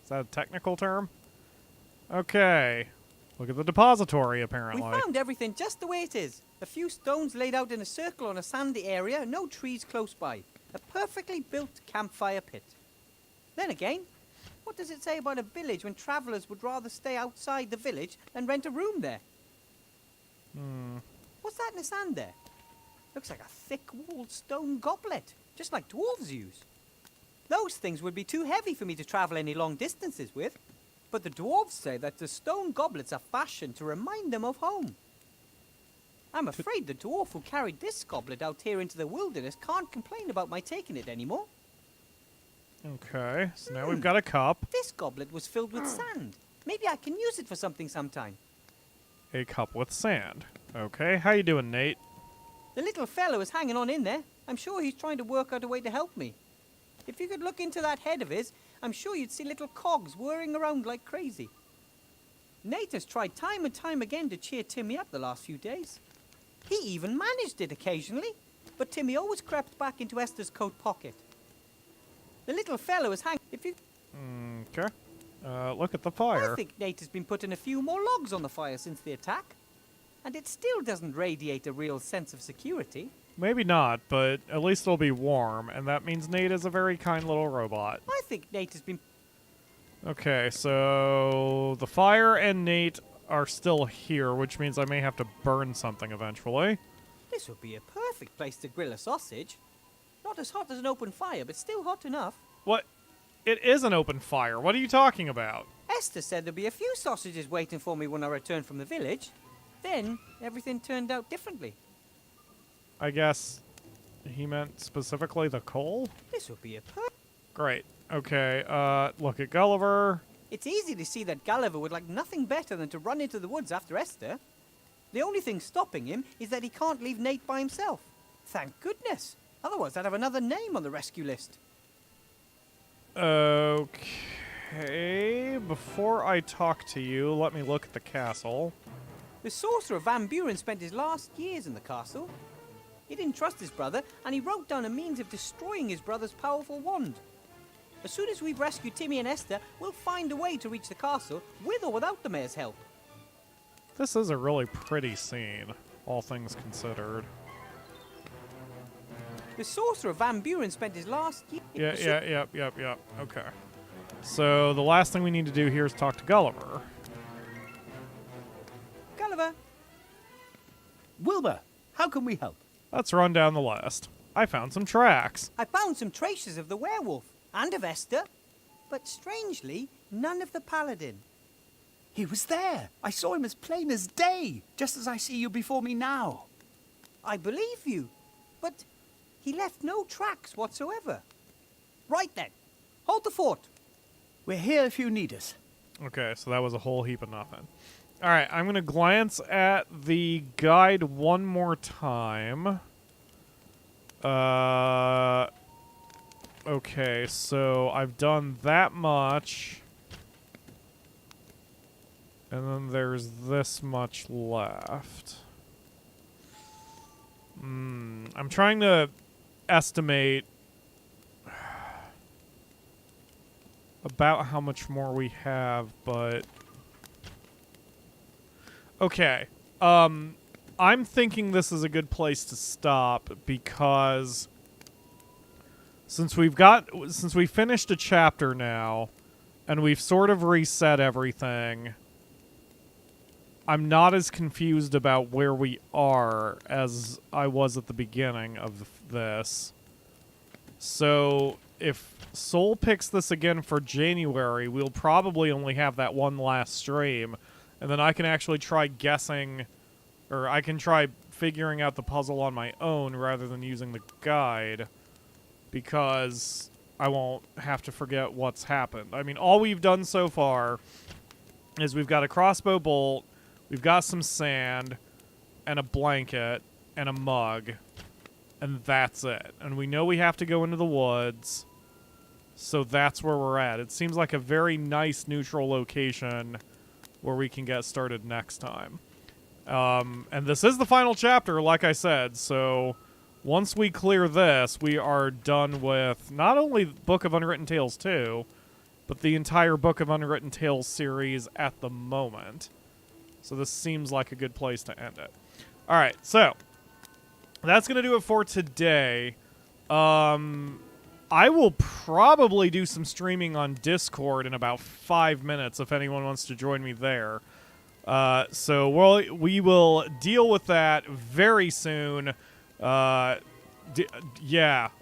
S1: Is that a technical term? Okay. Look at the depository,
S14: We
S1: apparently.
S14: found everything just the way it is. A few stones laid out in a circle on a sandy area, no trees close by. A perfectly built campfire pit. Then again, what does it say about a village when travellers would rather stay outside the village than rent a room there? What's that in the sand there? Looks like a thick-walled stone goblet, just like dwarves use. Those things would be too heavy for me to travel any long distances with. But the dwarves say that the stone goblets are fashioned to remind them of home. I'm afraid the dwarf who carried this goblet out here into the wilderness can't complain about my taking it anymore.
S1: Okay, so now we've got a cup.
S14: This goblet was filled with sand. Maybe I can use it for something sometime.
S1: A cup with sand. Okay, how you doing, Nate?
S14: The little fellow is hanging on in there. I'm sure he's trying to work out a way to help me. If you could look into that head of his, I'm sure you'd see little cogs whirring around like crazy. Nate has tried time and time again to cheer Timmy up the last few days. He even managed it occasionally, but Timmy always crept back into Esther's coat pocket. The little fellow is hanging. If you...
S1: Okay. Look at the fire.
S14: I think Nate has been putting a few more logs on the fire since the attack. And it still doesn't radiate a real sense of security.
S1: Maybe not, but at least it'll be warm, and that means Nate is a very kind little robot.
S14: I think Nate has been...
S1: Okay, so the fire and Nate are still here, which means I may have to burn something eventually.
S14: This would be a perfect place to grill a sausage. Not as hot as an open fire, but still hot enough.
S1: What? It is an open fire. What are you talking about?
S14: Esther said there'd be a few sausages waiting for me when I returned from the village. Then, everything turned out differently.
S1: I guess he meant specifically the coal?
S14: This would be a
S1: Great. Okay, look at Gulliver.
S14: It's easy to see that Gulliver would like nothing better than to run into the woods after Esther. The only thing stopping him is that he can't leave Nate by himself. Thank goodness. Otherwise, I'd have another name on the rescue list.
S1: Okay, before I talk to you, let me look at the castle.
S14: The sorcerer Van Buren spent his last years in the castle. He didn't trust his brother, and he wrote down a means of destroying his brother's powerful wand. As soon as we've rescued Timmy and Esther, we'll find a way to reach the castle, with or without the mayor's help.
S1: This is a really pretty scene, all things considered.
S14: The sorcerer Van Buren spent his last year...
S1: Yep. Okay. So the last thing we need to do here is talk to Gulliver.
S14: Gulliver!
S13: Wilbur, how can we help?
S1: Let's run down the list. I found some tracks.
S14: I found some traces of the werewolf, and of Esther. But strangely, none of the paladin.
S13: He was there. I saw him as plain as day, just as I see you before me now.
S14: I believe you, but he left no tracks whatsoever. Right then, hold the fort.
S13: We're here if you need us.
S1: Okay, so that was a whole heap of nothing. All right, I'm going to glance at the guide one more time. Okay, so I've done that much. And then there's this much left. I'm trying to estimate about how much more we have, but... Okay. I'm thinking this is a good place to stop because since we finished a chapter now and we've sort of reset everything, I'm not as confused about where we are as I was at the beginning of this. So if Soul picks this again for January, we'll probably only have that one last stream. And then I can actually try guessing, or I can try figuring out the puzzle on my own rather than using the guide, because I won't have to forget what's happened. I mean, all we've done so far is we've got a crossbow bolt, we've got some sand, and a blanket, and a mug, and that's it. And we know we have to go into the woods, so that's where we're at. It seems like a very nice neutral location where we can get started next time. And this is the final chapter, like I said, so once we clear this, we are done with not only Book of Unwritten Tales 2, but the entire Book of Unwritten Tales series at the moment. So this seems like a good place to end it. Alright, so that's going to do it for today. I will probably do some streaming on Discord in about 5 minutes if anyone wants to join me there. So we will deal with that very soon. Yeah.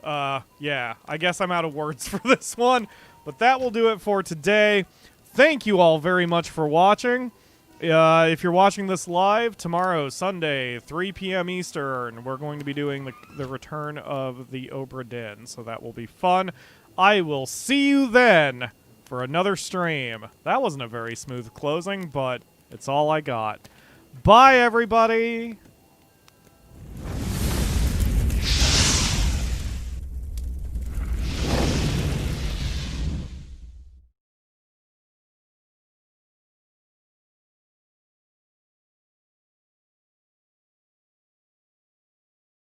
S1: I guess I'm out of words for this one, but that will do it for today. Thank you all very much for watching. If you're watching this live, tomorrow, Sunday, 3 p.m. Eastern, we're going to be doing the return of the Obra Dinn, so that will be fun. I will see you then for another stream. That wasn't a very smooth closing, but it's all I got. Bye, everybody!